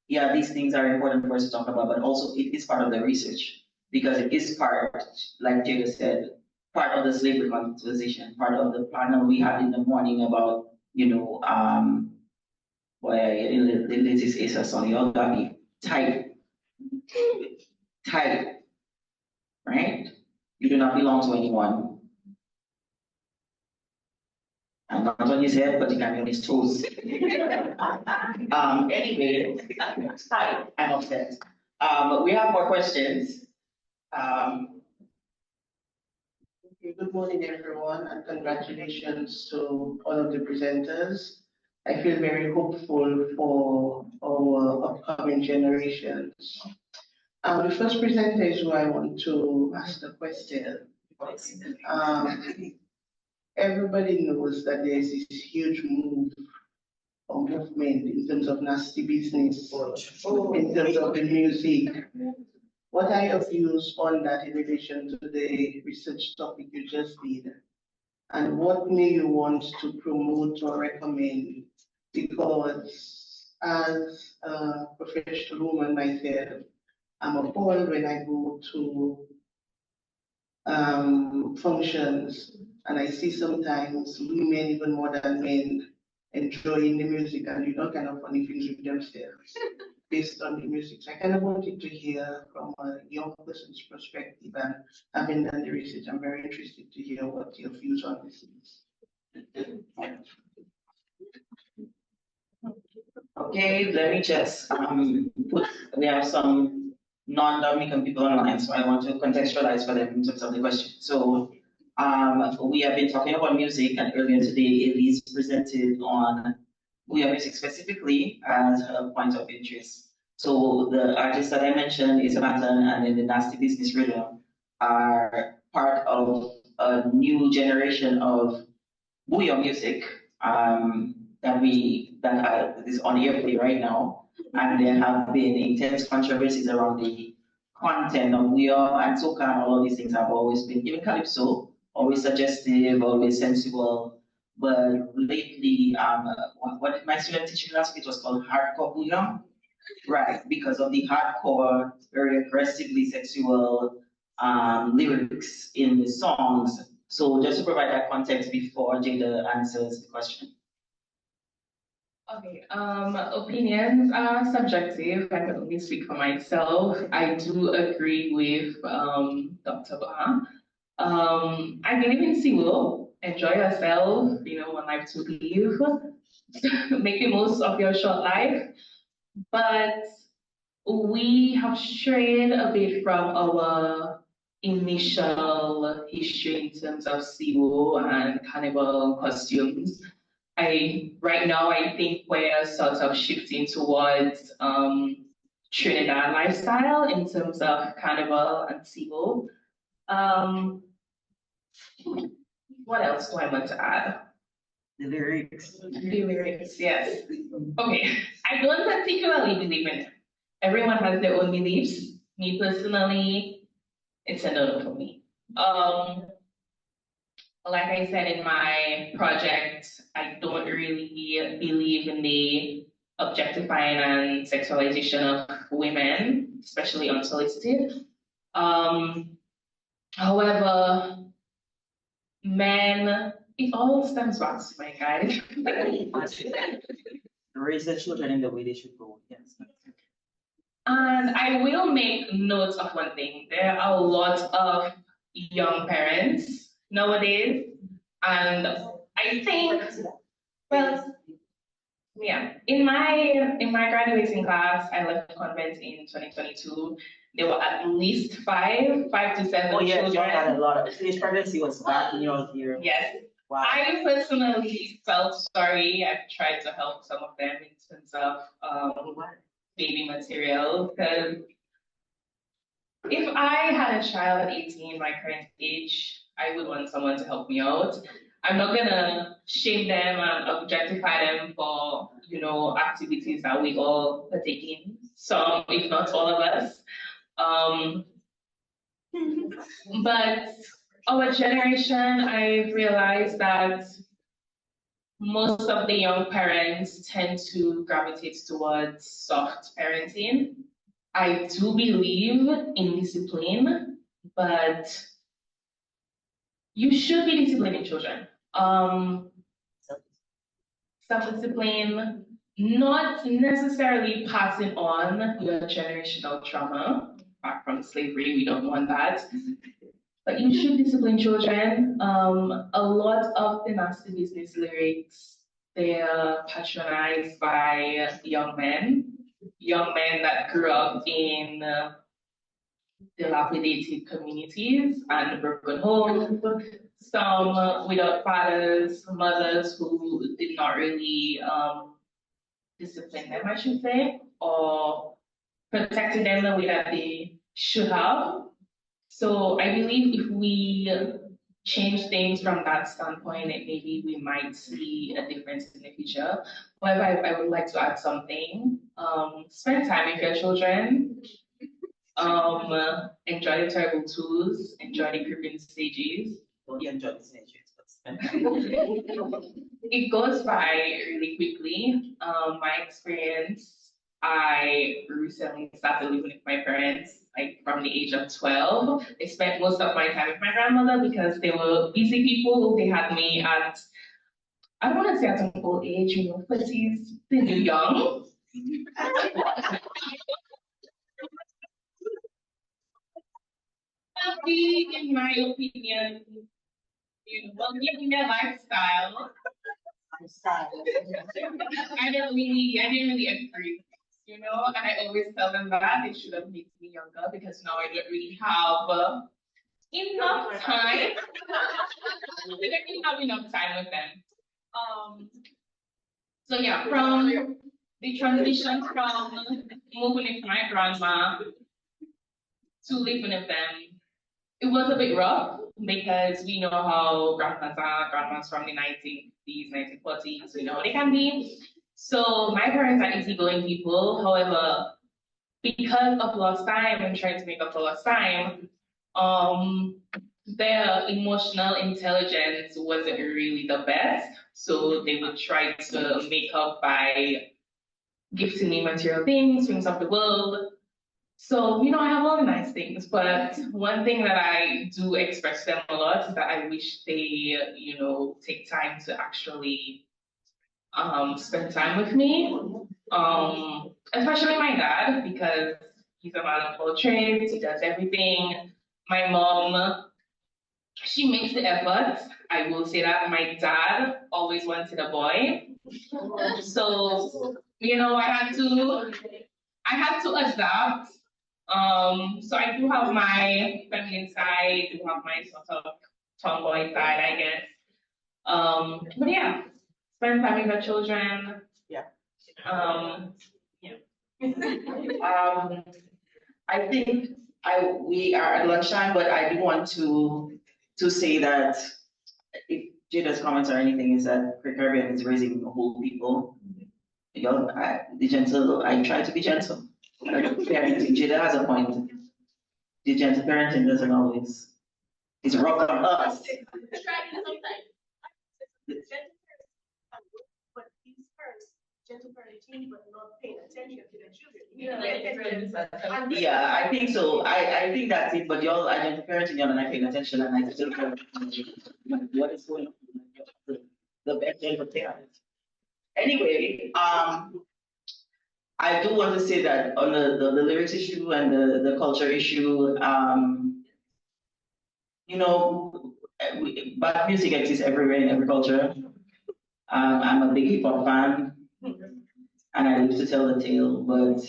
[SPEAKER 1] yeah, these things are important for us to talk about, but also it is part of the research, because it is part, like Jada said, part of the slavery conversation, part of the panel we had in the morning about, the latest ASAS on the other type, right? You do not belong to anyone. And not on his head, but you can be on his toes. Anyway, I'm upset. We have more questions.
[SPEAKER 8] Good morning, everyone, and congratulations to all of the presenters. I feel very hopeful for our upcoming generations. The first presenter is who I want to ask the question. Everybody knows that there is this huge move or movement in terms of nasty business, in terms of the music. What are your views on that in relation to the research topic you just did? And what may you want to promote or recommend? Because as a professional woman myself, I'm appalled when I go to functions and I see sometimes women, even more than men, enjoying the music and you know kind of funny things with themselves based on the music. So I kind of wanted to hear from a young person's perspective, and having done the research, I'm very interested to hear what your views on this is.
[SPEAKER 1] Okay, let me just we have some non-Dominican people online, so I want to contextualize for them in terms of the question. So we have been talking about music, and earlier today, Elise presented on queer music specifically as a point of interest. So the artists that I mentioned, is Pattern and then the Nasty Business Rhythm, are part of a new generation of bouillon music that is on airplay right now, and there have been intense controversies around the content of bouillon and soca, and all of these things have always been, even calypso, always suggestive, always sensual. But lately, what my student teaching last week was called hardcore bouillon, right? Because of the hardcore, very aggressively sexual lyrics in the songs. So just to provide that context before Jada answers the question.
[SPEAKER 7] Okay, opinions are subjective. I can only speak for myself. I do agree with Dr. Bah. I believe in Siwo. Enjoy yourself, one life to live. Make the most of your short life. But we have strayed a bit from our initial history in terms of Siwo and carnival costumes. Right now, I think we're sort of shifting towards Trinidad lifestyle in terms of carnival and Siwo. What else do I want to add?
[SPEAKER 1] The lyrics.
[SPEAKER 7] The lyrics, yes. Okay, I don't particularly believe in it. Everyone has their own beliefs. Me personally, it's a no for me. Like I said in my project, I don't really believe in the objectifying and sexualization of women, especially unsolicited. However, men, it all stems back to my guide.
[SPEAKER 1] Raise the children in the way they should go, yes.
[SPEAKER 7] And I will make notes of one thing. There are a lot of young parents nowadays, and I think, well, yeah, in my graduating class, I left convent in 2022. There were at least five to seven
[SPEAKER 1] Oh yes, you
[SPEAKER 7] children.
[SPEAKER 1] had a lot of teenage pregnancy was back in your year.
[SPEAKER 7] Yes.
[SPEAKER 1] Wow.
[SPEAKER 7] I personally felt sorry. I've tried to help some of them in terms of baby material, because if I had a child at 18, my current age, I would want someone to help me out. I'm not gonna shame them and objectify them for, activities that we all partake in, some, if not all of us. But our generation, I realized that most of the young parents tend to gravitate towards soft parenting. I do believe in discipline, but you should be disciplining children. Self-discipline, not necessarily passing on your generational trauma back from slavery. We don't want that. But you should discipline children. A lot of the nasty business lyrics, they are patronized by young men that grew up in dilapidated communities and broken homes, some without fathers, mothers who did not really discipline them, I should say, or protected them the way that they should have. So I believe if we change things from that standpoint, maybe we might see a difference in the future. However, I would like to add something. Spend time with your children. Enjoy the terrible twos, enjoy the creeping stages.
[SPEAKER 1] Well, you enjoy the stages, but
[SPEAKER 7] It goes by really quickly. My experience, I recently started living with my parents, like from the age of 12. I spent most of my time with my grandmother because they were busy people. They had me at, I don't want to say at an old age, 30s, they were young. Healthy, in my opinion, given their lifestyle. I didn't really agree, and I always tell them that they should have made me younger because now I don't really have enough time. I don't really have enough time with them. So yeah, from the transition from moving with my grandma to living with them, it was a bit rough because we know how grandmas from the 1950s, 1940s, they can be. So my parents are easygoing people. However, because of lost time and trying to make up for lost time, their emotional intelligence wasn't really the best. So they would try to make up by gifting me material things of the world. So, I have all the nice things, but one thing that I do express to them a lot is that I wish they, take time to actually spend time with me. Especially my dad, because he's a man of all trades, he does everything. My mom, she makes the effort. I will say that my dad always wanted a boy. So, I had to adapt. So I do have my feminine side, do have my sort of tomboy side, I guess. But yeah, spend time with your children.
[SPEAKER 1] Yeah.
[SPEAKER 7] Yeah.
[SPEAKER 1] I think we are at lunchtime, but I do want to say that if Jada's comments or anything is that Caribbean is raising whole people. I try to be gentle. Parenting, Jada has a point. The gentle parenting doesn't always, it's rough on us.
[SPEAKER 2] But these parents, gentle parenting, but not paying attention to their children.
[SPEAKER 1] Yeah, I think so. I think that's it, but y'all are gentle parenting, y'all are not paying attention, and I still don't know what is going on. The best gentle parent. Anyway, I do want to say that on the lyrics issue and the culture issue, but music exists everywhere in every culture. I'm a big hip hop fan, and I used to tell the tale, but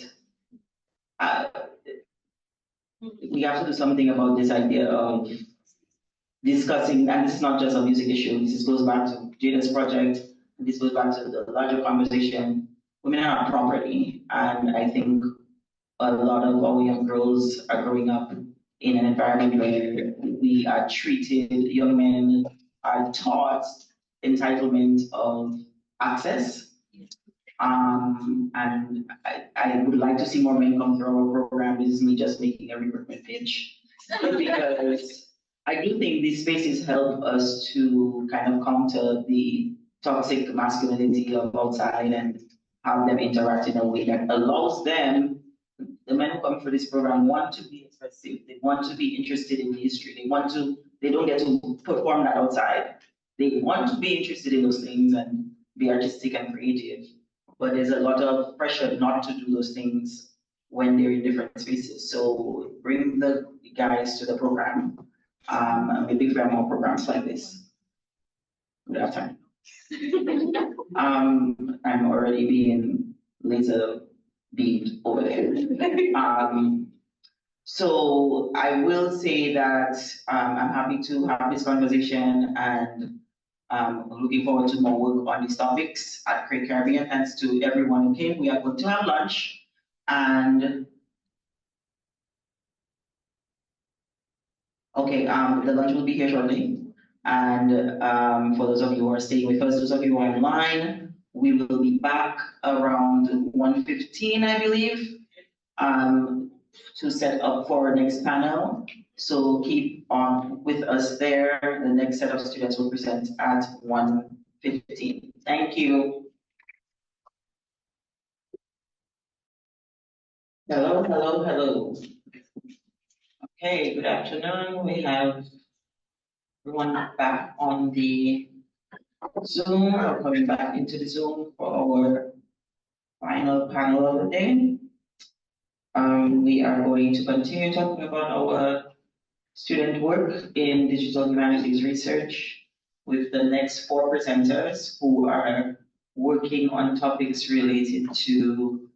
[SPEAKER 1] we have to do something about this idea of discussing, and this is not just a music issue, this goes back to Jada's project, and this goes back to the larger conversation. Women are property, and I think a lot of our young girls are growing up in an environment where we are treated, young men are taught entitlement of access. And I would like to see more men come through our program. This is me just making a recruitment pitch. Because I do think these spaces help us to kind of counter the toxic masculinity of outside and have them interact in a way that allows them, the men who come for this program want to be expressive, they want to be interested in history, they don't get to perform that outside. They want to be interested in those things and be artistic and creative, but there's a lot of pressure not to do those things when they're in different spaces. So bring the guys to the program, maybe if we have more programs like this. Good afternoon. I'm already being laser beamed over there. So I will say that I'm happy to have this conversation and looking forward to more work on these topics at Great Caribbean. Thanks to everyone who came. We are going to have lunch and okay, the lunch will be here shortly. And for those of you who are staying with us, those of you who are online, we will be back around 1:15, I believe, to set up for our next panel. So keep on with us there. The next set of students will present at 1:15. Thank you. Hello, hello, hello. Okay, good afternoon. We have everyone back on the Zoom or coming back into the Zoom for our final panel of the day. We are going to continue talking about our student work in digital humanities research with the next four presenters who are working on topics related to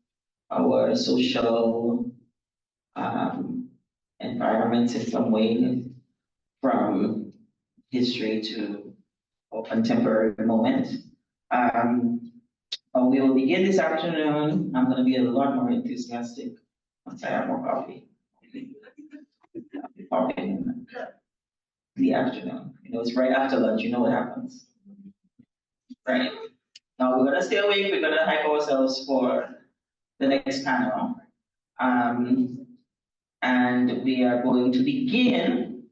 [SPEAKER 1] our social environments in some way, from history to a contemporary moment. We will begin this afternoon. I'm going to be a lot more enthusiastic once I have more coffee. Coffee in the afternoon. You know, it's right after lunch. You know what happens. Right. Now we're going to stay awake. We're going to hype ourselves for the next panel. And we are going to begin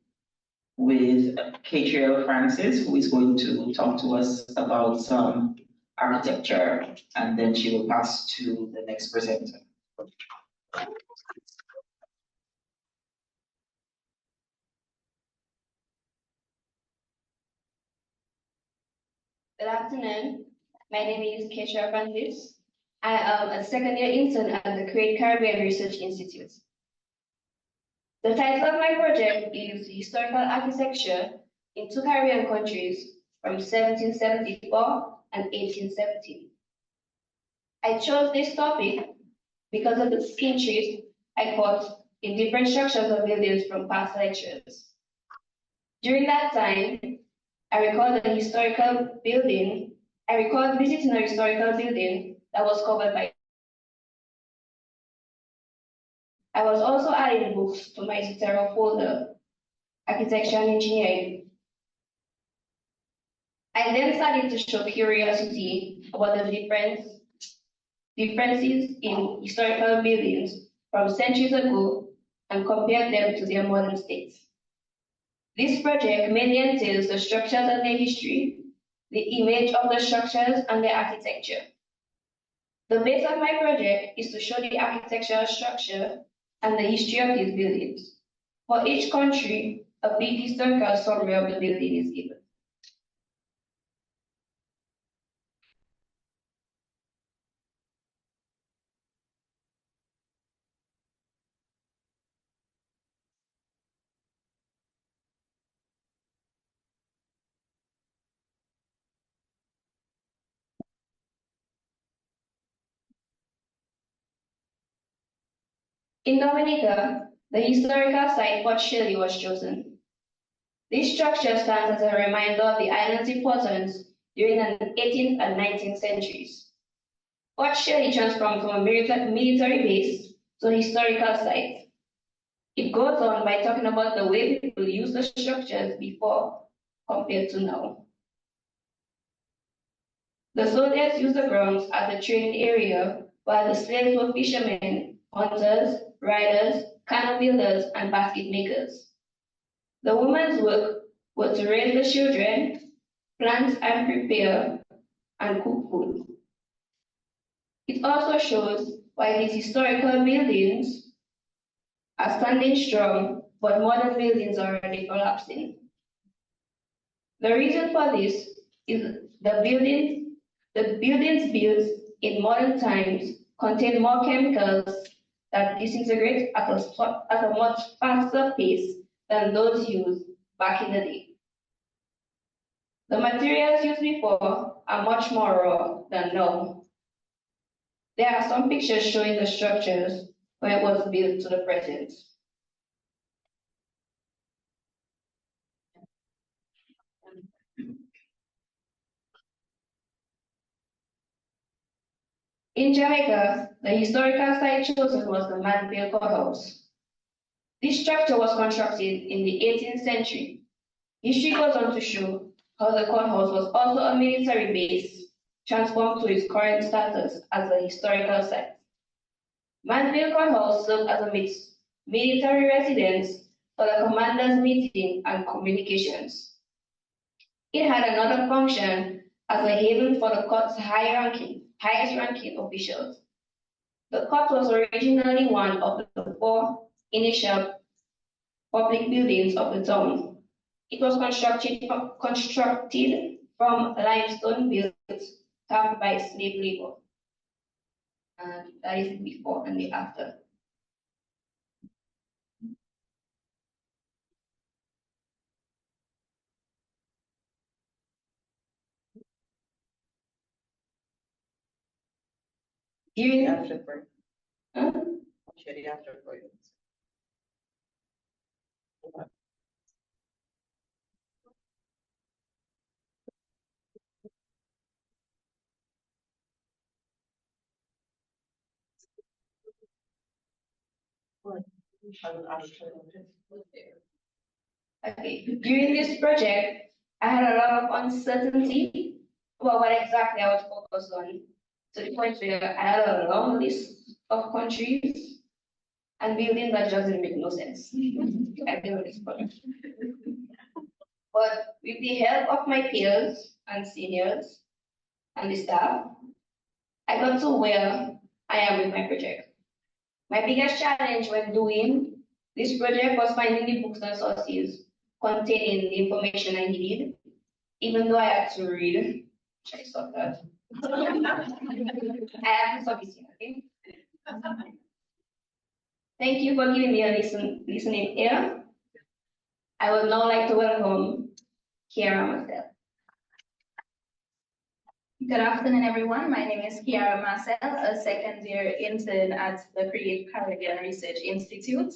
[SPEAKER 1] with Catriel Francis, who is going to talk to us about some architecture, and then she will pass to the next presenter.
[SPEAKER 12] Good afternoon. My name is Catriel Francis. I am a second-year intern at the Great Caribbean Research Institute. The title of my project is Historical Architecture in Two Caribbean Countries from 1774 and 1817. I chose this topic because of the interest I caught in different structures of buildings from past lectures. During that time, I recalled visiting a historical building that was covered by. I was also adding books to my tutorial folder, Architecture and Engineering. I then started to show curiosity about the differences in historical buildings from centuries ago and compared them to their modern states. This project mainly entails the structures and their history, the image of the structures and their architecture. The base of my project is to show the architectural structure and the history of these buildings. For each country, a brief historical summary of the building is given. In Dominica, the historical site Fort Shirley was chosen. This structure stands as a reminder of the island's importance during the 18th and 19th centuries. Fort Shirley transformed from a military base to a historical site. It goes on by talking about the way people used the structures before compared to now. The soldiers used the grounds as a training area, while the slaves were fishermen, hunters, riders, canoe builders, and basket makers. The women's work was to raise the children, plant and prepare, and cook food. It also shows why these historical buildings are standing strong, but modern buildings are already collapsing. The reason for this is the buildings built in modern times contain more chemicals that disintegrate at a much faster pace than those used back in the day. The materials used before are much more raw than now. There are some pictures showing the structures where it was built to the present. In Jamaica, the historical site chosen was the Manville Courthouse. This structure was constructed in the 18th century. History goes on to show how the courthouse was also a military base, transformed to its current status as a historical site. Manville Courthouse served as a military residence for the commanders' meeting and communications. It had another function as a haven for the court's highest ranking officials. The court was originally one of the 4 initial public buildings of the town. It was constructed from limestone built carved by slave labor. And that is the before and the after. During During this project, I had a lot of uncertainty about what exactly I was focused on, to the point where I had a long list of countries and buildings that just didn't make no sense. I didn't this project. But with the help of my peers and seniors and the staff, I got to where I am with my project. My biggest challenge when doing this project was finding the books and sources containing the information I needed, even though I had to read. I stopped that. I have to stop listening, okay? Thank you for giving me a listening ear. I would now like to welcome Kiara Marcel.
[SPEAKER 13] Good afternoon, everyone. My name is Kiara Marcel, a second-year intern at the Creative Caribbean Research Institute.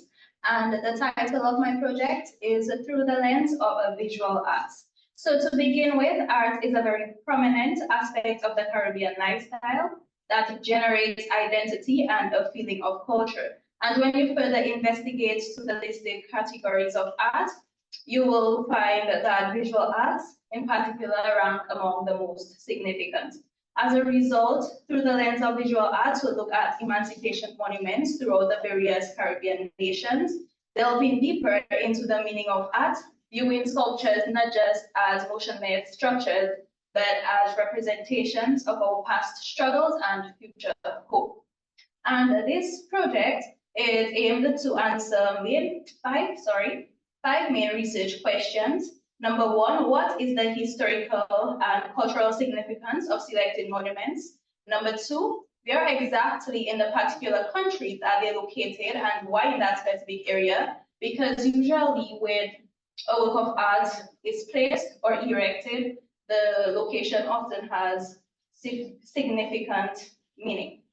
[SPEAKER 13] And the title of my project is Through the Lens of a Visual Arts. So to begin with, art is a very prominent aspect of the Caribbean lifestyle that generates identity and a feeling of culture. And when you further investigate to the listed categories of art, you will find that visual arts in particular rank among the most significant. As a result, through the lens of visual arts, we'll look at emancipation monuments throughout the various Caribbean nations, delving deeper into the meaning of art, viewing sculptures not just as motionless structures, but as representations of our past struggles and future hope. And this project is aimed to answer five main research questions. Number one, what is the historical and cultural significance of selected monuments? Number two, where exactly in the particular countries are they located and why in that specific area? Because usually when a work of art is placed or erected, the location often has significant meaning.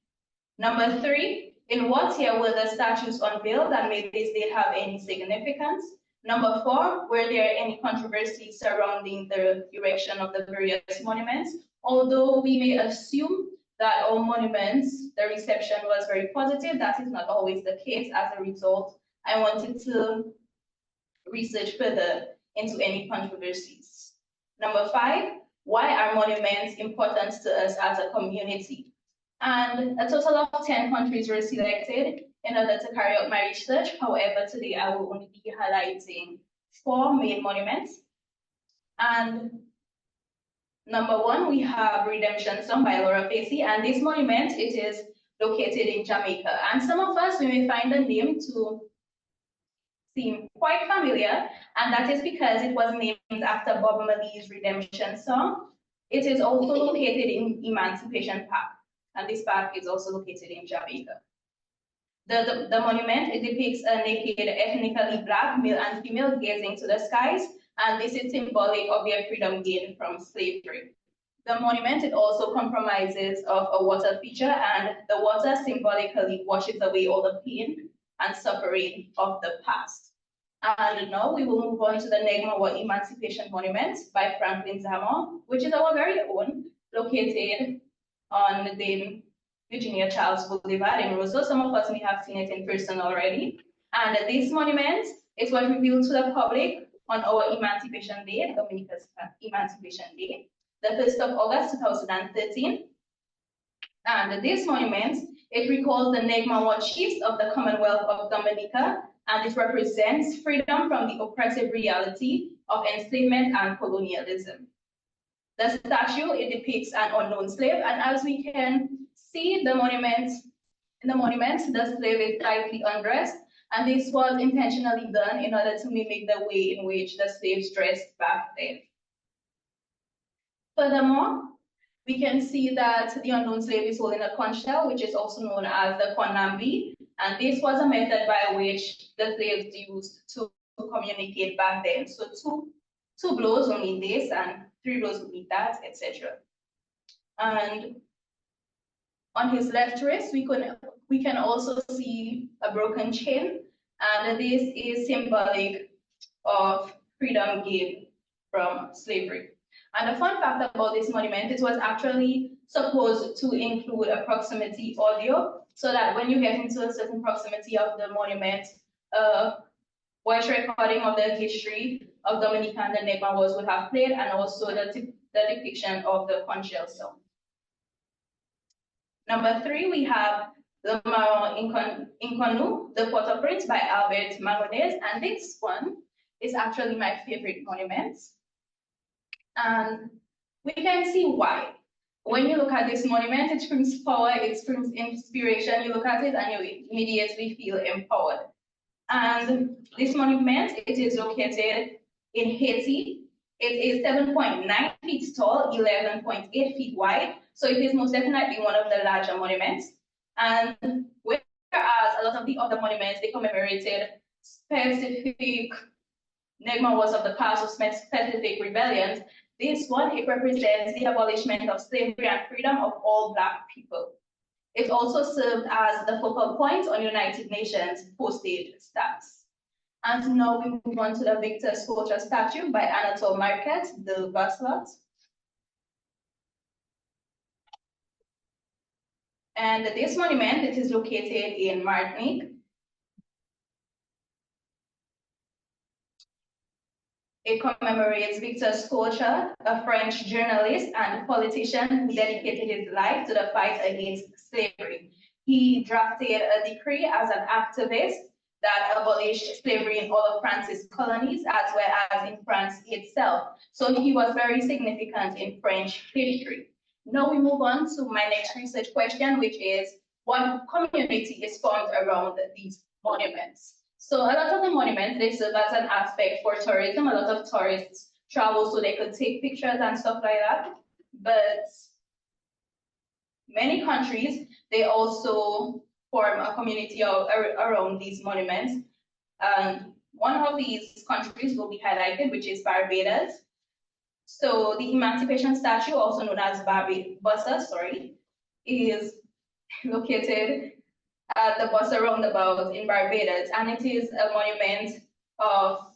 [SPEAKER 13] Number three, in what year were the statues unveiled and may this date have any significance? Number four, were there any controversies surrounding the erection of the various monuments? Although we may assume that all monuments, the reception was very positive, that is not always the case. As a result, I wanted to research further into any controversies. Number five, why are monuments important to us as a community? And a total of 10 countries were selected in order to carry out my research. However, today I will only be highlighting 4 main monuments. And number one, we have Redemption Song by Laura Facey, and this monument, it is located in Jamaica. And some of us, we may find the name to seem quite familiar, and that is because it was named after Bob Marley's Redemption Song. It is also located in Emancipation Park, and this park is also located in Jamaica. The monument, it depicts a naked, ethnically Black male and female gazing to the skies, and this is symbolic of their freedom gained from slavery. The monument, it also compromises of a water feature, and the water symbolically washes away all the pain and suffering of the past. And now we will move on to the Negmawa Emancipation Monument by Franklin Zamo, which is our very own, located on the Virginia Charles Boulevard in Roseau. Some of us may have seen it in person already. And this monument, it was revealed to the public on our Emancipation Day, Dominica's Emancipation Day, the 1st of August 2013. And this monument, it recalls the Negma chiefs of the Commonwealth of Dominica, and it represents freedom from the oppressive reality of enslavement and colonialism. The statue, it depicts an unknown slave, and as we can see in the monument, the slave is slightly undressed, and this was intentionally done in order to mimic the way in which the slaves dressed back then. Furthermore, we can see that the unknown slave is holding a conch shell, which is also known as the konambi, and this was a method by which the slaves used to communicate back then. So two blows will mean this, and 3 blows will mean that, etc. And on his left wrist, we can also see a broken chain, and this is symbolic of freedom gained from slavery. And the fun fact about this monument, it was actually supposed to include a proximity audio, so that when you get into a certain proximity of the monument, voice recording of the history of Dominica and the Negma Wars would have played, and also the depiction of the conch shell song. Number 3, we have the Maron Inconu, the Port-au-Prince by Albert Maronez, and this one is actually my favorite monument. And we can see why. When you look at this monument, it screams power, it screams inspiration. You look at it and you immediately feel empowered. And this monument, it is located in Haiti. It is 7.9 feet tall, 11.8 feet wide. So it is most definitely one of the larger monuments. And whereas a lot of the other monuments, they commemorated specific Negma Wars of the past or specific rebellions, this one, it represents the abolishment of slavery and freedom of all Black people. It also served as the focal point on United Nations postage stamps. And now we move on to the Victor Sculpture statue by Anatole Marquette, the Vasselot. And this monument, it is located in Martinique. It commemorates Victor Sculpture, a French journalist and politician who dedicated his life to the fight against slavery. He drafted a decree as an activist that abolished slavery in all of France's colonies, as well as in France itself. So he was very significant in French history. Now we move on to my next research question, which is what community is formed around these monuments? So a lot of the monuments, they serve as an aspect for tourism. A lot of tourists travel so they could take pictures and stuff like that. But many countries, they also form a community around these monuments. And one of these countries will be highlighted, which is Barbados. So the Emancipation Statue, also known as Barbados, is located at the Bossa Roundabout in Barbados, and it is a monument of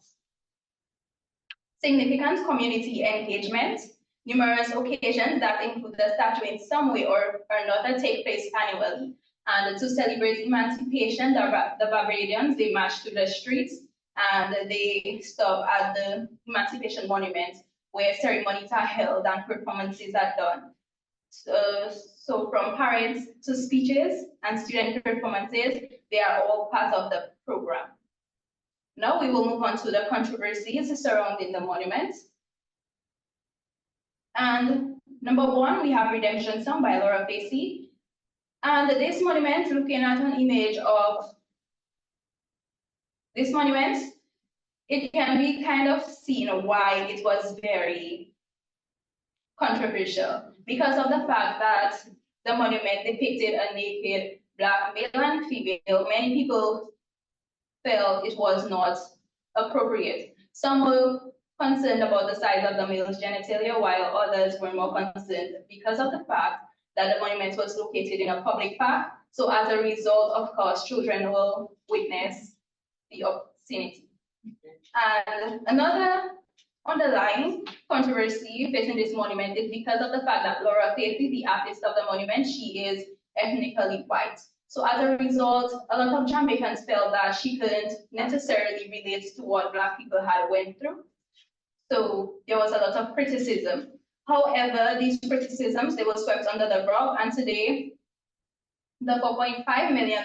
[SPEAKER 13] significant community engagement. Numerous occasions that include the statue in some way or another take place annually. And to celebrate emancipation, the Barbadians, they march through the streets and they stop at the Emancipation Monument, where ceremonies are held and performances are done. So from parades to speeches and student performances, they are all part of the program. Now we will move on to the controversies surrounding the monuments. And number 1, we have Redemption Song by Laura Facey. And this monument, looking at an image of this monument, it can be kind of seen why it was very controversial, because of the fact that the monument depicted a naked Black male and female. Many people felt it was not appropriate. Some were concerned about the size of the male's genitalia, while others were more concerned because of the fact that the monument was located in a public park. So as a result, of course, children will witness the obscenity. And another underlying controversy facing this monument is because of the fact that Laura Facey, the artist of the monument, she is
[SPEAKER 12] ethnically white. So as a result, a lot of Jamaicans felt that she couldn't necessarily relate to what Black people had went through. So there was a lot of criticism. However, these criticisms, they were swept under the rug, and today, the $4.5 million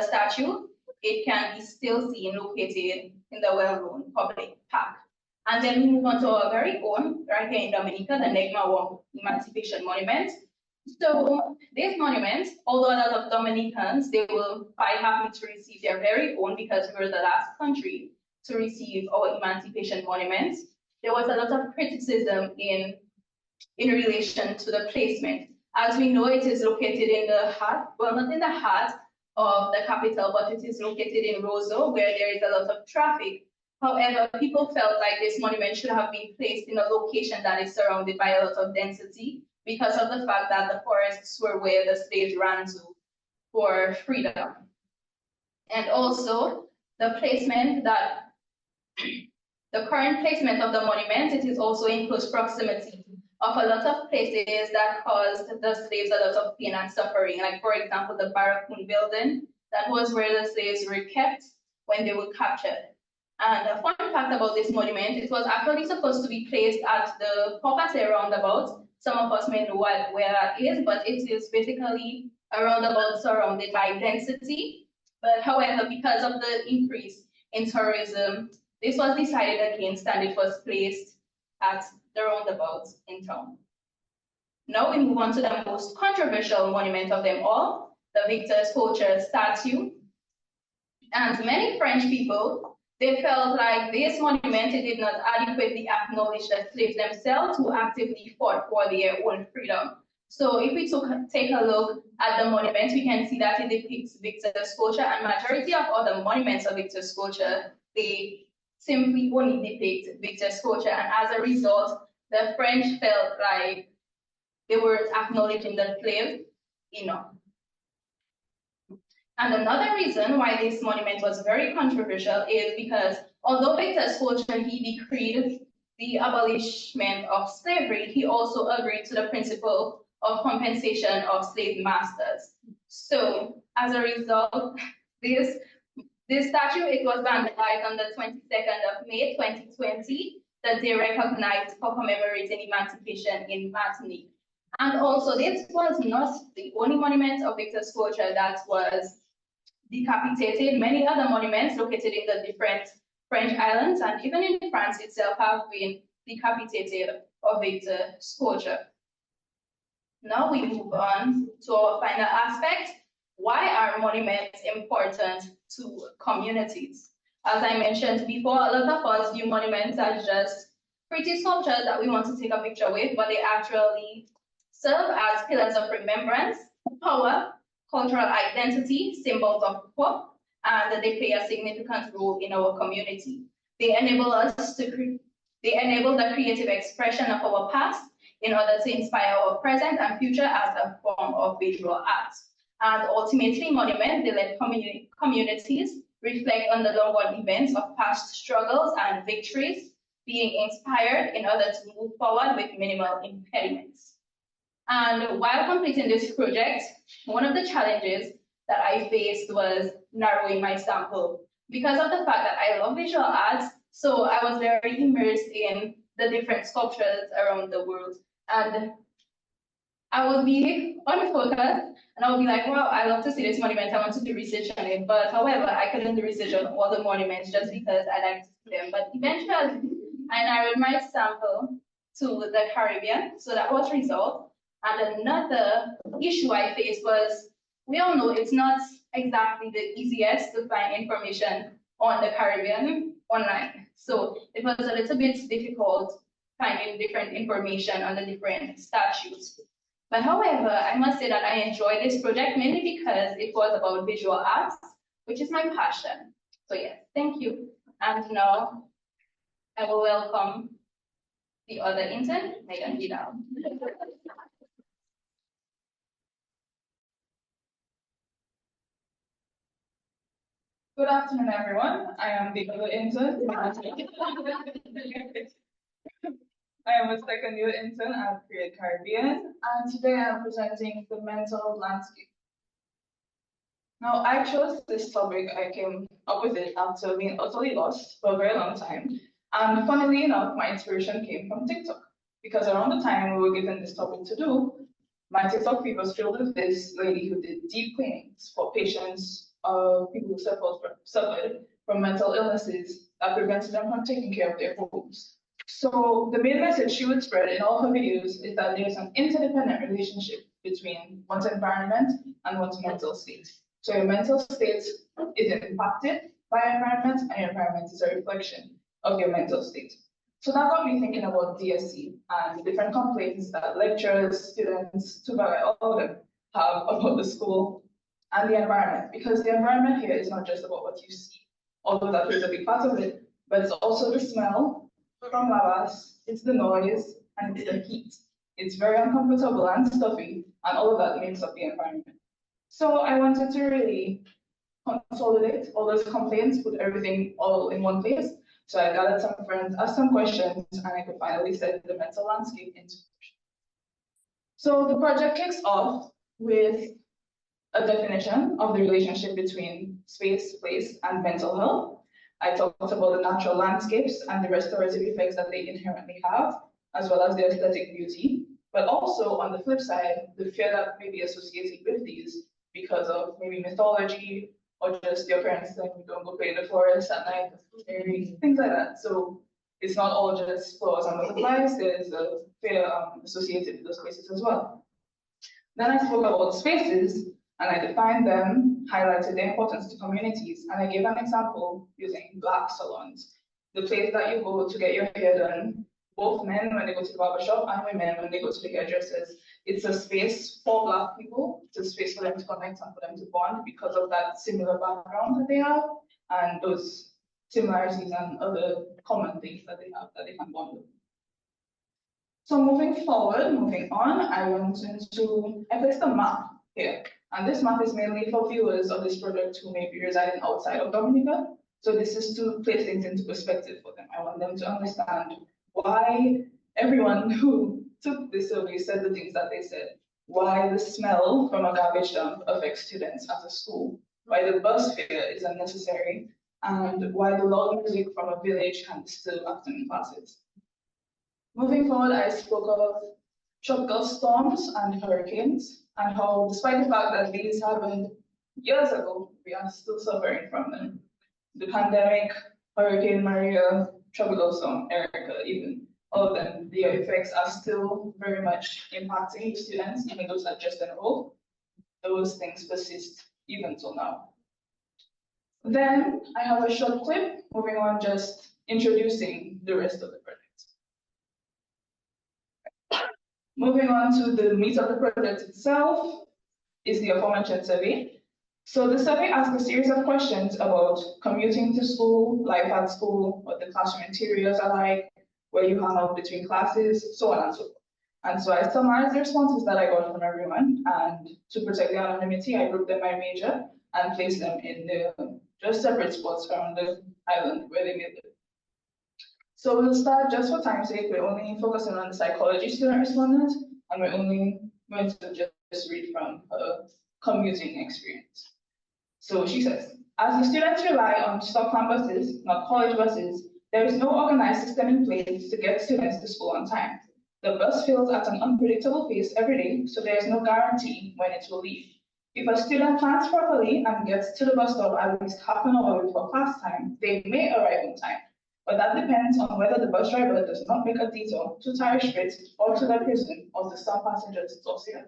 [SPEAKER 12] statue, it can be still seen located in the well-known public park. And then we move on to our very own, right here in Dominica, the Negma Emancipation Monument. So this monument, although a lot of Dominicans, they will quite happy to receive their very own because we were the last country to receive our Emancipation Monument. There was a lot of criticism in relation to the placement. As we know, it is located in the heart, well, not in the heart of the capital, but it is located in Roseau, where there is a lot of traffic. However, people felt like this monument should have been placed in a location that is surrounded by a lot of density because of the fact that the forests were where the slaves ran to for freedom. And also, the placement that, the current placement of the monument, it is also in close proximity of a lot of places that caused the slaves a lot of pain and suffering. Like, for example, the Barracoon building, that was where the slaves were kept when they were captured. And a fun fact about this monument, it was actually supposed to be placed at the Popase roundabout. Some of us may know where that is, but it is basically a roundabout surrounded by density. But however, because of the increase in tourism, this was decided against and it was placed at the roundabout in town. Now we move on to the most controversial monument of them all, the Victor Sculpture statue. And many French people, they felt like this monument, it did not adequately acknowledge the slaves themselves who actively fought for their own freedom. So if we take a look at the monument, we can see that it depicts Victor's sculpture, and majority of other monuments of Victor's sculpture, they simply only depict Victor's sculpture, and as a result, the French felt like they weren't acknowledging the slave enough. And another reason why this monument was very controversial is because although Victor's sculpture, he decreed the abolishment of slavery, he also agreed to the principle of compensation of slave masters. So as a result, this statue, it was vandalized on the 22nd of May, 2020, the day recognized for commemorating emancipation in Martinique. And also, this was not the only monument of Victor's sculpture that was decapitated. Many other monuments located in the different French islands and even in France itself have been decapitated of Victor's sculpture. Now we move on to our final aspect. Why are monuments important to communities? As I mentioned before, a lot of us view monuments as just pretty sculptures that we want to take a picture with, but they actually serve as pillars of remembrance, power, cultural identity, symbols of hope, and they play a significant role in our community. They enable the creative expression of our past in order to inspire our present and future as a form of visual art. And ultimately, monuments, they let communities reflect on the long-run events of past struggles and victories, being inspired in order to move forward with minimal impediments. And while completing this project, one of the challenges that I faced was narrowing my sample. Because of the fact that I love visual arts, so I was very immersed in the different sculptures around the world. And I would be unfocused, and I would be like, wow, I love to see this monument, I want to do research on it. But however, I couldn't do research on all the monuments just because I like to see them. But eventually, I narrowed my sample to the Caribbean, so that was resolved. And another issue I faced was, we all know it's not exactly the easiest to find information on the Caribbean online. So it was a little bit difficult finding different information on the different statues. But however, I must say that I enjoyed this project mainly because it was about visual arts, which is my passion. So yes, thank you. And now I will welcome the other intern, Megan Vidal.
[SPEAKER 14] Good afternoon, everyone. I am the other intern. I am a second year intern at Create Caribbean, and today I am presenting the mental landscape Now, I chose this topic, I came up with it after being utterly lost for a very long time. And funnily enough, my inspiration came from TikTok. Because around the time we were given this topic to do, my TikTok feed was filled with this lady who did deep cleanings for patients, people who suffered from mental illnesses that prevented them from taking care of their homes. So the main message she would spread in all her videos is that there's an interdependent relationship between one's environment and one's mental state. So your mental state is impacted by your environment, and your environment is a reflection of your mental state. So that got me thinking about DSC and the different complaints that lecturers, students, all of them have about the school and the environment. Because the environment here is not just about what you see, although that is a big part of it, but it's also the smell from lavas, it's the noise, and it's the heat. It's very uncomfortable and stuffy, and all of that makes up the environment. So I wanted to really consolidate all those complaints, put everything all in one place. So I gathered some friends, asked some questions, and I could finally set the mental landscape into motion. So the project kicks off with a definition of the relationship between space, place, and mental health. I talked about the natural landscapes and the restorative effects that they inherently have, as well as their aesthetic beauty. But also on the flip side, the fear that may be associated with these because of maybe mythology or just your parents saying you don't go play in the forest at night, things like that. So it's not all just flowers and butterflies, there's a fear associated with those places as well. Then I spoke about spaces and I defined them, highlighted their importance to communities, and I gave an example using black salons. The place that you go to get your hair done, both men when they go to the barbershop and women when they go to the hairdressers. It's a space for Black people. It's a space for them to connect and for them to bond because of that similar background that they have and those similarities and other common things that they have that they can bond with. So moving forward, moving on, I placed a map here. And this map is mainly for viewers of this project who may be residing outside of Dominica. So this is to place things into perspective for them. I want them to understand why everyone who took this survey said the things that they said, why the smell from a garbage dump affects students at a school, why the bus fare is unnecessary, and why the loud music from a village can disturb afternoon classes. Moving forward, I spoke of tropical storms and hurricanes, and how despite the fact that these happened years ago, we are still suffering from them. The pandemic, Hurricane Maria, tropical storm, Erica, even all of them, their effects are still very much impacting students, even those that just enrolled. Those things persist even till now. Then I have a short clip moving on, just introducing the rest of the project. Moving on to the meat of the project itself is the aforementioned survey. So the survey asks a series of questions about commuting to school, life at school, what the classroom interiors are like, where you hang out between classes, so on and so forth. And so I summarized the responses that I got from everyone, and to protect the anonymity, I grouped them by major and placed them in the just separate spots around the island where they may live. So we'll start, just for time's sake, we're only focusing on the psychology student respondent, and we're only going to just read from her commuting experience. So she says, as the students rely on Stockholm buses, not college buses, there is no organized system in place to get students to school on time. The bus fills at an unpredictable pace every day, so there is no guarantee when it will leave. If a student plans properly and gets to the bus stop at least half an hour before class time, they may arrive on time. But that depends on whether the bus driver does not make a detour to Tire Street or to the prison or to stop passengers to Tosia.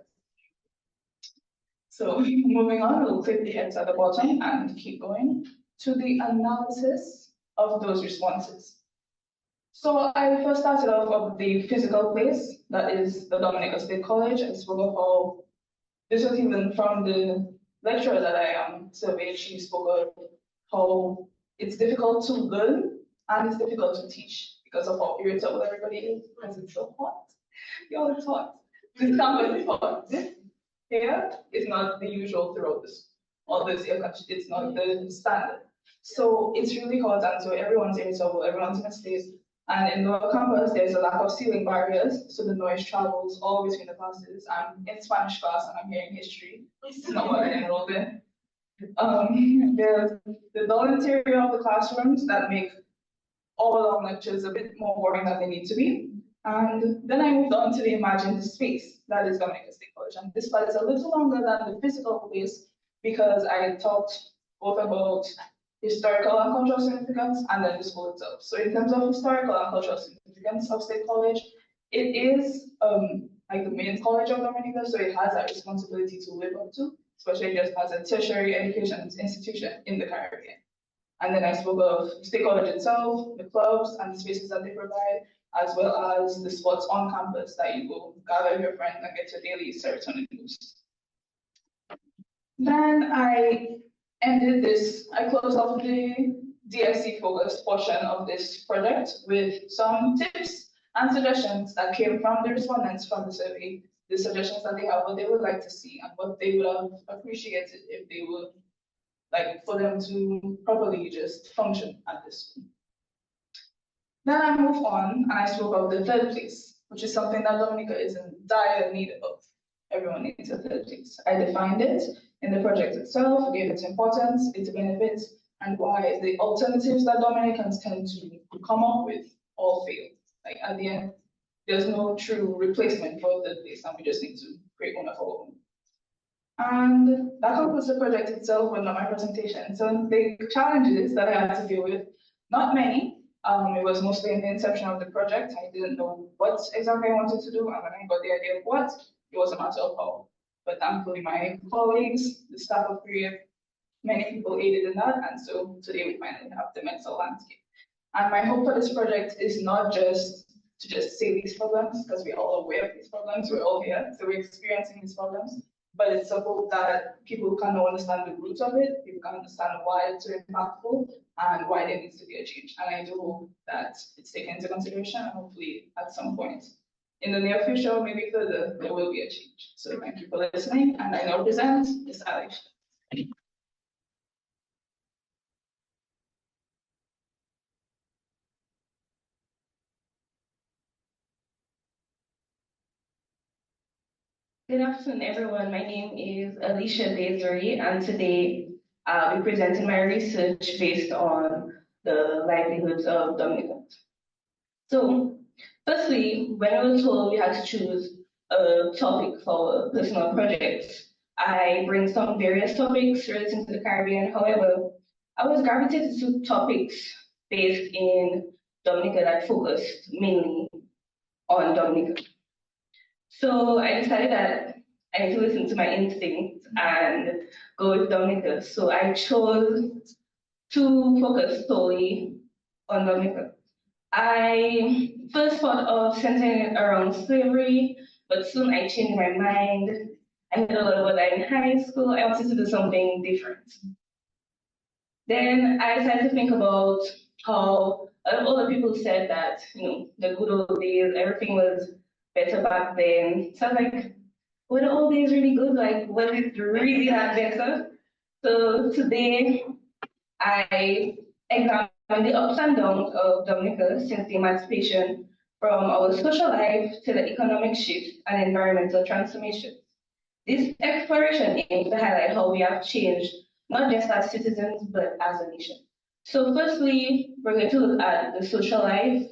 [SPEAKER 14] So moving on, we'll click the X at the bottom and keep going to the analysis of those responses. So I first started off with the physical place, that is the Dominica State College. I spoke of how this was even from the lecturer that I surveyed. She spoke of how it's difficult to learn and it's difficult to teach because of how irritable everybody is because it's so hot. Y'all it's hot. This campus is hot. This here is not the usual throughout all this air country. It's not the standard. So it's really hot, and so everyone's irritable, everyone's in a state. And in the campus, there's a lack of ceiling barriers, so the noise travels all between the classes. I'm in Spanish class and I'm hearing history. It's not what I enrolled in. There's the dull interior of the classrooms that make all along lectures a bit more boring than they need to be. And then I moved on to the imagined space, that is Dominica State College. And this part is a little longer than the physical place because I talked both about historical and cultural significance and then the school itself. So in terms of historical and cultural significance of State College, it is like the main college of Dominica, so it has that responsibility to live up to, especially just as a tertiary education institution in the Caribbean. And then I spoke of State College itself, the clubs and the spaces that they provide, as well as the spots on campus that you go gather your friends and get your daily serotonin boost. Then I closed off the DSC focused portion of this project with some tips and suggestions that came from the respondents from the survey, the suggestions that they have, what they would like to see and what they would have appreciated if they would like for them to properly just function at this school. Then I move on and I spoke of the third place, which is something that Dominica is in dire need of. Everyone needs a third place. I defined it in the project itself, gave its importance, its benefits, and why the alternatives that Dominicans tend to come up with all fail. Like at the end, there's no true replacement for a third place, and we just need to create one of our own. And that concludes the project itself, but not my presentation. So the challenges that I had to deal with, not many. It was mostly in the inception of the project. I didn't know what exactly I wanted to do, and when I got the idea of what, it was a matter of how. But thankfully, my colleagues, the staff of Korea, many people aided in that, and so today we finally have the mental landscape. And my hope for this project is not just to just say these problems, because we're all aware of these problems, we're all here, so we're experiencing these problems. But it's a hope that people can now understand the roots of it, people can understand why it's so impactful and why there needs to be a change. And I do hope that it's taken into consideration and hopefully at some point in the near future, or maybe further, there will be a change. So thank you for listening. And I now present Ms. Alex.
[SPEAKER 7] Good afternoon, everyone. My name is Alicia Desiree, and today I'll be presenting my research based on the livelihoods of Dominicans. So, firstly, when I was told we had to choose a topic for personal projects, I bring some various topics relating to the Caribbean. However, I was gravitated to topics based in Dominica that focused mainly on Dominica. So I decided that I need to listen to my instinct and go with Dominica. So I chose to focus solely on Dominica. I first thought of centering it around slavery, but soon I changed my mind. I heard a lot about that in high school. I wanted to do something different. Then I decided to think about how all the people said that, the good old days, everything was better back then. So I was like, were the old days really good? Like, was it really that better? So today, I examined the ups and downs of Dominica since the emancipation, from our social life to the economic shift and environmental transformation. This exploration aims to highlight how we have changed, not just as citizens, but as a nation. So firstly, we're going to look at the social life,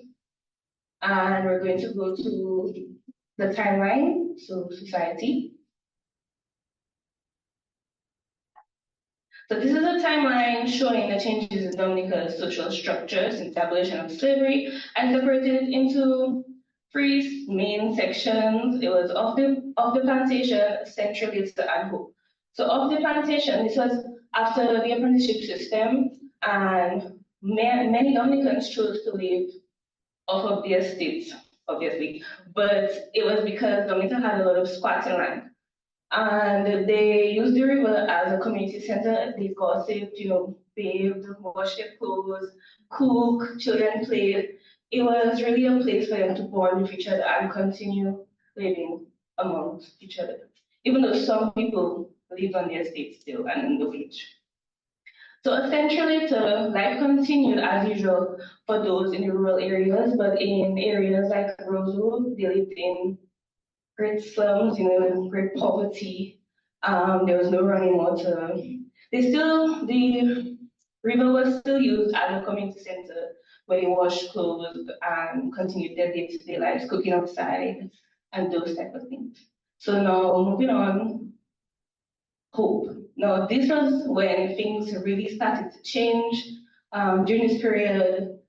[SPEAKER 7] and we're going to go to the timeline, so society. So this is a timeline showing the changes in Dominica's social structure since the abolition of slavery, and separated it into three main sections. It was off the plantation, centrally to and home. So off the plantation, this was after the apprenticeship system, and many Dominicans chose to live off of the estates, obviously, but it was because Dominica had a lot of squatting land. And they used the river as a community center. They gossiped, bathed, washed their clothes, cook, children played. It was really a place for them to bond with each other and continue living amongst each other, even though some people live on the estate still and in the village. So essentially, life continued as usual for those in the rural areas, but in areas like Rosewood, they lived in great slums, great poverty. There was no running water. the river was still used as a community center where they washed clothes and continued their day-to-day lives, cooking outside and those type of things. So now moving on, hope. Now this was when things really started to change. During this period,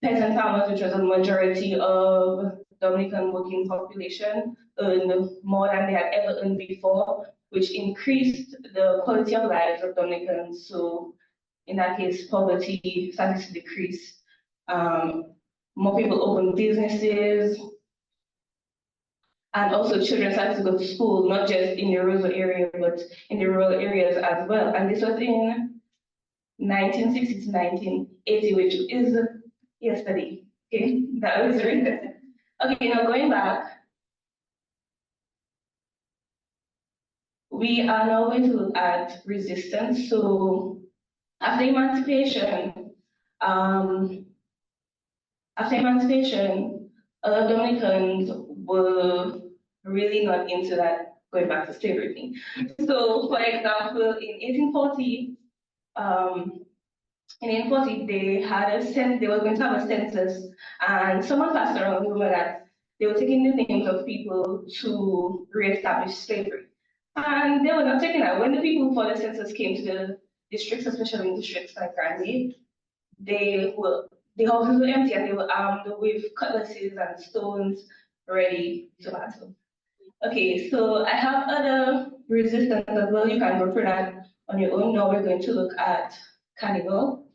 [SPEAKER 7] peasant farmers, which was a majority of Dominican working population, earned more than they had ever earned before, which increased the quality of lives of Dominicans. So in that case, poverty started to decrease. More people opened businesses, and also children started to go to school, not just in the rural area, but in the rural areas as well. And this was in 1960 to 1980, which is yesterday. Okay, that was really good. Okay, now going back, we are now going to look at resistance. So after emancipation, a lot of Dominicans were really not into that going back to slavery thing. So, for example, in 1840, they were going to have a census, and someone passed around the rumor that they were taking the names of people to reestablish slavery. And they were not taking that. When the people for the census came to the districts, especially in districts like Grandy, the houses were empty and they were armed with cutlasses and stones ready to battle. Okay, so I have other resistance as well. You can go through that on your own. Now we're going to look at carnival.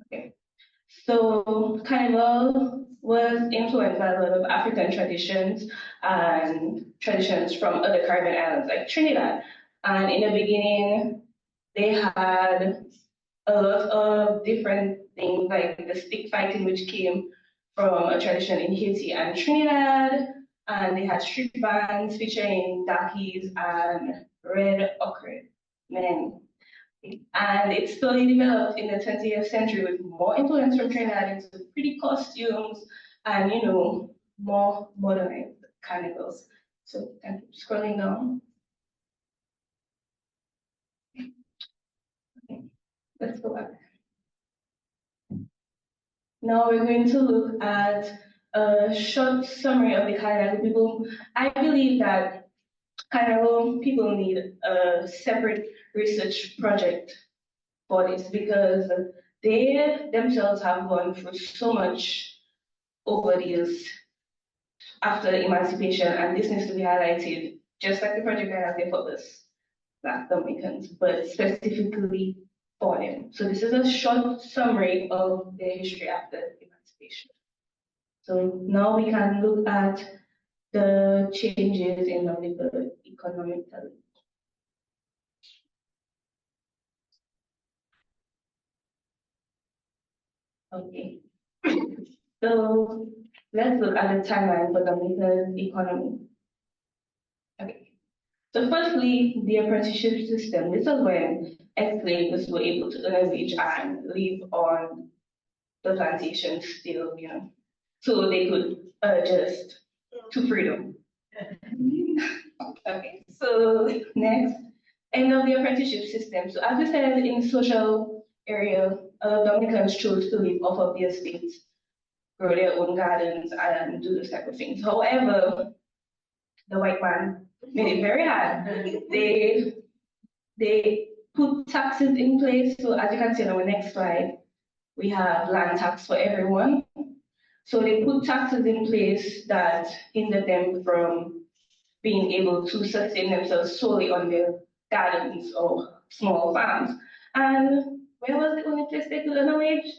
[SPEAKER 7] Okay, so carnival was influenced by a lot of African traditions and traditions from other Caribbean islands like Trinidad. And in the beginning, they had a lot of different things like the stick fighting, which came from a tradition in Haiti and Trinidad. And they had street bands featuring darkies and red ochre men. And it slowly developed in the 20th century with more influence from Trinidad into pretty costumes and, more modernized carnivals. So I'm scrolling down. Okay. Let's go back. Now we're going to look at a short summary of the carnival people. I believe that carnival people need a separate research project for this because they themselves have gone through so much over the years after emancipation, and this needs to be highlighted, just like the project I have there for us, Black Dominicans, but specifically for them. So this is a short summary of their history after emancipation. So now we can look at the changes in the economic talent. Okay. So let's look at the timeline for the economy. Okay. So firstly, the apprenticeship system. This is when ex-slaves were able to earn a wage and live on the plantation still, so they could adjust to freedom. Okay, so next, end of the apprenticeship system. So as we said, in the social area, Dominicans chose to live off of the estates, grow their own gardens, and do this type of things. However, the white man made it very hard. They put taxes in place. So as you can see on our next slide, we have land tax for everyone. So they put taxes in place that hindered them from being able to sustain themselves solely on their gardens or small farms. And where was the only place they could earn a wage?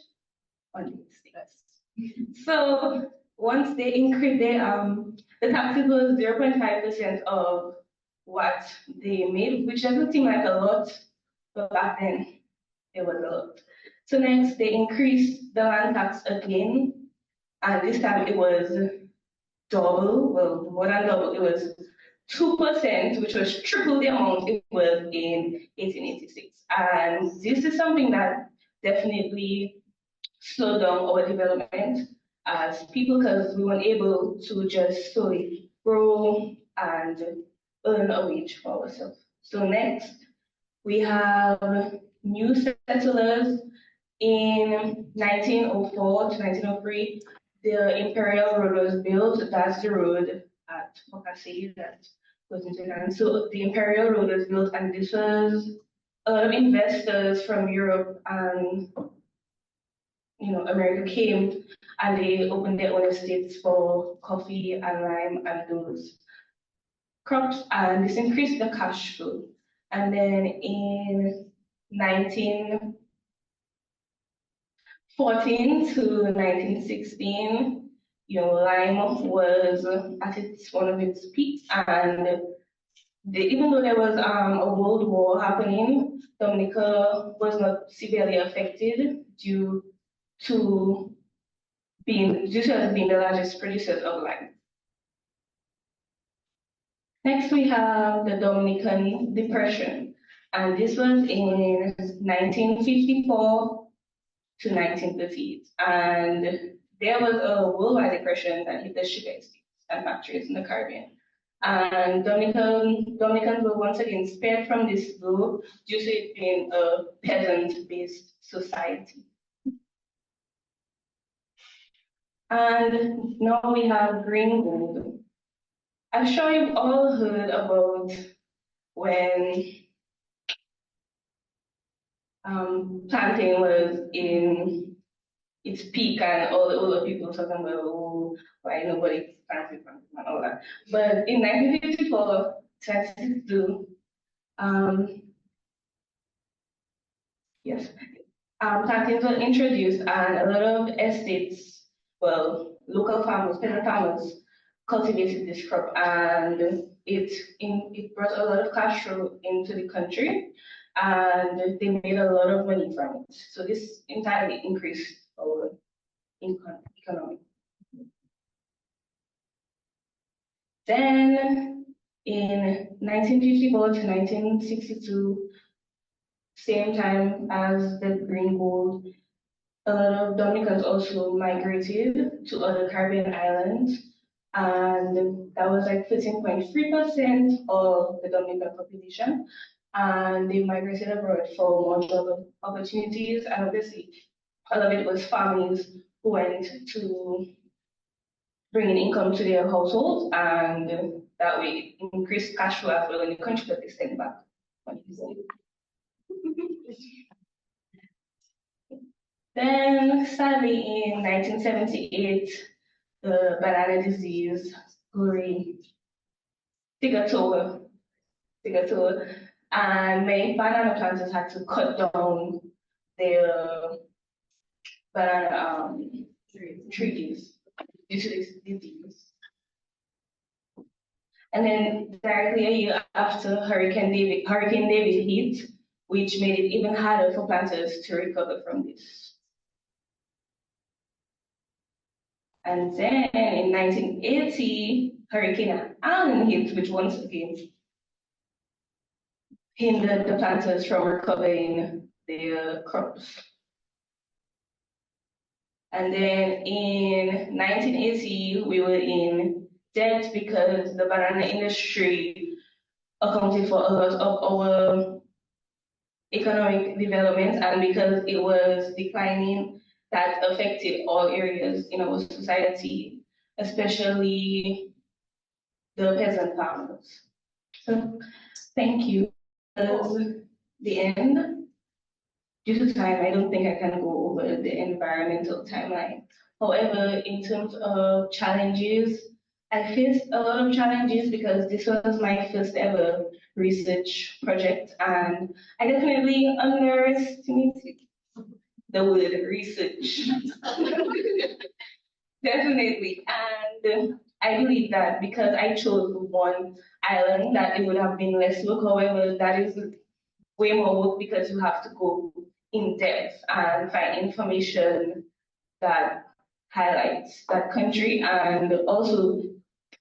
[SPEAKER 7] On the estates. So once they increased the taxes was 0.5% of what they made, which doesn't seem like a lot, but back then it was a lot. So next they increased the land tax again, and this time it was double, well, more than double. It was 2%, which was triple the amount it was in 1886. And this is something that definitely slowed down our development as people, because we weren't able to just solely grow and earn a wage for ourselves. So next, we have new settlers in 1904 to 1903. The Imperial Road was built. That's the road at Fokasi that goes into Ghana. So the Imperial Road was built, and this was a lot of investors from Europe and America came, and they opened their own estates for coffee and lime and those crops, and this increased the cash flow. And then in 1914 to 1916, lime was at one of its peaks, and even though there was a world war happening, Dominica was not severely affected due to being the largest producers of lime. Next, we have the Dominican Depression, and this was in 1954 to 1938. And there was a worldwide depression that hit the sugar estates and factories in the Caribbean. And Dominicans were once again spared from this blow due to it being a peasant-based society. And now we have green gold. I'm sure you've all heard about when planting was in its peak and all the older people talking about, oh, why nobody planted and all that. But in 1954, 1962, plantings were introduced, and a lot of estates, local farmers, peasant farmers, cultivated this crop, and it brought a lot of cash flow into the country, and they made a lot of money from it. So this entirely increased our economy. Then in 1954 to 1962, same time as the green gold, a lot of Dominicans also migrated to other Caribbean islands, and that was like 13.3% of the Dominican population, and they migrated abroad for more job opportunities, and obviously a lot of it was families who went to bring in income to their households, and that way increased cash flow as well in the country that they send back. Then, sadly, in 1978, the banana disease really took a toll, and many banana planters had to cut down their banana trees due to this disease. And then directly a year after Hurricane David hit, which made it even harder for planters to recover from this. And then in 1980, Hurricane Allen hit, which once again hindered the planters from recovering their crops. And then in 1980, we were in debt because the banana industry accounted for a lot of our economic development, and because it was declining, that affected all areas in our society, especially the peasant farmers. So thank you. That's the end. Due to time, I don't think I can go over the environmental timeline. However, in terms of challenges, I faced a lot of challenges because this was my first ever research project, and I definitely underestimated the word research. Definitely. And I believe that because I chose one island, that it would have been less work. However, that is way more work because you have to go in depth and find information that highlights that country, and also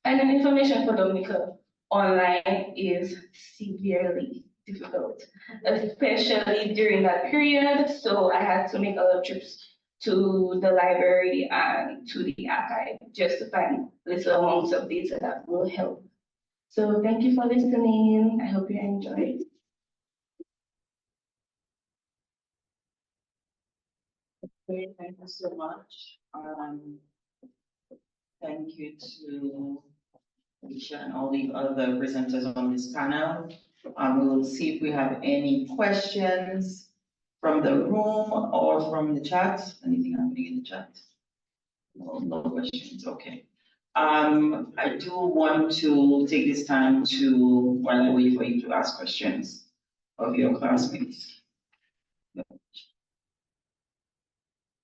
[SPEAKER 7] finding information for Dominica online is severely difficult, especially during that period. So I had to make a lot of trips to the library and to the archive just to find little amounts of data that will help. So thank you for listening. I hope you enjoyed.
[SPEAKER 1] Great, thank you so much. Thank you to Alicia and all the other presenters on this panel. We will see if we have any questions from the room or from the chat. Anything happening in the chat? No, no questions, okay. I do want to take this time to, while I wait for you to ask questions of your classmates.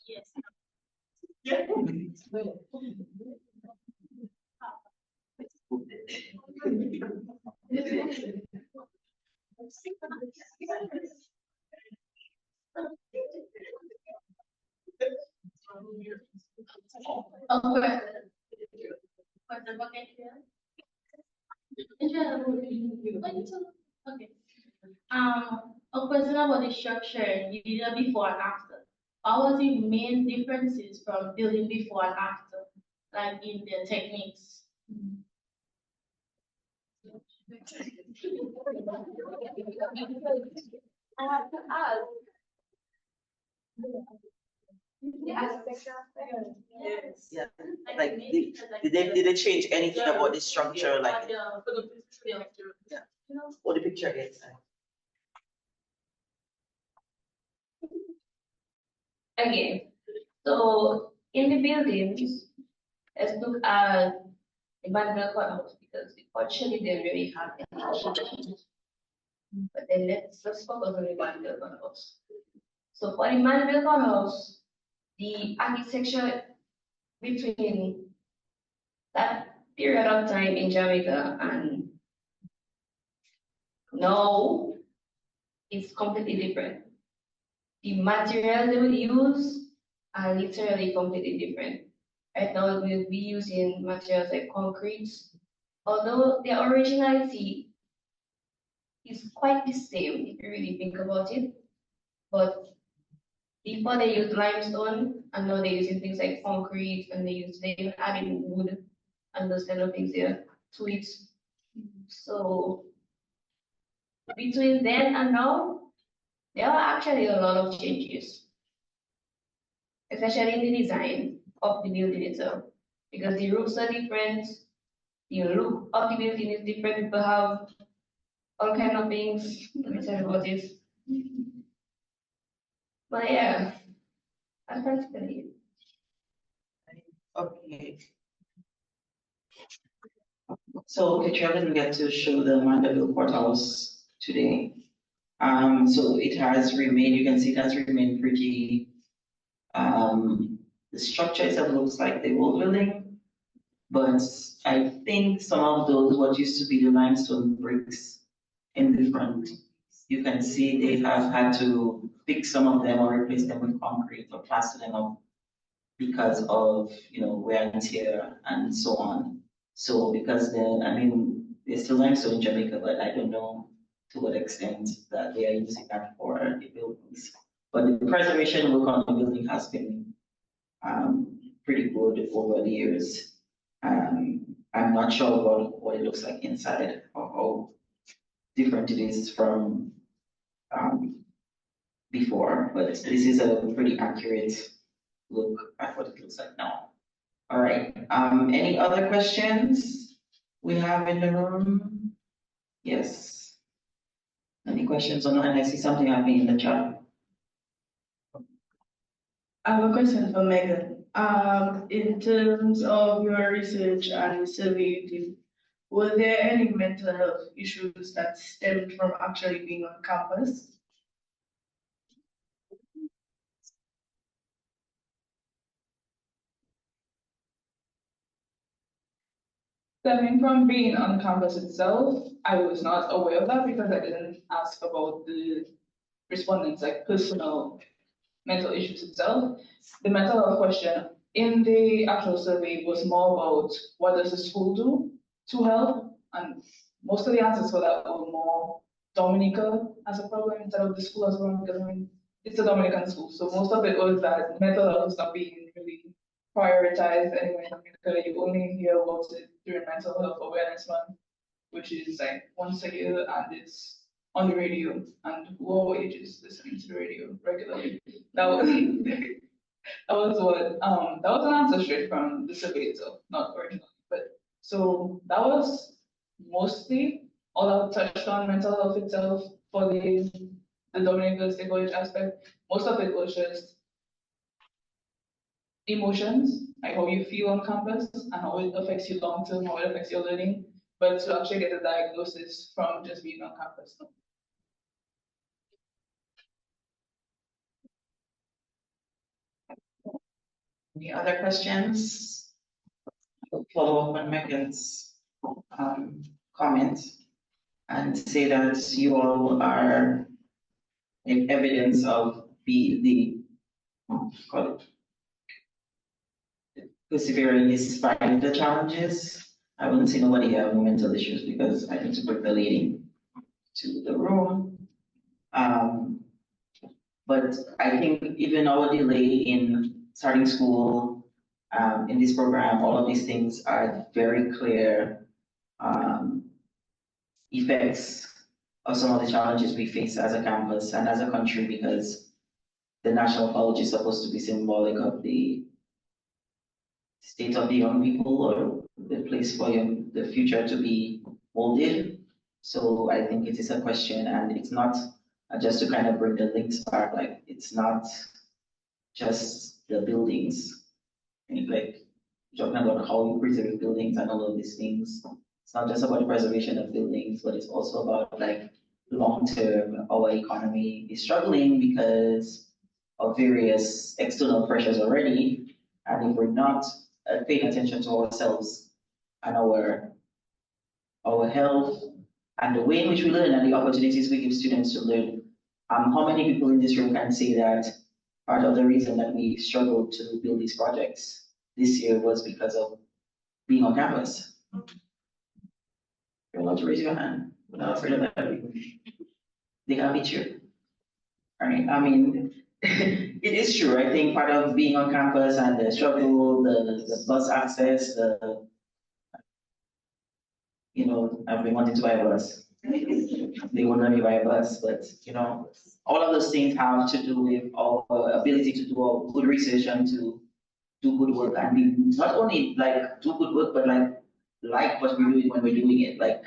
[SPEAKER 13] Yes.
[SPEAKER 1] Yeah.
[SPEAKER 13] Okay. A question about the structure, you did it before and after. What was the main differences from building before and after, like in the techniques? I have to ask. The architecture aspect. Yes.
[SPEAKER 1] Yeah, like, did they change anything about the structure, like? Yeah. What the picture is.
[SPEAKER 12] Okay, so in the buildings, let's look at the manual courthouse because actually they really have the. But then let's focus on the manual courthouse. So for the manual courthouse, the architecture between that period of time in Jamaica and now is completely different. The materials they will use are literally completely different. Right now, we'll be using materials like concrete, although their originality is quite the same if you really think about it. But before they used limestone, and now they're using things like concrete, and they even adding wood and those kind of things there to it. So between then and now, there are actually a lot of changes, especially in the design of the building itself, because the roofs are different, the look of the building is different. People have all kind of things. Let me tell you about this. But yeah, that's practically it.
[SPEAKER 1] Okay. So Katrina didn't get to show the Mandeville courthouse today. So it has remained, you can see it has remained pretty, the structure itself looks like the old building, but I think some of those, what used to be the limestone bricks in the front, you can see they have had to fix some of them or replace them with concrete or plaster them up because of, wear and tear and so on. So because there's still limestone in Jamaica, but I don't know to what extent that they are using that for the buildings. But the preservation work on the building has been pretty good over the years. I'm not sure what it looks like inside or how different it is from before, but this is a pretty accurate look at what it looks like now. All right, any other questions we have in the room? Yes. Any questions online? I see something happening in the chat.
[SPEAKER 8] I have a question for Megan. In terms of your research and survey you did, were there any mental health issues that stemmed from actually being on campus?
[SPEAKER 14] Stemming from being on campus itself, I was not aware of that because I didn't ask about the respondents' like personal mental issues itself. The mental health question in the actual survey was more about what does the school do to help, and most of the answers for that were more Dominica as a problem instead of the school as well, because it's a Dominican school, so most of it was that mental health is not being really prioritized anyway in Dominica. You only hear about it during Mental Health Awareness Month. which is like once a year, and it's on the radio, and who our age is listening to the radio regularly. That was that was what that was an answer straight from the survey, so not originally, but so that was mostly all I've touched on mental health itself for the Dominican State College aspect. Most of it was just emotions, like how you feel on campus and how it affects you long term, how it affects your learning, but to actually get a diagnosis from just being on campus. No.
[SPEAKER 1] Any other questions? Follow up on Megan's comment and say that you all are evidence of call it, persevering despite the challenges. I wouldn't say nobody have mental issues because I need to bring the lady to the room. But I think even our delay in starting school, in this program, all of these things are very clear effects of some of the challenges we face as a campus and as a country, because the National College is supposed to be symbolic of the state of the young people, or the place for the future to be molded. So I think it is a question, and it's not just to kind of bring the links back, like it's not just the buildings, and like talking about how you preserve buildings and all of these things. It's not just about the preservation of buildings, but it's also about like long term, our economy is struggling because of various external pressures already. And if we're not paying attention to ourselves and our health and the way in which we learn and the opportunities we give students to learn, how many people in this room can say that part of the reason that we struggled to build these projects this year was because of being on campus? You're allowed to raise your hand. We're not afraid of that. They can meet you. All right. I mean, it is true. I think part of being on campus and the struggle, the bus access, I've been wanting to buy a bus. They won't let me buy a bus, but all of those things have to do with our ability to do good research and to do good work, and be not only like do good work, but like what we're doing when we're doing it, like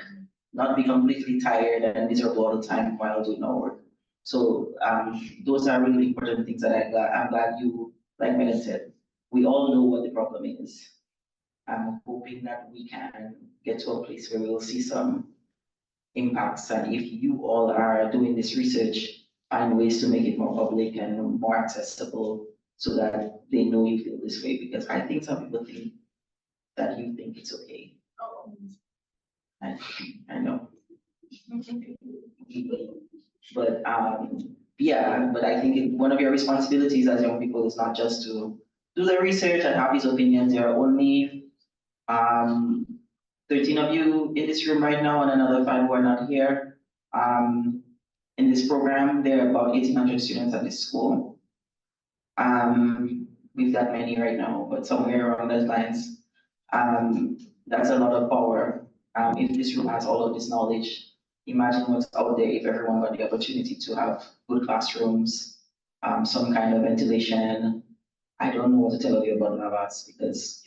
[SPEAKER 1] not be completely tired and miserable all the time while doing our work. So those are really important things that I'm glad you, like Megan said, we all know what the problem is. I'm hoping that we can get to a place where we will see some impacts, and if you all are doing this research, find ways to make it more public and more accessible so that they know you feel this way, because I think some people think that you think it's okay. I know. But yeah, but I think one of your responsibilities as young people is not just to do the research and have these opinions. There are only 13 of you in this room right now and another 5 who are not here. In this program, there are about 1,800 students at this school. We've got many right now, but somewhere around those lines. That's a lot of power. If this room has all of this knowledge, imagine what's out there if everyone got the opportunity to have good classrooms, some kind of ventilation. I don't know what to tell you about Navas, because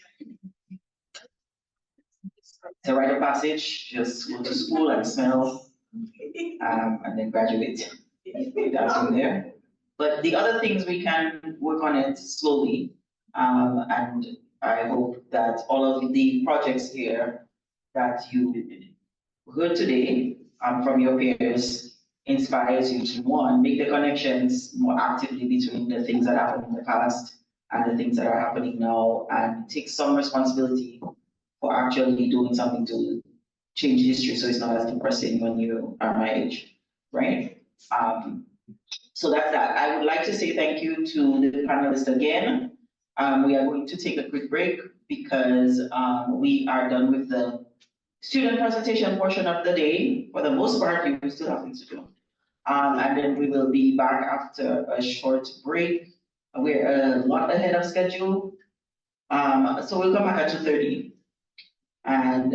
[SPEAKER 1] it's a rite of passage. Just go to school and smell, and then graduate. That's in there. But the other things, we can work on it slowly. And I hope that all of the projects here that you heard today from your peers inspires you to, one, make the connections more actively between the things that happened in the past and the things that are happening now, and take some responsibility for actually doing something to change history so it's not as depressing when you are my age, right? So that's that. I would like to say thank you to the panelists again. We are going to take a quick break because we are done with the student presentation portion of the day. For the most part, you still have things to do. And then we will be back after a short break. We're a lot ahead of schedule. So we'll come back at 2:30. And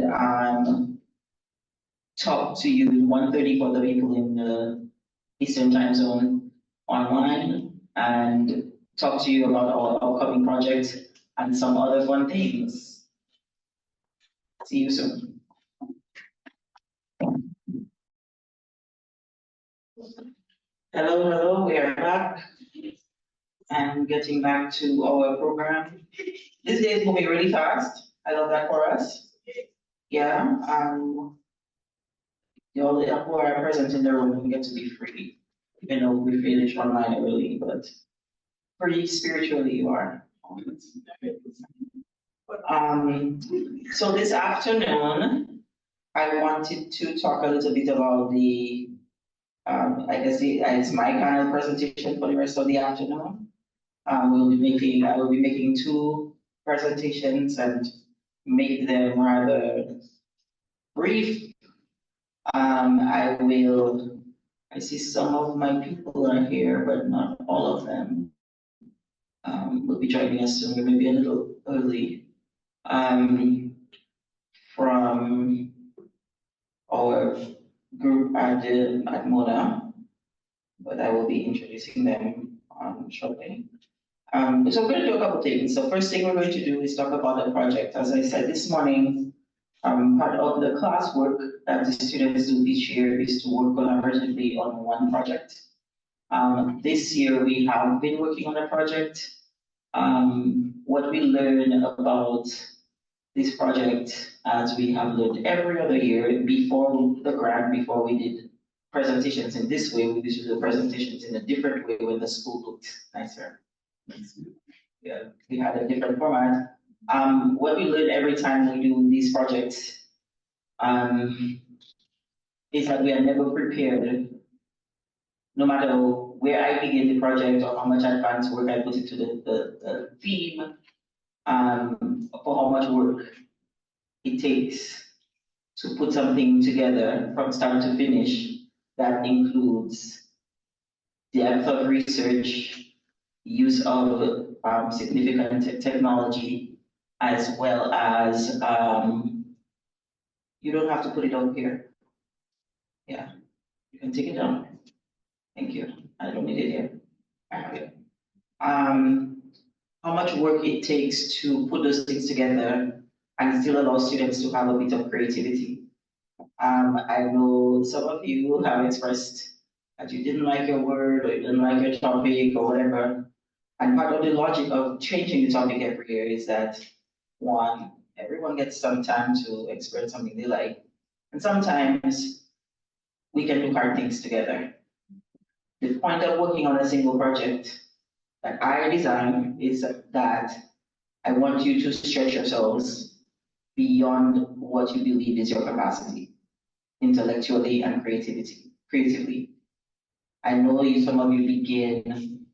[SPEAKER 1] talk to you 1:30 for the people in the Eastern time zone online and talk to you about our upcoming projects and some other fun things. See you soon. Hello, we are back and getting back to our program. This day is moving really fast. I love that for us. Yeah, the only who are present in the room get to be free, even though we finish online early, but pretty spiritually you are. So this afternoon, I wanted to talk a little bit about the, I guess it's my kind of presentation for the rest of the afternoon. I will be making two presentations and make them rather brief. I see some of my people are here, but not all of them. Will be joining us soon, maybe a little early. From our group at Mona, but I will be introducing them shortly. So we're going to do a couple things. So first thing we're going to do is talk about the project. As I said this morning, part of the classwork that the students do each year is to work collaboratively on one project. This year we have been working on a project. What we learn about this project, as we have learned every other year, before the grant, before we did presentations in this way, we used to do presentations in a different way when the school looked nicer. Yeah, we had a different format. What we learn every time we do these projects is that we are never prepared, no matter where I begin the project or how much advanced work I put into the theme, for how much work it takes to put something together from start to finish that includes depth of research, use of significant technology, as well as, you don't have to put it up here. Yeah, you can take it down. Thank you. I don't need it here. I have it. How much work it takes to put those things together and still allow students to have a bit of creativity. I know some of you have expressed that you didn't like your word or you didn't like your topic or whatever. And part of the logic of changing the topic every year is that, one, everyone gets some time to express something they like. And sometimes we can do hard things together. The point of working on a single project that I design is that I want you to stretch yourselves beyond what you believe is your capacity, intellectually and creatively. I know some of you begin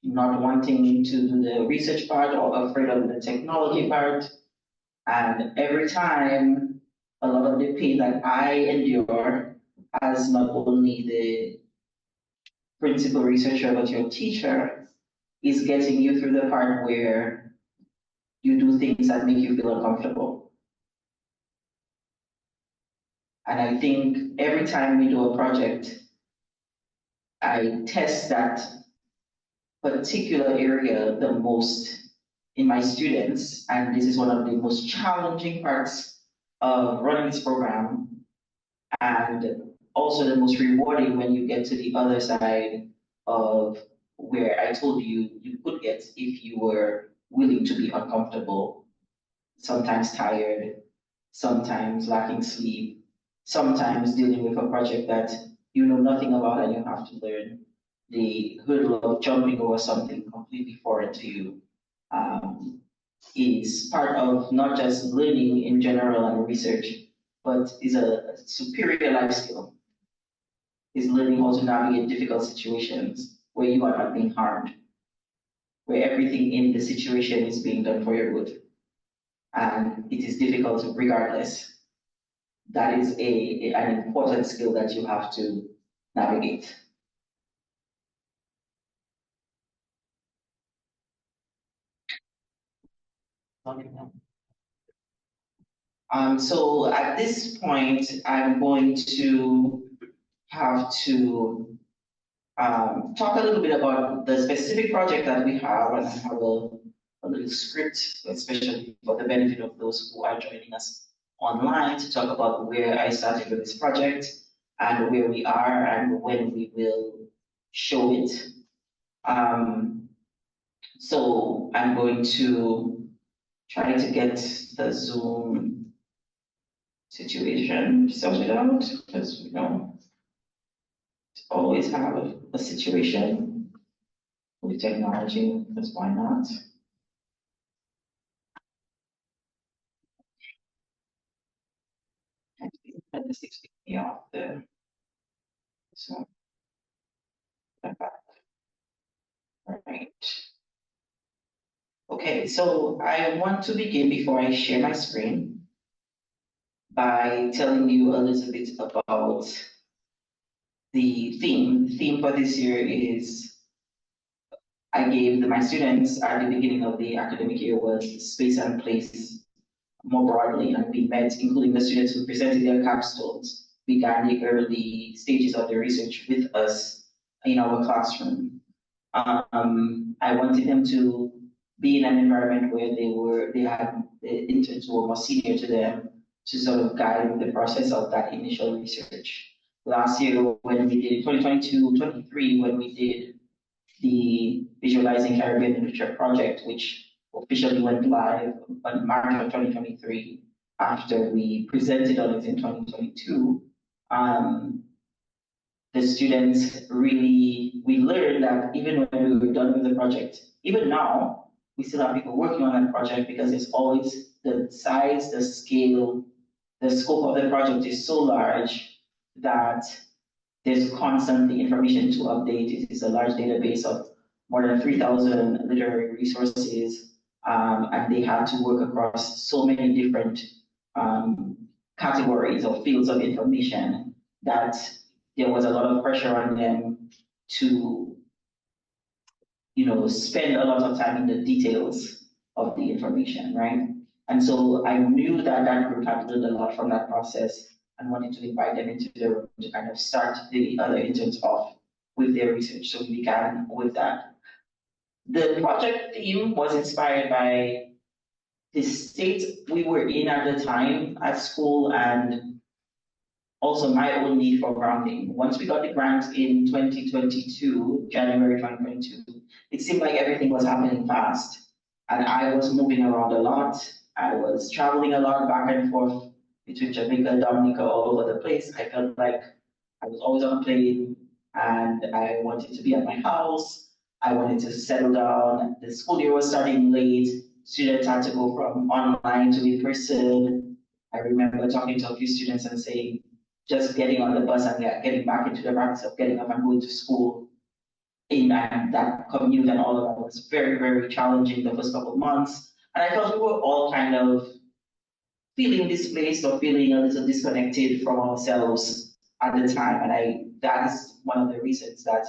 [SPEAKER 1] not wanting to do the research part or afraid of the technology part. And every time, a lot of the pain that I endure as not only the principal researcher, but your teacher, is getting you through the part where you do things that make you feel uncomfortable. And I think every time we do a project, I test that particular area the most in my students, and this is one of the most challenging parts of running this program, and also the most rewarding when you get to the other side of where I told you you could get if you were willing to be uncomfortable, sometimes tired, sometimes lacking sleep, sometimes dealing with a project that you know nothing about and you have to learn. The hurdle of jumping over something completely foreign to you is part of not just learning in general and research, but is a superior life skill. Is learning how to navigate difficult situations where you are not being harmed, where everything in the situation is being done for your good. And it is difficult regardless. That is an important skill that you have to navigate. So at this point, I'm going to have to talk a little bit about the specific project that we have, and I have a little script, especially for the benefit of those who are joining us online, to talk about where I started with this project and where we are and when we will show it. So I'm going to try to get the Zoom situation sorted out, because we don't always have a situation with technology, because why not? And this keeps me off the, so, right. Okay, so I want to begin before I share my screen by telling you a little bit about the theme. The theme for this year is, I gave my students at the beginning of the academic year was space and place more broadly, and we met, including the students who presented their capstones, began the early stages of the research with us in our classroom. I wanted them to be in an environment where they had the interns who were more senior to them to sort of guide the process of that initial research. Last year, when we did 2022-23, when we did the Visualizing Caribbean Literature project, which officially went live on March of 2023 after we presented on it in 2022. The students really, we learned that even when we were done with the project, even now, we still have people working on that project because it's always the size, the scale, the scope of the project is so large that there's constantly information to update. It is a large database of more than 3,000 literary resources, and they had to work across so many different categories or fields of information that there was a lot of pressure on them to, spend a lot of time in the details of the information, right? And so I knew that that group had learned a lot from that process and wanted to invite them into the room to kind of start the other interns off with their research. So we began with that. The project theme was inspired by the state we were in at the time at school, and also my own need for grounding. Once we got the grant in 2022, January 2022, it seemed like everything was happening fast. And I was moving around a lot. I was traveling a lot back and forth between Jamaica, Dominica, all over the place. I felt like I was always on a plane and I wanted to be at my house. I wanted to settle down. The school year was starting late. Students had to go from online to in person. I remember talking to a few students and saying, just getting on the bus and getting back into the practice of getting up and going to school in that commute and all of that was very, very challenging the first couple of months. And I felt we were all kind of feeling displaced or feeling a little disconnected from ourselves at the time. And that is one of the reasons that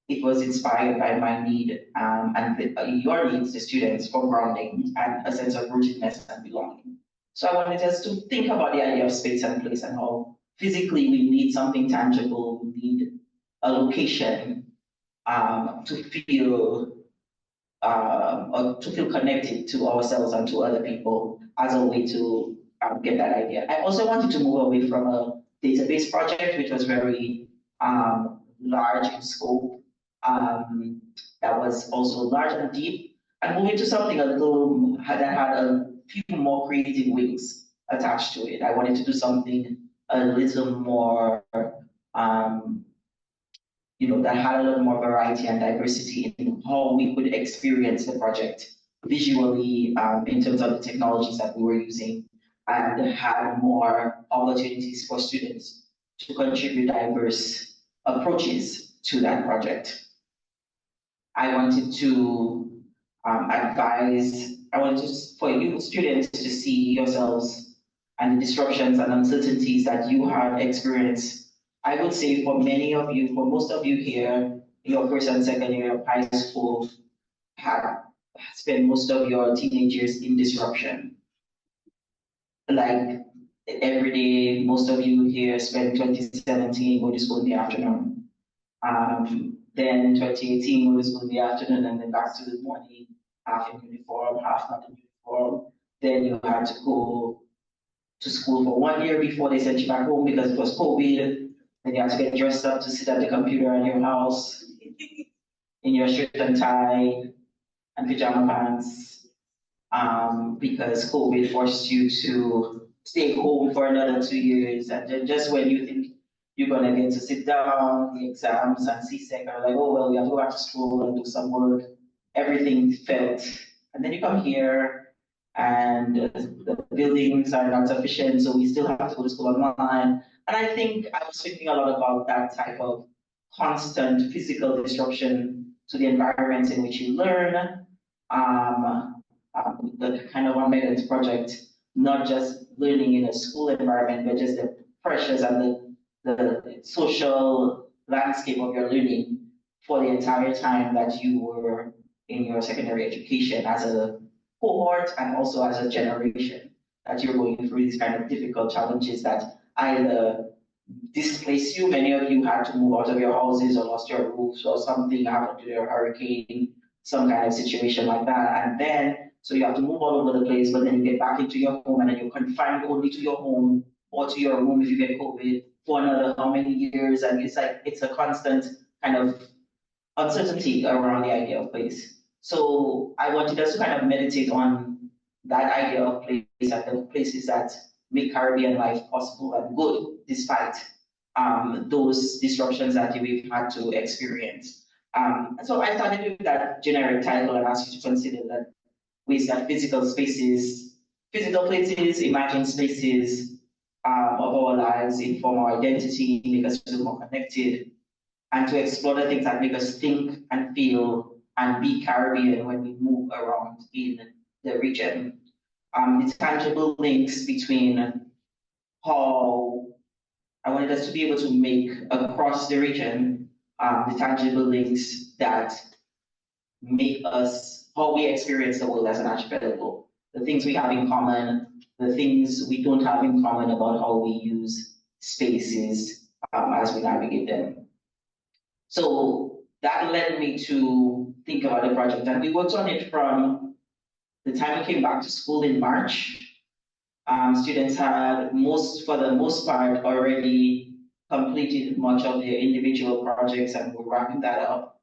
[SPEAKER 1] it was inspired by my need and your needs, the students, for grounding and a sense of rootedness and belonging. So I wanted us to think about the idea of space and place and how physically we need something tangible, we need a location to feel connected to ourselves and to other people as a way to get that idea. I also wanted to move away from a database project, which was very large in scope, that was also large and deep, and move into something a little that had a few more creative wings attached to it. I wanted to do something a little more that had a little more variety and diversity in how we could experience the project visually in terms of the technologies that we were using, and had more opportunities for students to contribute diverse approaches to that project. I wanted to for you students to see yourselves and the disruptions and uncertainties that you have experienced. I would say for many of you, for most of you here, your first and second year of high school have spent most of your teenage years in disruption. like every day, most of you here spent 2017 go to school in the afternoon. Then 2018 go to school in the afternoon and then back to the morning, half in uniform, half not in uniform. Then you had to go to school for 1 year before they sent you back home because it was COVID. Then you had to get dressed up to sit at the computer in your house in your shirt and tie and pajama pants, because COVID forced you to stay home for another 2 years. And then just when you think you're gonna get to sit down, the exams and C-Sec are like, oh, well, we have to go back to school and do some work. Everything felt, and then you come here and the buildings are not sufficient, so we still have to go to school online. And I think I was thinking a lot about that type of constant physical disruption to the environment in which you learn. The kind of one Megan's project, not just learning in a school environment, but just the pressures and the social landscape of your learning for the entire time that you were in your secondary education as a cohort and also as a generation, that you're going through these kind of difficult challenges that either displace you. Many of you had to move out of your houses or lost your roofs or something happened to your hurricane, some kind of situation like that. And then, so you have to move all over the place, but then you get back into your home and then you're confined only to your home or to your room if you get COVID for another how many years. And it's like, it's a constant kind of uncertainty around the idea of place. So I wanted us to kind of meditate on that idea of place and the places that make Caribbean life possible and good despite those disruptions that we've had to experience. So I started with that generic title and asked you to consider that ways that physical spaces, physical places, imagined spaces of our lives inform our identity, make us feel more connected, and to explore the things that make us think and feel and be Caribbean when we move around in the region. The tangible links between how I wanted us to be able to make across the region, the tangible links that make us, how we experience the world as an archipelago, the things we have in common, the things we don't have in common about how we use spaces as we navigate them. So that led me to think about the project, and we worked on it from the time we came back to school in March. Students had for the most part, already completed much of their individual projects and we're wrapping that up.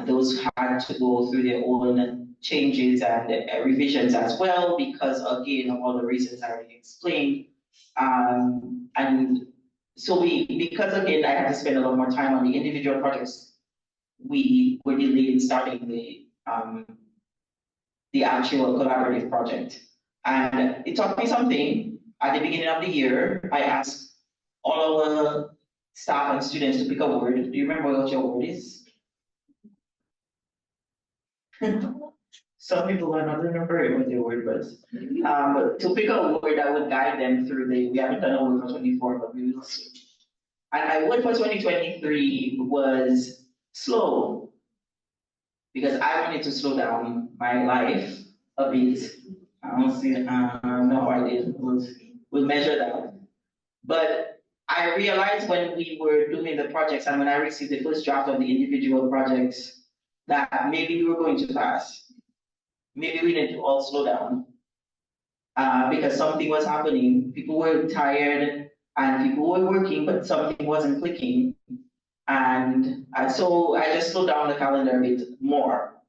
[SPEAKER 1] Those had to go through their own changes and revisions as well, because again, of all the reasons I already explained. And so because again, I had to spend a lot more time on the individual projects, we were delayed in starting the actual collaborative project. And it taught me something. At the beginning of the year, I asked all our staff and students to pick a word. Do you remember what your word is? Some people are not remembering what their word was. To pick a word that would guide them through we haven't done a word for 24, but we will see. And my word for 2023 was slow, because I wanted to slow down my life a bit. I don't see, no idea, we'll measure that. But I realized when we were doing the projects and when I received the first draft of the individual projects that maybe we were going too fast. Maybe we need to all slow down because something was happening. People were tired and people were working, but something wasn't clicking. And so I just slowed down the calendar a bit more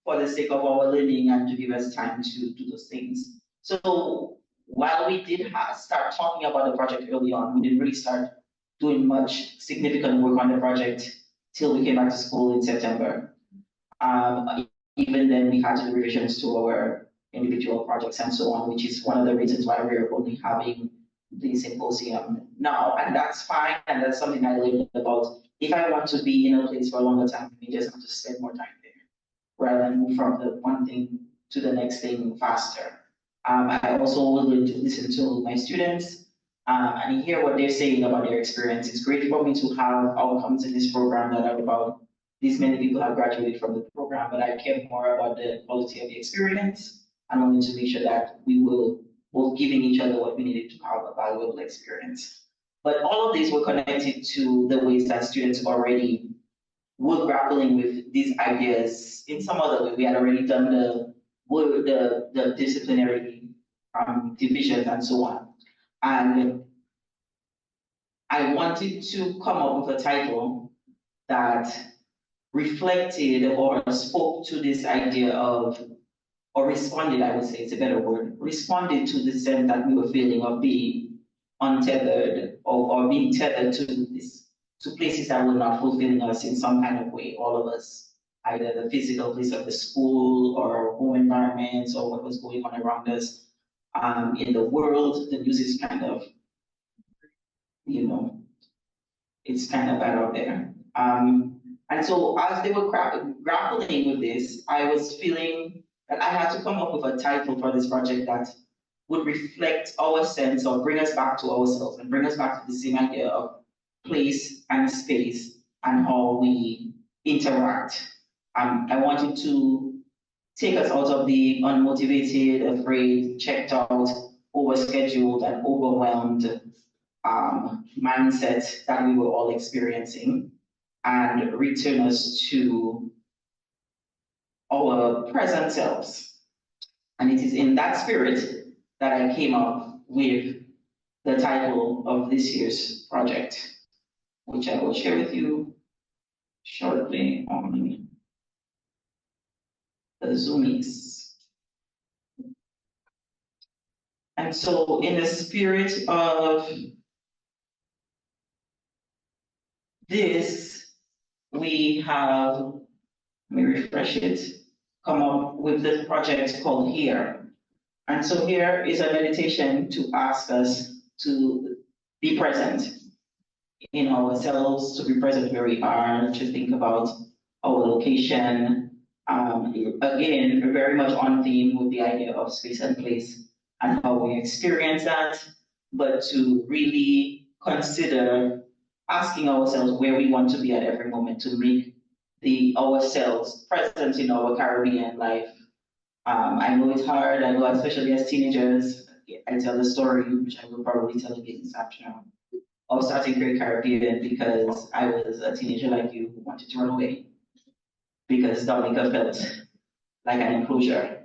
[SPEAKER 1] for the sake of our learning and to give us time to do those things. So while we did start talking about the project early on, we didn't really start doing much significant work on the project till we came back to school in September. Even then, we had to do revisions to our individual projects and so on, which is one of the reasons why we're only having the symposium now. And that's fine, and that's something I learned about. If I want to be in a place for a longer time, we just have to spend more time there, rather than move from the one thing to the next thing faster. I also learned to listen to my students and hear what they're saying about their experience. It's great for me to have outcomes in this program that are about this many people have graduated from the program, but I care more about the quality of the experience and wanting to make sure that we will both giving each other what we needed to have a valuable experience. But all of these were connected to the ways that students already were grappling with these ideas in some other way. We had already done the disciplinary divisions and so on. And I wanted to come up with a title that reflected or spoke to this idea of, or responded, I would say it's a better word, responded to the sense that we were feeling of being untethered or being tethered to this, to places that were not fulfilling us in some kind of way, all of us, either the physical place of the school or home environments or what was going on around us in the world. The news is kind of, you know, it's kind of bad out there. And so as they were grappling with this, I was feeling that I had to come up with a title for this project that would reflect our sense or bring us back to ourselves and bring us back to the same idea of place and space and how we interact. I wanted to take us out of the unmotivated, afraid, checked out, overscheduled, and overwhelmed mindset that we were all experiencing and return us to our present selves. And it is in that spirit that I came up with the title of this year's project, which I will share with you shortly on the Zoomies. And so in the spirit of this, we have, let me refresh it, come up with this project called Here. And so here is a meditation to ask us to be present in ourselves, to be present where we are, to think about our location. Again, very much on theme with the idea of space and place and how we experience that, but to really consider asking ourselves where we want to be at every moment to make ourselves present in our Caribbean life. I know it's hard, I know especially as teenagers, I tell the story, which I will probably tell again this afternoon, of starting Great Caribbean because I was a teenager like you who wanted to run away because Dominica felt like an enclosure.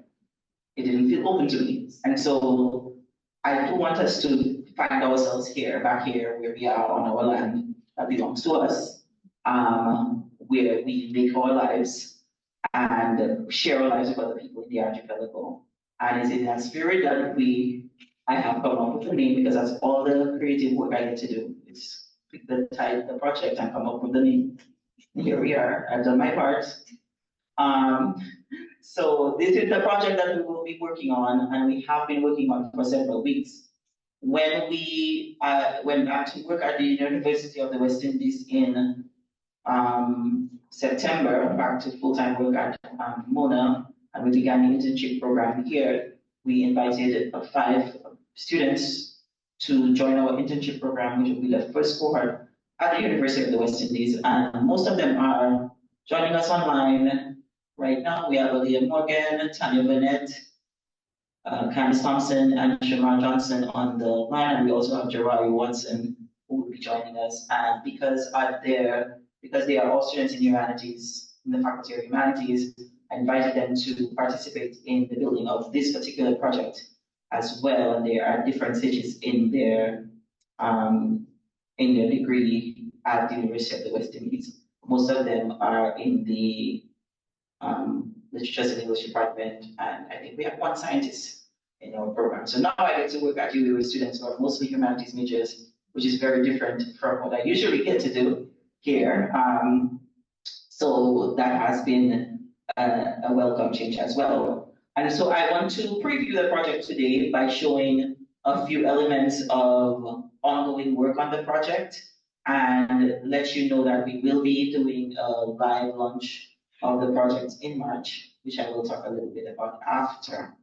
[SPEAKER 1] It didn't feel open to me. And so I do want us to find ourselves here, back here, where we are on our land that belongs to us, where we make our lives and share our lives with other people in the archipelago. And it's in that spirit that I have come up with the name because that's all the creative work I get to do. It's pick the title, the project, and come up with the name. And here we are. I've done my part. So this is the project that we will be working on, and we have been working on for several weeks. When we went back to work at the University of the West Indies in September, back to full-time work at Mona, and we began the internship program here, we invited 5 students to join our internship program, which will be the first cohort at the University of the West Indies. And most of them are joining us online right now. We have Aaliyah Morgan, Tanya Bennett, Candice Thompson, and Shamar Johnson on the line. And we also have Jerari Watson, who will be joining us. And because they are all students in humanities, in the Faculty of Humanities, I invited them to participate in the building of this particular project as well. And there are different stages in their degree at the University of the West Indies. Most of them are in the Literature and English department, and I think we have 1 scientist in our program. So now I get to work at UWI with students who are mostly humanities majors, which is very different from what I usually get to do here. So that has been a welcome change as well. And so I want to preview the project today by showing a few elements of ongoing work on the project and let you know that we will be doing a live launch of the project in March, which I will talk a little bit about after.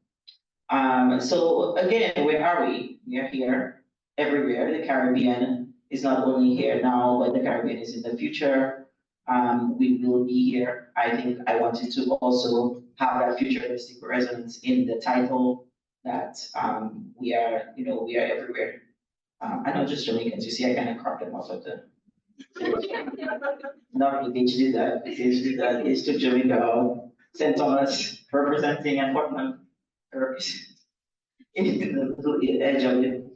[SPEAKER 1] So again, where are we? We are here everywhere. The Caribbean is not only here now, but the Caribbean is in the future. We will be here. I think I wanted to also have that futuristic resonance in the title that we are, we are everywhere. I know just Jamaicans, you see, I kind of cropped them off of the. Not really, they did that. They did that. They took Jamaica, St. Thomas representing and whatnot. In the edge of it.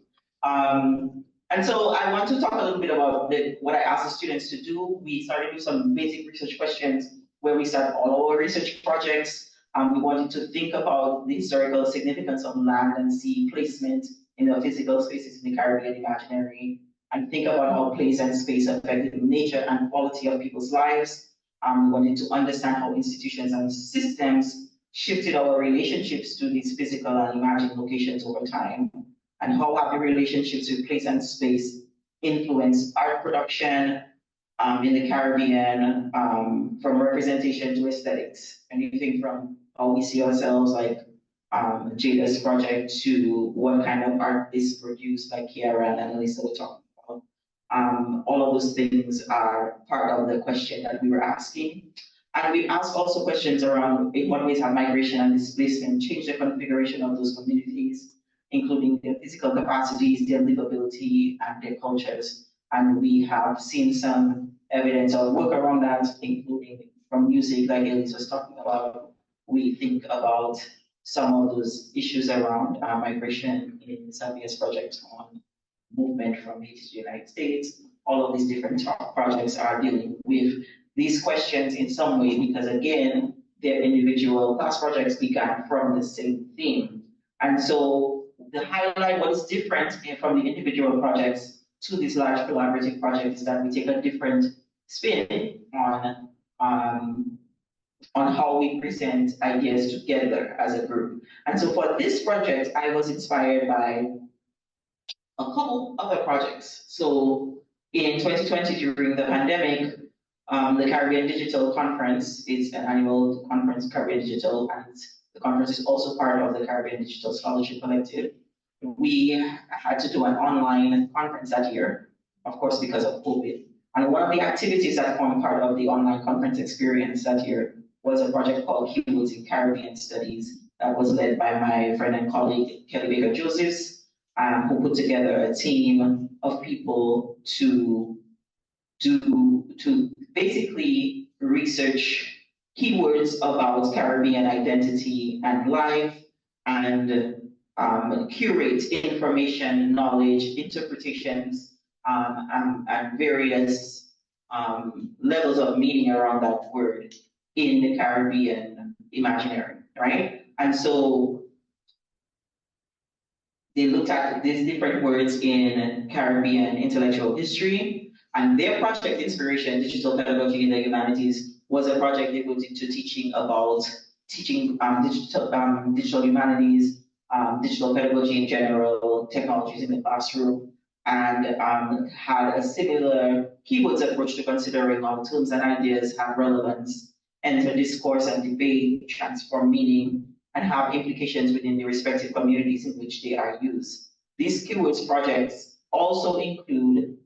[SPEAKER 1] And so I want to talk a little bit about what I asked the students to do. We started with some basic research questions where we start all our research projects. We wanted to think about the historical significance of land and sea placement in the physical spaces in the Caribbean imaginary, and think about how place and space affect the nature and quality of people's lives. We wanted to understand how institutions and systems shifted our relationships to these physical and imagined locations over time, and how have the relationships with place and space influenced art production in the Caribbean, from representation to aesthetics. Anything from how we see ourselves, like Jada's project, to what kind of art is produced, like Kiara and Annalisa were talking about. All of those things are part of the question that we were asking. And we asked also questions around in what ways have migration and displacement changed the configuration of those communities, including their physical capacities, their livability, and their cultures. And we have seen some evidence of work around that, including from music, like Elise was talking about. We think about some of those issues around migration in Savia's project on movement from Haiti to the United States. All of these different projects are dealing with these questions in some way, because again, their individual class projects began from the same theme. And so the highlight, what is different from the individual projects to this large collaborative project, is that we take a different spin on how we present ideas together as a group. And so for this project, I was inspired by a couple other projects. So in 2020, during the pandemic, the Caribbean Digital Conference is an annual conference, Caribbean Digital, and the conference is also part of the Caribbean Digital Scholarship Collective. We had to do an online conference that year, of course, because of COVID. And one of the activities that formed part of the online conference experience that year was a project called Keywords in Caribbean Studies that was led by my friend and colleague, Kelly Baker Josephs, who put together a team of people to basically research keywords about Caribbean identity and life, and curate information, knowledge, interpretations, and various levels of meaning around that word in the Caribbean imaginary, right? And so they looked at these different words in Caribbean intellectual history, and their project inspiration, Digital Pedagogy in the Humanities, was a project devoted to teaching digital humanities, digital pedagogy in general, technologies in the classroom, and had a similar keywords approach to considering how terms and ideas have relevance, enter discourse and debate, transform meaning, and have implications within the respective communities in which they are used. These keywords projects also include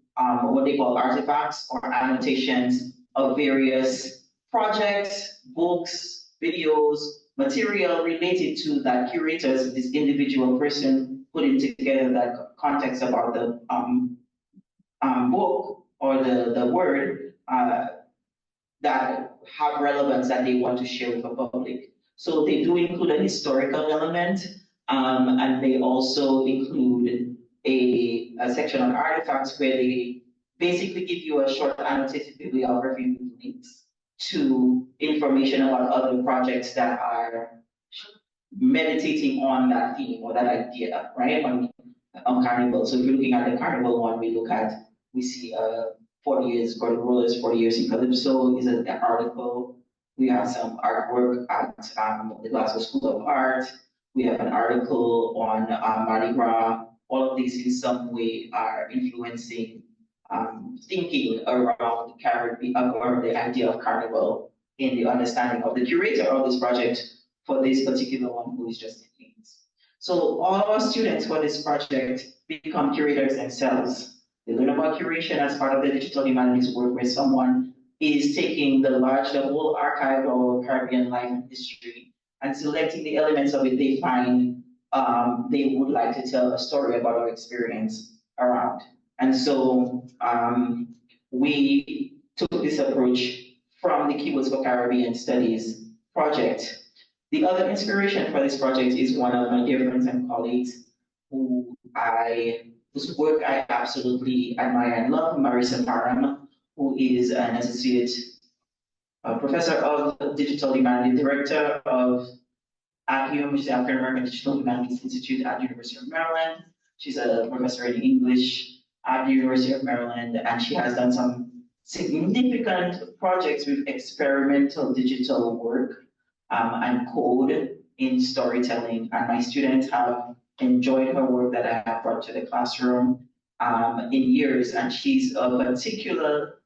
[SPEAKER 1] what they call artifacts or annotations of various projects, books, videos, material related to that curators, this individual person putting together that context about the book or the word that have relevance that they want to share with the public. So they do include a historical element, and they also include a section on artifacts where they basically give you a short annotated bibliography with links to information about other projects that are meditating on that theme or that idea, right? On Carnival. So if you're looking at the Carnival one, we see 40 years, Gordon Roller's 40 years in Calypso is an article. We have some artwork at the Glasgow School of Art. We have an article on Mardi Gras. All of these in some way are influencing thinking around Caribbean, or the idea of Carnival in the understanding of the curator of this project for this particular one, who is Justin Haynes. So all of our students for this project become curators themselves. They learn about curation as part of the digital humanities work, where someone is taking the whole archive of Caribbean life and history and selecting the elements of it they find they would like to tell a story about our experience around. And so we took this approach from the Keywords for Caribbean Studies project. The other inspiration for this project is one of my dear friends and colleagues whose work I absolutely admire and love, Marisa Parham, who is an associate professor of digital humanities, director of ACUM, which is the African American Digital Humanities Institute at the University of Maryland. She's a professor in English at the University of Maryland, and she has done some significant projects with experimental digital work and code in storytelling. And my students have enjoyed her work that I have brought to the classroom in years. And she's a particular,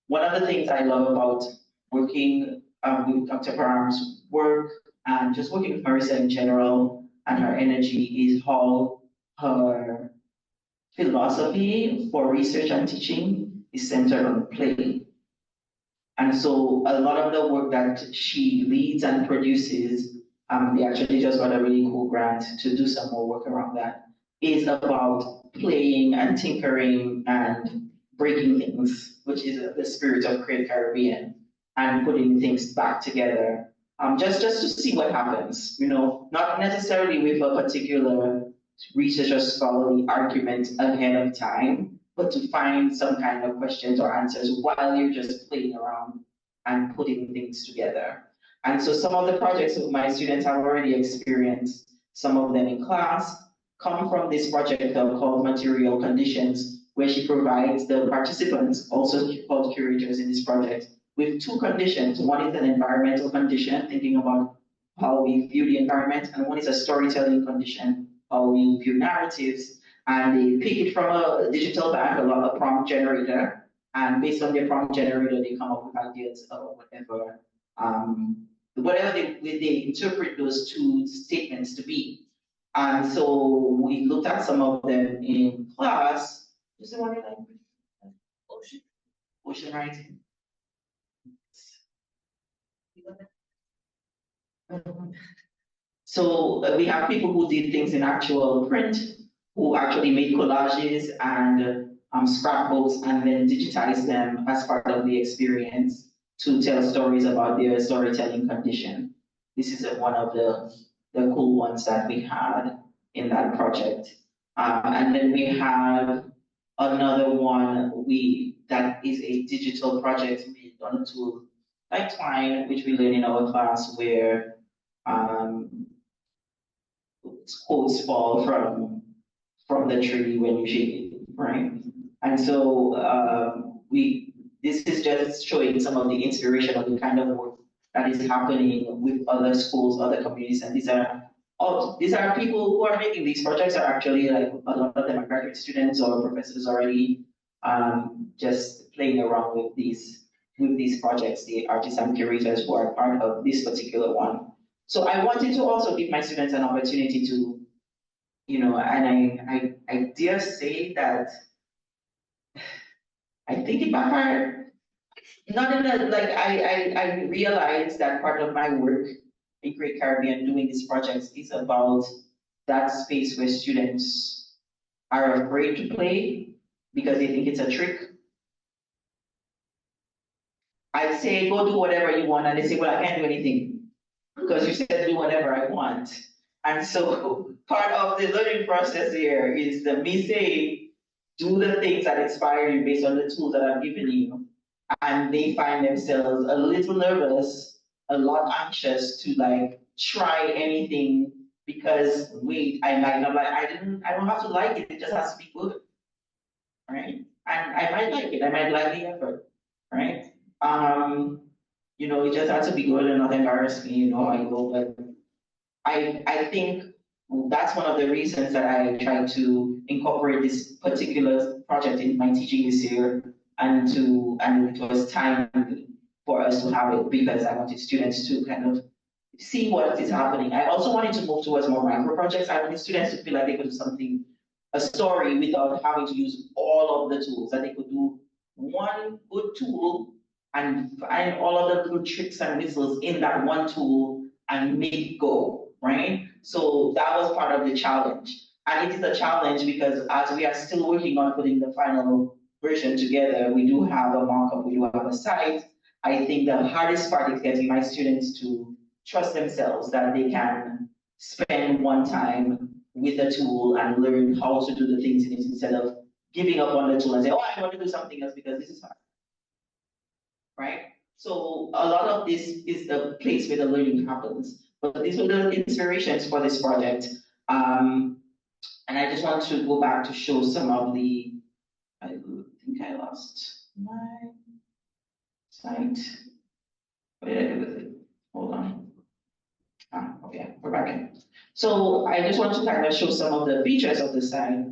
[SPEAKER 1] one of the things I love about working with Dr. Parham's work and just working with Marisa in general and her energy is how her philosophy for research and teaching is centered on play. And so a lot of the work that she leads and produces, they actually just got a really cool grant to do some more work around that, is about playing and tinkering and breaking things, which is the spirit of Create Caribbean, and putting things back together. Just to see what happens, you know, not necessarily with a particular research or scholarly argument ahead of time, but to find some kind of questions or answers while you're just playing around and putting things together. And so some of the projects that my students have already experienced, some of them in class, come from this project called Material Conditions, where she provides the participants, also called curators in this project, with two conditions. One is an environmental condition, thinking about how we view the environment, and one is a storytelling condition, how we view narratives. And they pick it from a digital bank, a prompt generator, and based on their prompt generator, they come up with ideas of whatever they interpret those two statements to be. And so we looked at some of them in class. Is the one you like? Ocean writing. So we have people who did things in actual print, who actually made collages and scrapbooks and then digitized them as part of the experience to tell stories about their storytelling condition. This is one of the cool ones that we had in that project. And then we have another one that is a digital project made on a tool like Twine, which we learn in our class, where quotes fall from the tree when you shake it, right? And so this is just showing some of the inspiration of the kind of work that is happening with other schools, other communities, and these are people who are making these projects are actually like a lot of them are graduate students or professors already, just playing around with these projects, the artists and curators who are part of this particular one. So I wanted to also give my students an opportunity to, you know, and I dare say that I think it backfired. Not in a, like, I realized that part of my work in Great Caribbean doing these projects is about that space where students are afraid to play because they think it's a trick. I say, go do whatever you want, and they say, well, I can't do anything because you said do whatever I want. And so part of the learning process here is me saying, do the things that inspire you based on the tools that I've given you. And they find themselves a little nervous, a lot anxious to like try anything because wait, I might not like, I don't have to like it, it just has to be good, right? And I might like it, I might like the effort, right? You know, it just has to be good and not embarrass me, you know, I go, but I think that's one of the reasons that I tried to incorporate this particular project in my teaching this year, and it was time for us to have it because I wanted students to kind of see what is happening. I also wanted to move towards more micro projects. I wanted students to feel like they could do something, a story, without having to use all of the tools, that they could do one good tool and find all of the little tricks and whistles in that one tool and make it go, right? So that was part of the challenge. And it is a challenge because as we are still working on putting the final version together, we do have a mock-up, we do have a site. I think the hardest part is getting my students to trust themselves that they can spend one time with the tool and learn how to do the things in it instead of giving up on the tool and say, oh, I want to do something else because this is hard. Right? So a lot of this is the place where the learning happens. But these were the inspirations for this project. And I just want to go back to show some of the, I think I lost my site. What did I do with it? Hold on. Okay, we're back in. So I just want to kind of show some of the features of the site,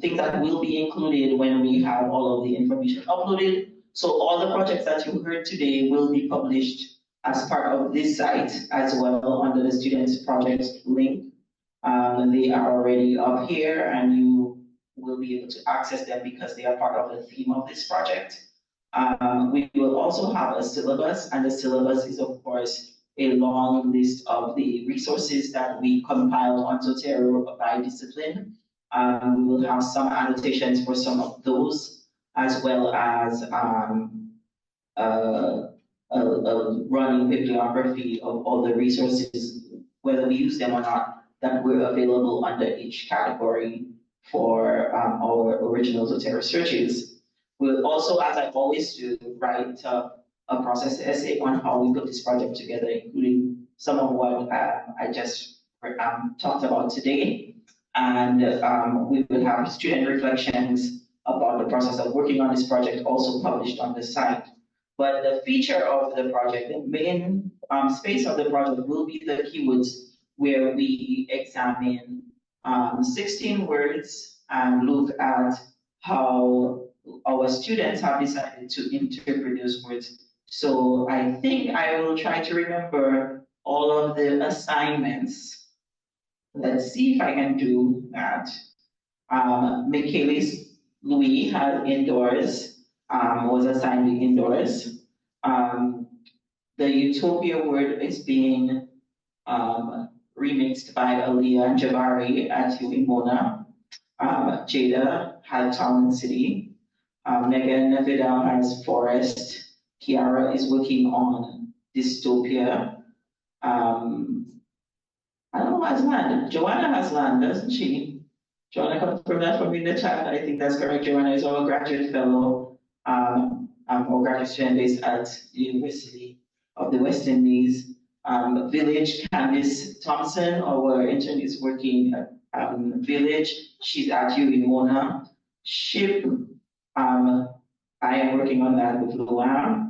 [SPEAKER 1] things that will be included when we have all of the information uploaded. So all the projects that you heard today will be published as part of this site as well under the students project link. They are already up here and you will be able to access them because they are part of the theme of this project. We will also have a syllabus, and the syllabus is of course a long list of the resources that we compiled on Zotero by discipline. We will have some annotations for some of those, as well as a running bibliography of all the resources, whether we use them or not, that were available under each category for our original Zotero searches. We'll also, as I always do, write a process essay on how we put this project together, including some of what I just talked about today. And we will have student reflections about the process of working on this project also published on the site. But the feature of the project, the main space of the project will be the keywords where we examine 16 words and look at how our students have decided to interpret those words. So I think I will try to remember all of the assignments. Let's see if I can do that. Michaelis Louis had indoors, was assigned the indoors. The Utopia word is being remixed by Aaliyah and Jabari at Mona. Jada had Town and City. Megan Vidal has Forest. Kiara is working on Dystopia. I don't know who has land. Joanna has land, doesn't she? Joanna confirmed that for me in the chat. I think that's correct. Joanna is our graduate fellow, or graduate student based at the University of the West Indies. Village, Candice Thompson, our intern, is working at Village. She's at Mona. Ship, I am working on that with Luan.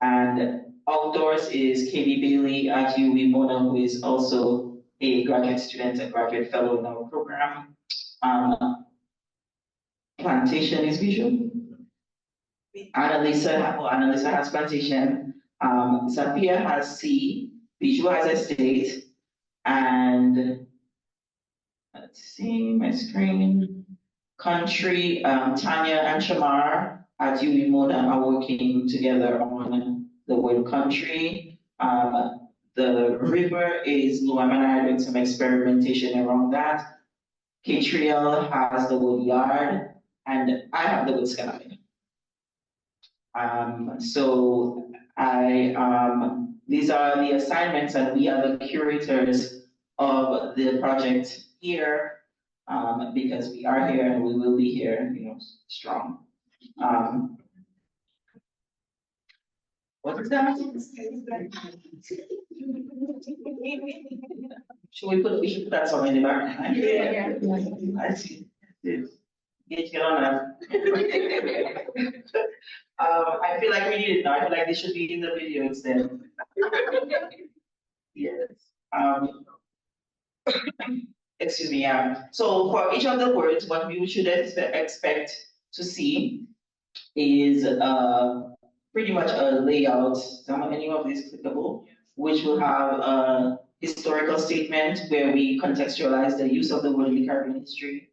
[SPEAKER 1] And outdoors is Katie Bailey at Mona, who is also a graduate student and graduate fellow in our program. Plantation is visual. Annalisa has plantation. Zapia has C, visual has estate, and let's see my screen. Country, Tanya and Shamar at Mona are working together on the word country. The river is Luam and I are doing some experimentation around that. Catriel has the word yard, and I have the word sky. So these are the assignments, and we are the curators of the project here, because we are here and we will be here, strong. What is that? We should put that somewhere in the back. Yeah. I see. Get on that. I feel like we need it now. I feel like this should be in the video instead. Yes. Excuse me, yeah. So for each of the words, what we should expect to see is pretty much a layout. Any of these clickable, which will have a historical statement where we contextualize the use of the word in the Caribbean history.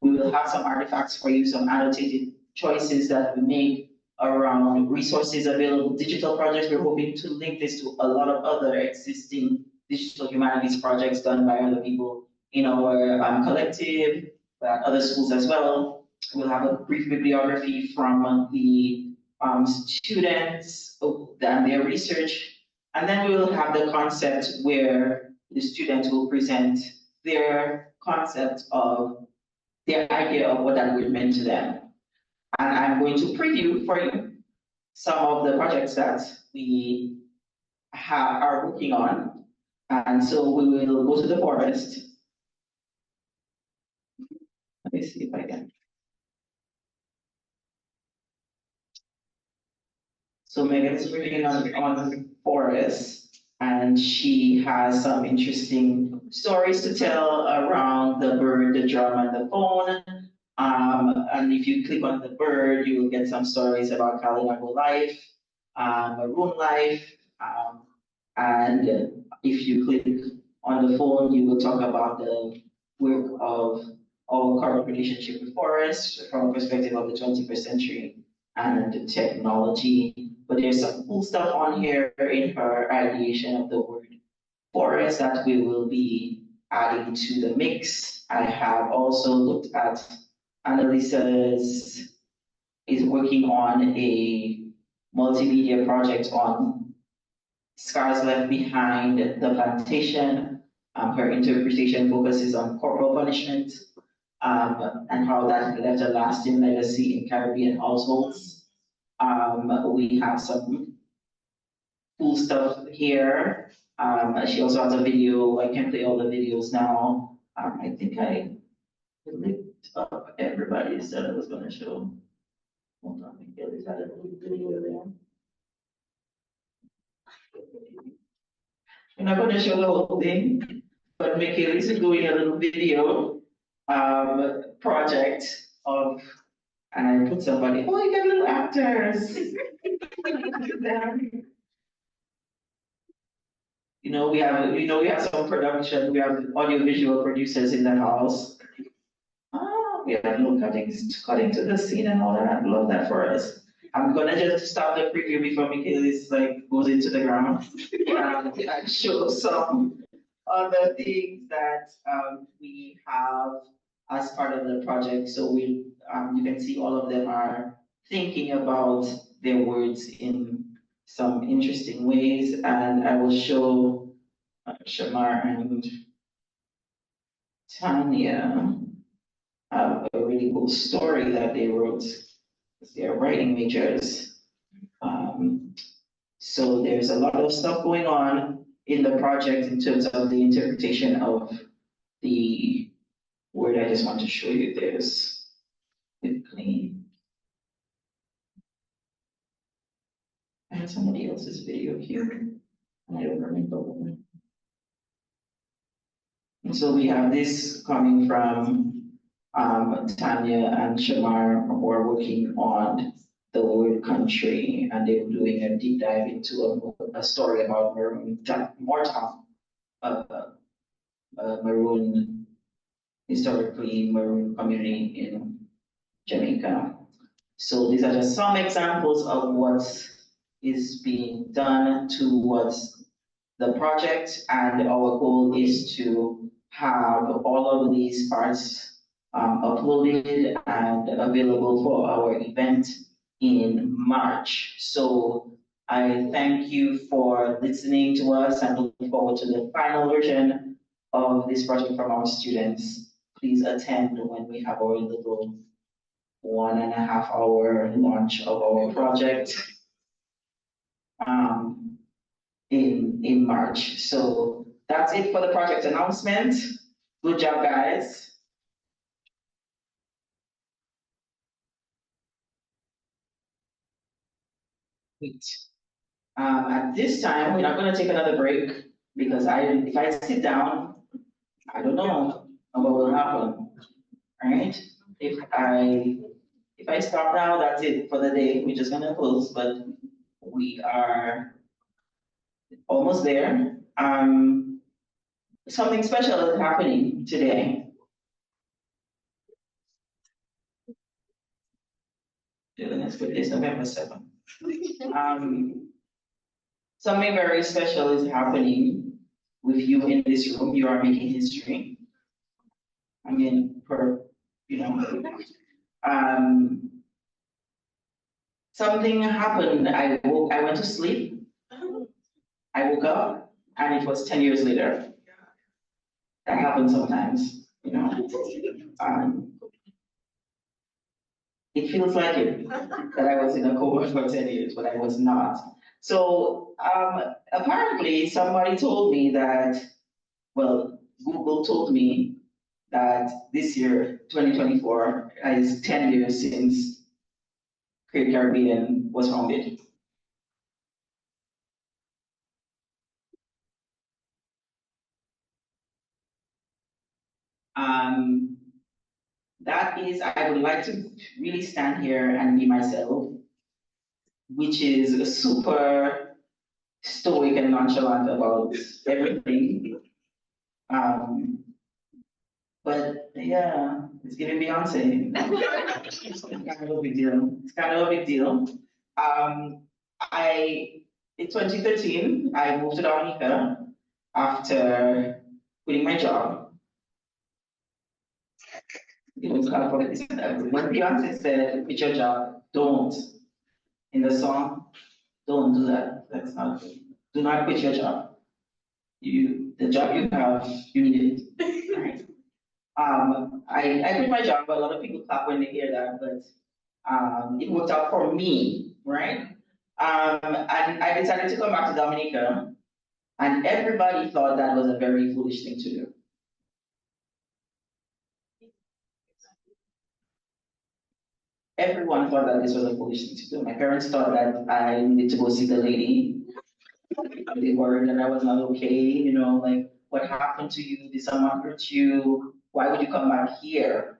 [SPEAKER 1] We will have some artifacts for you, some annotated choices that we make around resources available, digital projects. We're hoping to link this to a lot of other existing digital humanities projects done by other people in our collective, other schools as well. We'll have a brief bibliography from the students and their research. And then we will have the concept where the students will present their concept of their idea of what that would mean to them. And I'm going to preview for you some of the projects that we are working on. And so we will go to the forest. Let me see if I can. So Megan is working on forest, and she has some interesting stories to tell around the bird, the drum, and the phone. And if you click on the bird, you will get some stories about Kalinago life, Maroon life, and if you click on the phone, you will talk about the work of our current relationship with forests from a perspective of the 21st century and technology. But there's some cool stuff on here in her ideation of the word forest that we will be adding to the mix. I have also looked at Annalisa's is working on a multimedia project on scars left behind the plantation. Her interpretation focuses on corporal punishment and how that left a lasting legacy in Caribbean households. We have some cool stuff here. She also has a video. I can't play all the videos now. I think I linked up everybody's that I was going to show. Hold on, Michaela's had a little video there. I'm not going to show the whole thing, but Michaela's doing a little video project of, and I put somebody, oh, you got little actors. We have some production, we have audiovisual producers in the house. Oh, we have little cutting to the scene and all that. I love that for us. I'm gonna just start the preview before Michaelis goes into the ground and show some other things that we have as part of the project. So you can see all of them are thinking about their words in some interesting ways, and I will show Shamar and Tanya have a really cool story that they wrote. They are writing majors. So there's a lot of stuff going on in the project in terms of the interpretation of the word. I just want to show you this quickly. I had somebody else's video here, and I don't remember when. And so we have this coming from Tanya and Shamar, who are working on the word country, and they're doing a deep dive into a story about Maroon, historically Maroon community in Jamaica. So these are just some examples of what is being done towards the project, and our goal is to have all of these parts uploaded and available for our event in March. So I thank you for listening to us and looking forward to the final version of this project from our students. Please attend when we have our little 1.5 hour launch of our project in March. So that's it for the project announcement. Good job, guys. Great. At this time, we're not going to take another break because if I sit down, I don't know what will happen. Right? If I stop now, that's it for the day. We're just going to close, but we are almost there. Something special is happening today. Let's put this November 7th. Something very special is happening with you in this room, you are making history. I mean, something happened. I went to sleep. I woke up and it was 10 years later. That happens sometimes, it feels like it, that I was in a coma for 10 years, but I was not. So apparently somebody told me that, well, Google told me that this year, 2024, is 10 years since Great Caribbean was founded. That is, I would like to really stand here and be myself, which is super stoic and nonchalant about everything. But yeah, it's giving Beyonce. It's kind of a big deal. It's kind of a big deal. In 2013, I moved to Dominica after quitting my job. It was kind of funny. When Beyonce said, quit your job, don't, in the song, don't do that. That's not good. Do not quit your job. The job you have, you need it. Right? I quit my job, but a lot of people clap when they hear that, but it worked out for me, right? And I decided to come back to Dominica, and everybody thought that was a very foolish thing to do. Everyone thought that this was a foolish thing to do. My parents thought that I needed to go see the lady. They worried that I was not okay, like, what happened to you? Did someone hurt you? Why would you come back here?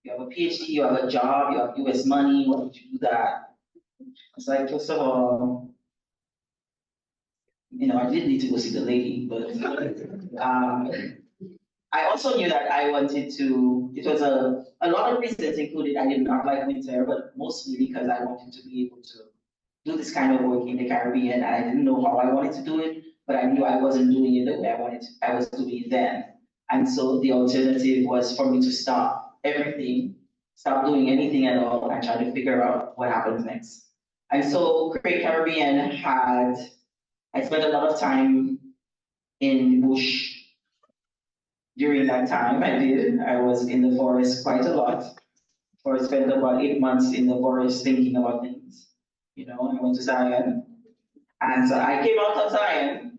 [SPEAKER 1] You have a PhD, you have a job, you have US money, why would you do that? It's like, first of all, I did need to go see the lady, but I also knew that I wanted to, it was a lot of reasons included. I did not like winter, but mostly because I wanted to be able to do this kind of work in the Caribbean. And I didn't know how I wanted to do it, but I knew I wasn't doing it the way I was doing it then. And so the alternative was for me to stop everything, stop doing anything at all, and try to figure out what happens next. And so Great Caribbean I spent a lot of time in the bush during that time. I was in the forest quite a lot. I spent about 8 months in the forest thinking about things. I went to Zion. And so I came out of Zion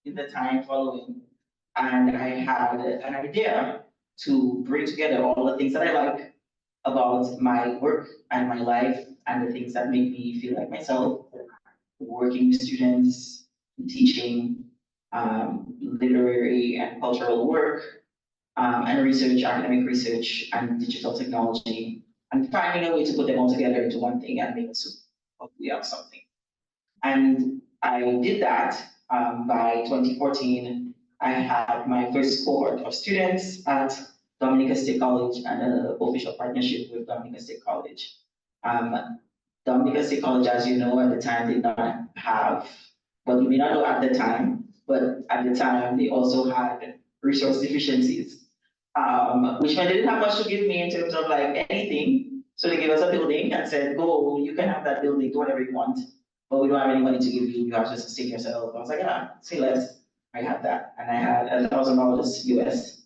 [SPEAKER 1] in the time following, and I had an idea to bring together all the things that I like about my work and my life and the things that make me feel like myself, working with students, teaching, literary and cultural work, and research, academic research, and digital technology, and finding a way to put them all together into one thing and make it so we have something. And I did that. By 2014, I had my first cohort of students at Dominica State College and an official partnership with Dominica State College. Dominica State College, as you know, at the time did not have, well, you may not know at the time, but at the time they also had resource deficiencies, which meant they didn't have much to give me in terms of like anything. So they gave us a building and said, go, you can have that building, do whatever you want, but we don't have any money to give you, you have to sustain yourself. I was like, yeah, say less. I had that, and I had $1,000 US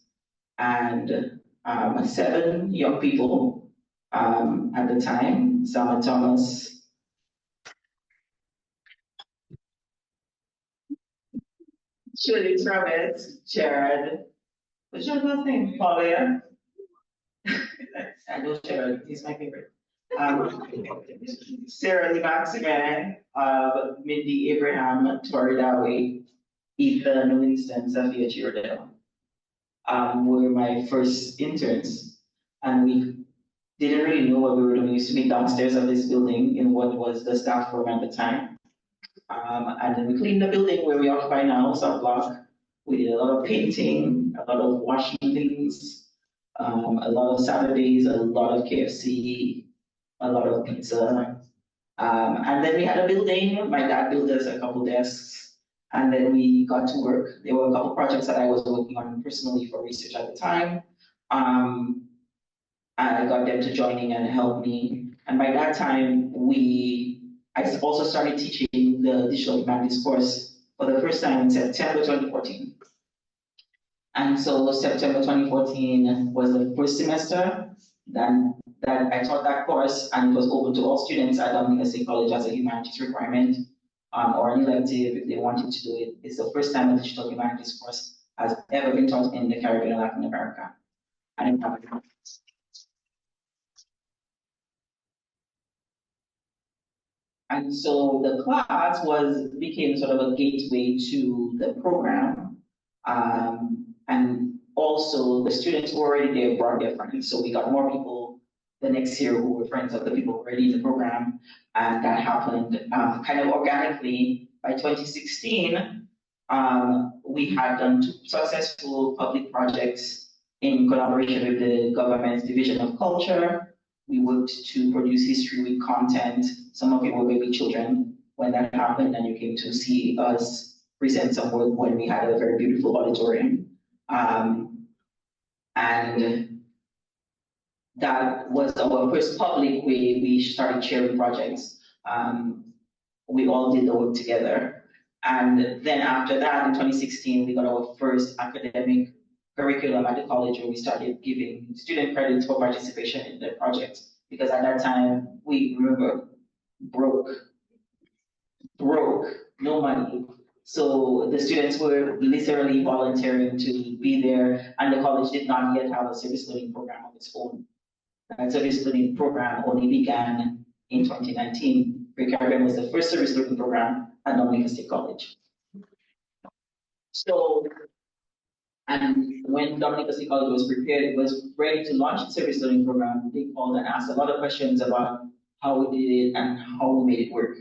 [SPEAKER 1] and 7 young people at the time, Sam Thomas, Shirley Travis, Jared, what's your last name? Paulia. I know Jared, he's my favorite. Sarah Lee Maximan, Mindy Abraham, Tori Dowie, Ethan Winston, Safia Chirodale, were my first interns. And we didn't really know what we were doing. We used to be downstairs of this building in what was the staff room at the time. And then we cleaned the building where we occupy now, South Block. We did a lot of painting, a lot of washing things, a lot of Saturdays, a lot of KFC, a lot of pizza. And then we had a building. My dad built us a couple desks. And then we got to work. There were a couple projects that I was working on personally for research at the time. I got them to join in and help me. And by that time, I also started teaching the digital humanities course for the first time in September 2014. And so September 2014 was the first semester that I taught that course, and it was open to all students at Dominica State College as a humanities requirement or an elective if they wanted to do it. It's the first time a digital humanities course has ever been taught in the Caribbean and Latin America. And so the class became sort of a gateway to the program. And also the students who were already there brought their friends. So we got more people the next year who were friends of the people already in the program. And that happened kind of organically. By 2016, we had done 2 successful public projects in collaboration with the government's Division of Culture. We worked to produce History Week content. Some of you were baby children when that happened, and you came to see us present some work when we had a very beautiful auditorium. And that was our first public way we started sharing projects. We all did the work together. And then after that, in 2016, we got our first academic curriculum at the college where we started giving student credits for participation in the project. Because at that time, we were broke, no money. So the students were literally volunteering to be there, and the college did not yet have a service learning program of its own. That service learning program only began in 2019. Pre-Caribbean was the first service learning program at Dominica State College. So, and when Dominica State College was prepared, it was ready to launch its service learning program, they called and asked a lot of questions about how we did it and how we made it work.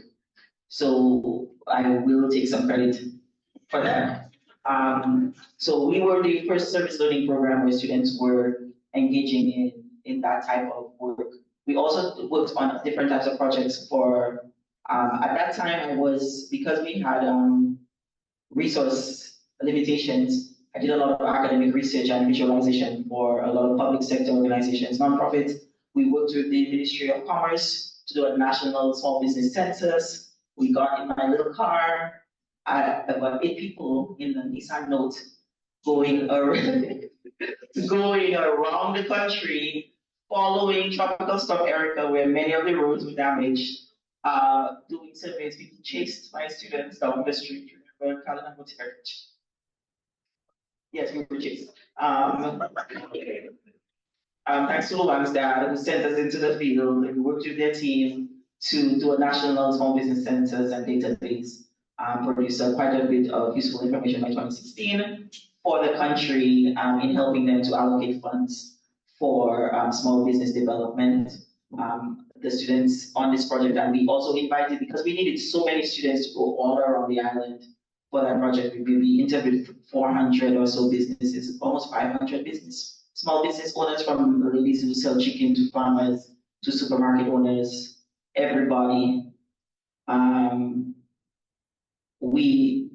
[SPEAKER 1] So I will take some credit for that. So we were the first service learning program where students were engaging in that type of work. We also worked on different types of projects for, at that time because we had resource limitations, I did a lot of academic research and visualization for a lot of public sector organizations, nonprofits. We worked with the Ministry of Commerce to do a national small business census. We got in my little car, about 8 people in the Nissan Note going around the country, following Tropical Storm Erica, where many of the roads were damaged, doing surveys, people chased my students down the street. Remember Kalina Hotel? Yes, we were chased. Thanks to Luan's dad, who sent us into the field, and we worked with their team to do a national small business census and database, produce quite a bit of useful information by 2016 for the country in helping them to allocate funds for small business development. The students on this project, and we also invited, because we needed so many students to go all around the island for that project. We interviewed 400 or so businesses, almost 500 small business owners, from the ladies who sell chicken to farmers to supermarket owners, everybody. We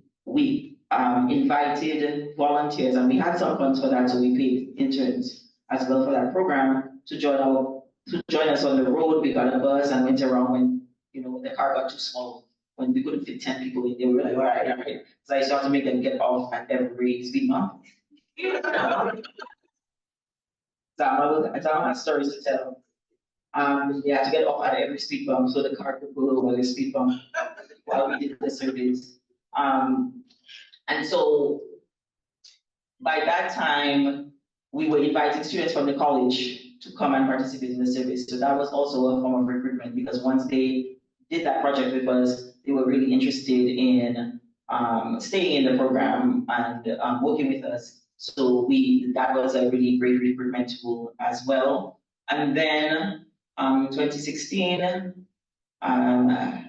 [SPEAKER 1] invited volunteers, and we had some funds for that, so we paid interns as well for that program to join us on the road. We got a bus and went around when the car got too small, when we couldn't fit 10 people in. They were like, all right. So I used to have to make them get off at every speed bump. Zama has stories to tell. They had to get off at every speed bump so the car could go over the speed bump while we did the surveys. And so by that time, we were inviting students from the college to come and participate in the surveys. So that was also a form of recruitment, because once they did that project with us, they were really interested in staying in the program and working with us. So that was a really great recruitment tool as well. And then 2016, a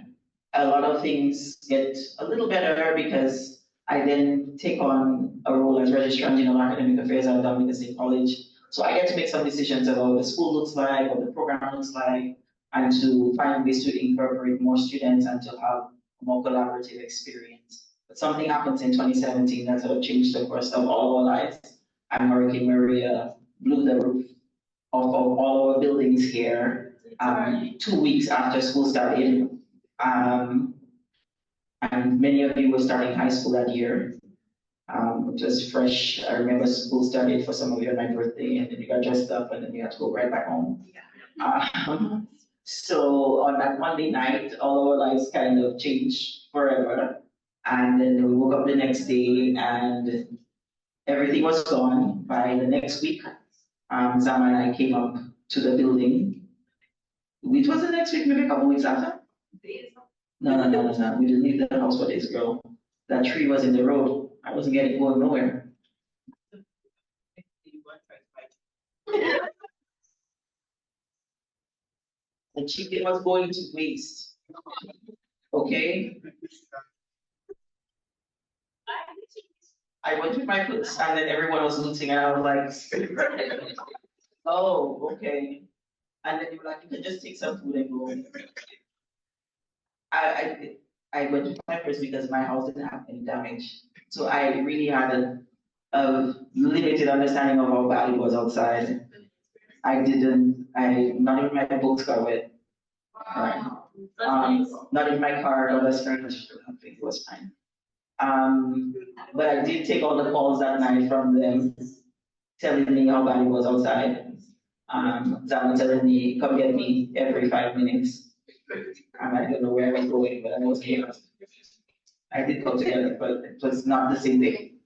[SPEAKER 1] lot of things get a little better, because I then take on a role as Registrant General Academic Affairs at Dominica State College. So I get to make some decisions about what the school looks like, what the program looks like, and to find ways to incorporate more students and to have a more collaborative experience. But something happens in 2017 that sort of changed the course of all our lives. And Hurricane Maria blew the roof off of all our buildings here 2 weeks after school started. And many of you were starting high school that year. It was fresh. I remember school started for some of you on my birthday, and then you got dressed up, and then you had to go right back home. So on that Monday night, all our lives kind of changed forever. And then we woke up the next day, and everything was gone. By the next week, Zama and I came up to the building. It was the next week, maybe a couple weeks after. No. We didn't leave the house for days ago. That tree was in the road. I wasn't going nowhere. The chicken was going to waste. Okay? I went with my foot and then everyone was looting and I was like, oh, okay. And then you were like, you can just take some food and go. I went with my purse because my house didn't have any damage. So I really had a limited understanding of how bad it was outside. Not even my books got wet. Right. Not in my car, or the furniture, I think it was fine. But I did take all the calls that night from them, telling me how bad it was outside. Zama telling me, come get me every 5 minutes. And I don't know where I was going, but I was here. I did come together, but it was not the same thing.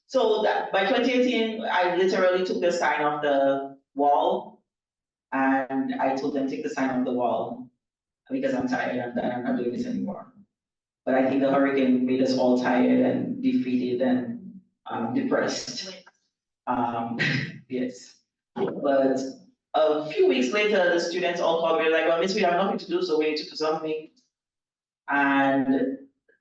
[SPEAKER 1] So that by 2018, I literally took the sign off the wall, and I told them take the sign off the wall because I'm tired and I'm not doing this anymore. But I think the hurricane made us all tired and defeated and depressed. Yes. But a few weeks later, the students all called me like, well, Miss, we have nothing to do, so we need to do something. And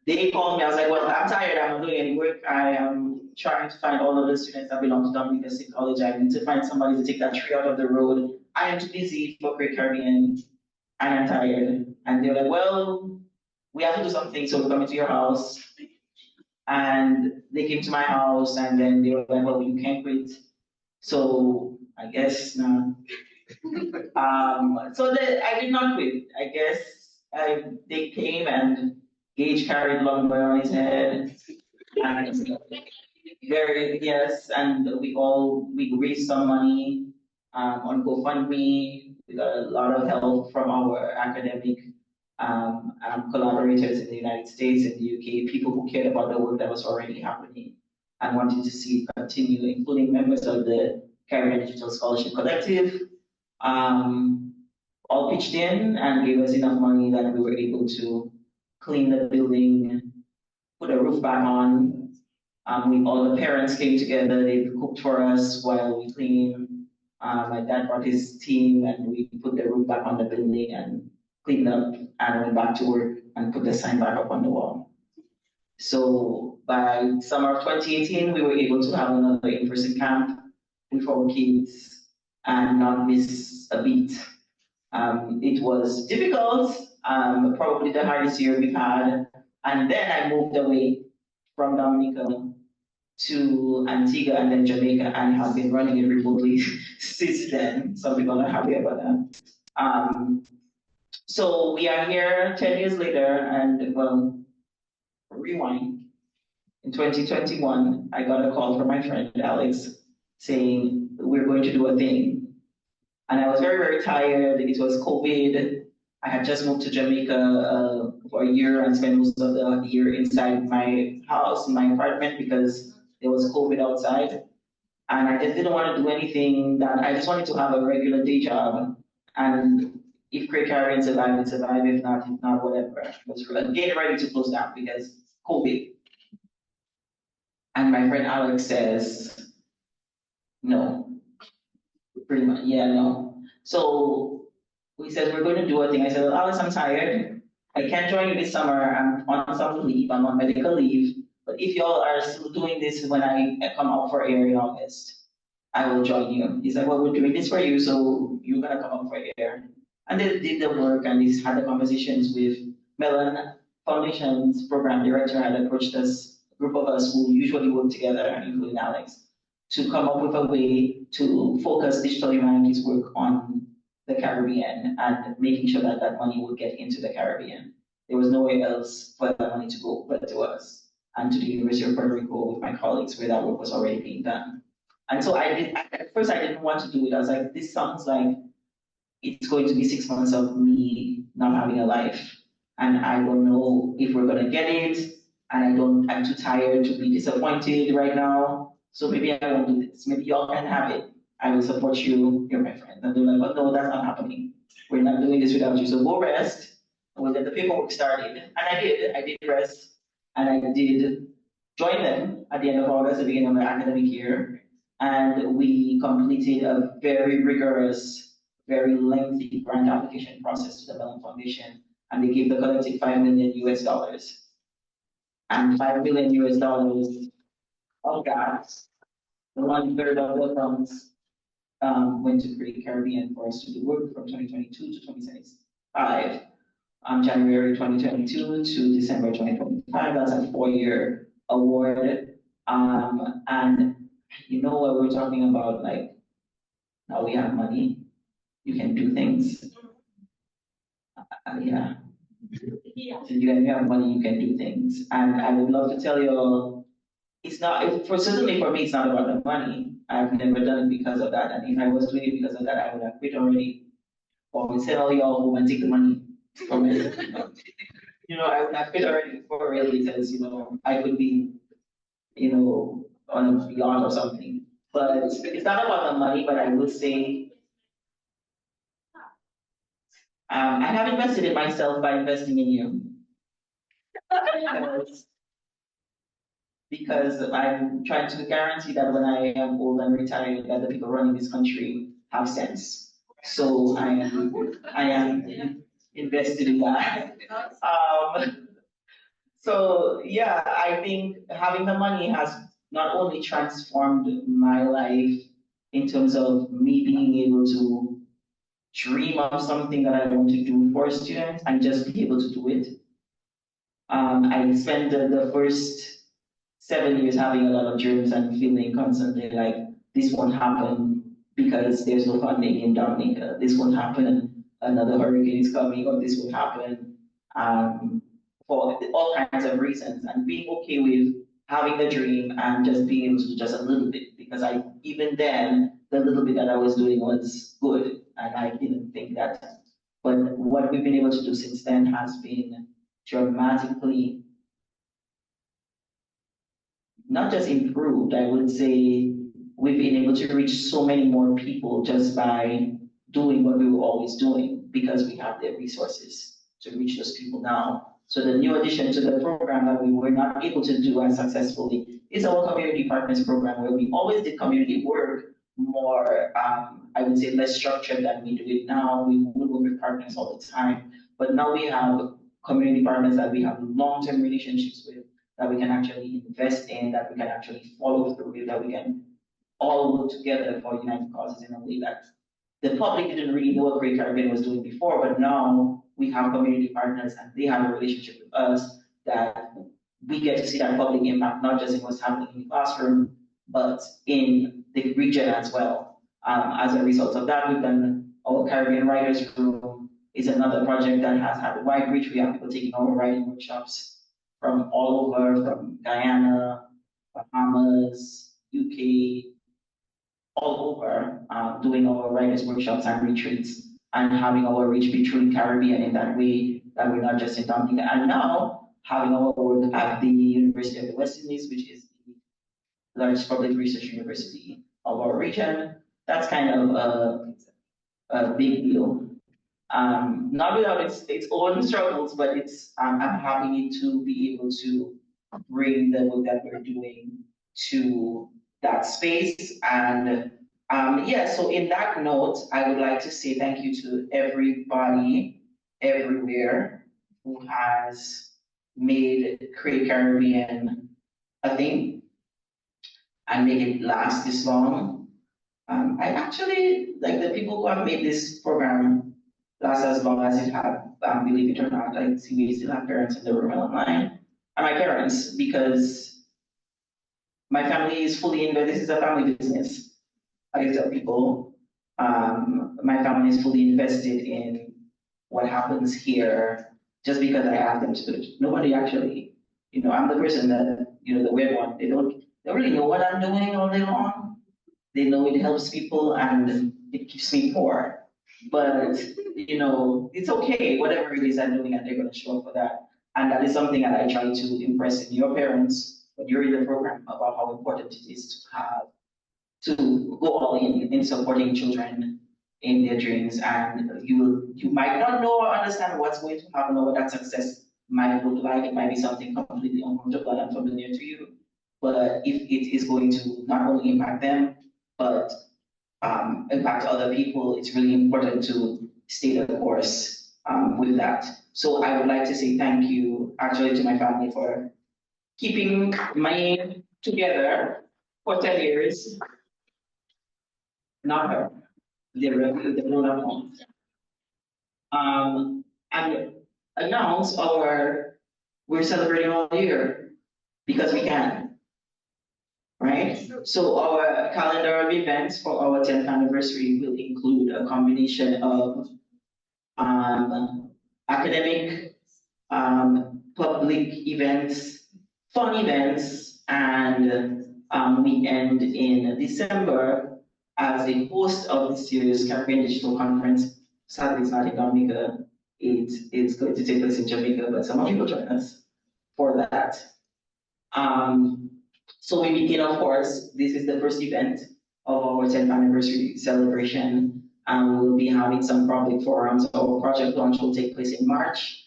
[SPEAKER 1] they called me, I was like, well, I'm tired, I'm not doing any work. I am trying to find all of the students that belong to Dominica State College. I need to find somebody to take that tree out of the road. I am too busy for Great Caribbean, and I'm tired. And they were like, well, we have to do something, so we're coming to your house. And they came to my house, and then they were like, well, you can't quit. So I guess no. I did not quit. I guess they came and Gage carried lumber on his head. And and we raised some money on GoFundMe. We got a lot of help from our academic collaborators in the United States and the UK, people who cared about the work that was already happening and wanted to see it continue, including members of the Caribbean Digital Scholarship Collective, all pitched in and gave us enough money that we were able to clean the building, put a roof back on. All the parents came together, they cooked for us while we cleaned. My dad brought his team and we put the roof back on the building and cleaned up and went back to work and put the sign back up on the wall. So by summer of 2018, we were able to have another in-person camp with our kids and not miss a beat. It was difficult, probably the hardest year we've had. And then I moved away from Dominica to Antigua and then Jamaica and have been running it remotely since then. Some people are happy about that. So we are here 10 years later and well, rewind. In 2021, I got a call from my friend Alex saying, we're going to do a thing. And I was very, very tired. It was COVID. I had just moved to Jamaica for a year and spent most of the year inside my house, in my apartment, because there was COVID outside. And I just didn't want to do anything I just wanted to have a regular day job. And if Great Caribbean survived, it survived. If not, whatever. I was getting ready to close down because COVID. And my friend Alex says, no. Pretty much, yeah, no. So he says, we're going to do a thing. I said, well, Alex, I'm tired. I can't join you this summer. I'm on some leave. I'm on medical leave. But if y'all are still doing this when I come out for air in August, I will join you. He said, well, we're doing this for you, so you're going to come out for air. And they did the work and they had the conversations with Melon foundation's program director had approached us, a group of us who usually work together, including Alex, to come up with a way to focus digital humanities work on the Caribbean and making sure that that money would get into the Caribbean. There was nowhere else for that money to go but to us and to the University of Puerto Rico with my colleagues where that work was already being done. And so at first I didn't want to do it. I was like, this sounds like it's going to be 6 months of me not having a life. And I don't know if we're gonna get it. And I'm too tired to be disappointed right now. So maybe I won't do this. Maybe y'all can have it. I will support you, you're my friend. And they're like, oh no, that's not happening. We're not doing this without you. So go rest. And we'll get the paperwork started. And I did rest. And I did join them at the end of August, the beginning of the academic year. And we completed a very rigorous, very lengthy grant application process to the Mellon Foundation. And they gave the collective $5 million US. And $5 million US of that, the 1/3 of the funds went to Create Caribbean for us to do work from 2022 to 2025. January 2022 to December 2025. That's a 4-year award. And you know what we're talking about, like, now we have money, you can do things. Yeah. You have money, you can do things. And I would love to tell you all, it's not, certainly for me, it's not about the money. I've never done it because of that. And if I was doing it because of that, I would have quit already. Or we send all y'all home and take the money from it. I would have quit already for real because, I could be, on a yacht or something. But it's not about the money, but I would say, I have invested in myself by investing in you. Because I'm trying to guarantee that when I am old and retired, that the people running this country have sense. So I am invested in that. So yeah, I think having the money has not only transformed my life in terms of me being able to dream of something that I want to do for students and just be able to do it. I spent the first 7 years having a lot of dreams and feeling constantly like this won't happen because there's no funding in Dominica. This won't happen, another hurricane is coming, or this won't happen for all kinds of reasons. And being okay with having the dream and just being able to do just a little bit, because even then, the little bit that I was doing was good, and I didn't think that. But what we've been able to do since then has been dramatically not just improved, I would say we've been able to reach so many more people just by doing what we were always doing because we have the resources to reach those people now. So the new addition to the program that we were not able to do as successfully is our community partners program, where we always did community work more, I would say less structured than we do it now. We would work with partners all the time, but now we have community partners that we have long-term relationships with, that we can actually invest in, that we can actually follow through with, that we can all work together for united causes in a way that the public didn't really know what Create Caribbean was doing before, but now we have community partners and they have a relationship with us that we get to see that public impact, not just in what's happening in the classroom, but in the region as well. As a result of that, we've done our Caribbean Writers Room is another project that has had a wide reach. We have people taking our writing workshops from all over, from Guyana, Bahamas, UK, all over, doing our writers workshops and retreats and having our reach be truly Caribbean in that way, that we're not just in Dominica. And now having our work at the University of the West Indies, which is the largest public research university of our region, that's kind of a big deal. Not without its own struggles, but I'm happy to be able to bring the work that we're doing to that space. And so in that note, I would like to say thank you to everybody everywhere who has made Create Caribbean a thing and made it last this long. I actually, like the people who have made this program last as long as it had, believe it or not, I see we still have parents in the room and online. And my parents, because my family is fully in there, this is a family business. I tell people, my family is fully invested in what happens here just because I ask them to. Nobody actually, I'm the person that, the weird one. They don't really know what I'm doing all day long. They know it helps people and it keeps me poor. But, it's okay, whatever it is I'm doing, and they're gonna show up for that. And that is something that I try to impress in your parents when you're in the program about how important it is to go all in supporting children in their dreams. And you might not know or understand what's going to happen or what that success might look like. It might be something completely uncomfortable and unfamiliar to you. But if it is going to not only impact them, but impact other people, it's really important to stay the course with that. So I would like to say thank you actually to my family for keeping me together for 10 years. Not her. They're not at home. And announce we're celebrating all year because we can, right? So our calendar of events for our 10th anniversary will include a combination of academic, public events, fun events, and we end in December as the host of this year's Caribbean Digital Conference. Sadly, it's not in Dominica. It's going to take place in Jamaica, but some of you will join us for that. So we begin, of course, this is the first event of our 10th anniversary celebration, and we'll be having some public forums. Our project launch will take place in March.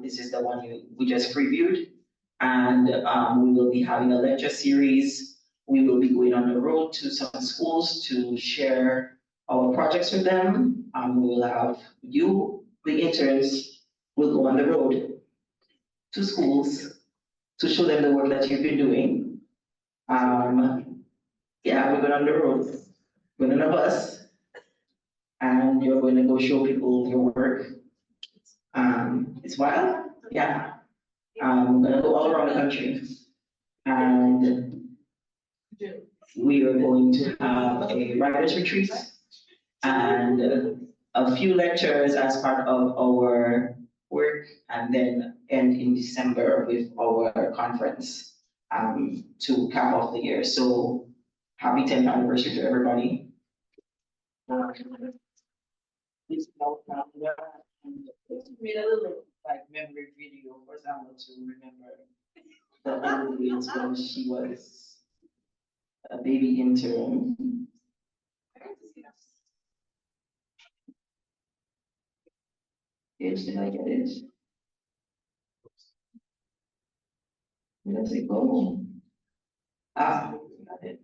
[SPEAKER 1] This is the one we just previewed, and we will be having a lecture series. We will be going on the road to some schools to share our projects with them. We will have you, the interns, will go on the road to schools to show them the work that you've been doing. Yeah, we're going on the road. We're on a bus, and you're going to go show people your work. It's wild, yeah. We're going to go all around the country, and we are going to have a writers retreat and a few lectures as part of our work, and then end in December with our conference to cap off the year. So happy 10th anniversary to everybody. Please made a little memory video for Samuel to remember the old days when she was a baby intern. Did I get it? Where does it go? Got it.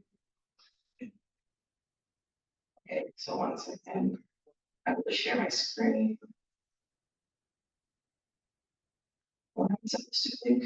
[SPEAKER 1] Okay, so 1 second. I'm going to share my screen. What am I supposed to think?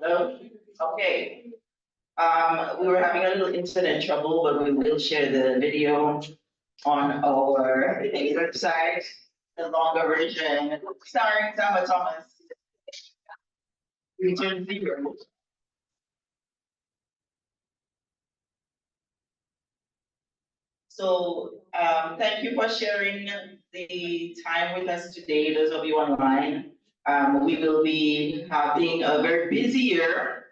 [SPEAKER 1] Hello? Okay. We were having a little internet trouble, but we will share the video on our website, the longer version, starring Sama Thomas. Return zero. So, thank you for sharing the time with us today, those of you online. We will be having a very busy year,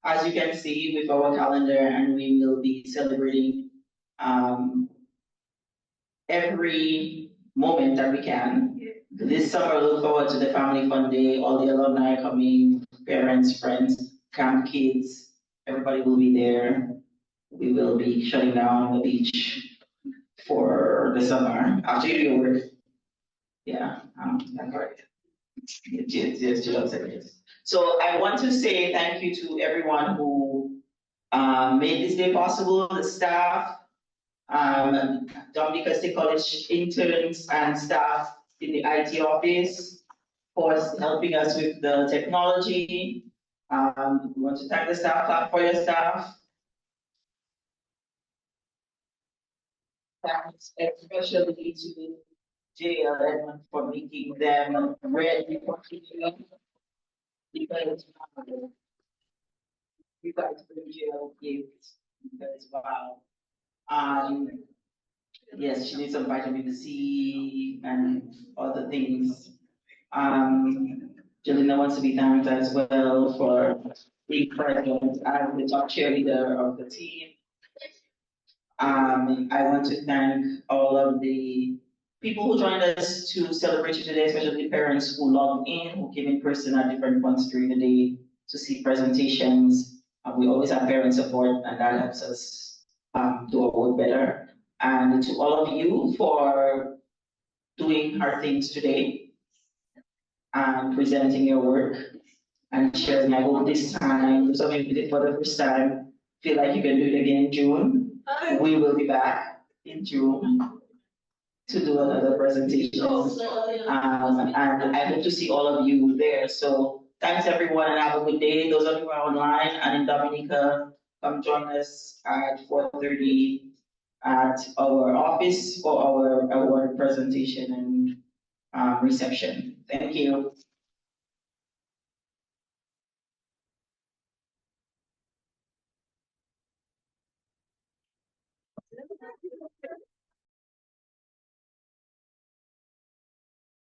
[SPEAKER 1] as you can see with our calendar, and we will be celebrating every moment that we can. This summer, look forward to the Family Fun Day, all the alumni coming, parents, friends, camp kids, everybody will be there. We will be shutting down the beach for the summer after you do your work. Yeah, that's right. Yes. So I want to say thank you to everyone who made this day possible, the staff, Dominica State College interns and staff in the IT office for helping us with the technology. We want to thank the staff, clap for your staff. Thanks especially to JLM for making them ready for teaching. Because you guys bring JL gifts, because wow. Yes, she needs some vitamin C and other things. Jelena wants to be thanked as well for being present as the top cheerleader of the team. I want to thank all of the people who joined us to celebrate you today, especially the parents who logged in, who came in person at different points during the day to see presentations. We always have parent support, and that helps us do our work better. And to all of you for doing hard things today and presenting your work and sharing. I hope this time, those of you who did it for the first time, feel like you can do it again in June. We will be back in June to do another presentation. And I hope to see all of you there. So thanks everyone and have a good day. Those of you who are online and in Dominica, come join us at 4:30 at our office for our award presentation and reception. Thank you.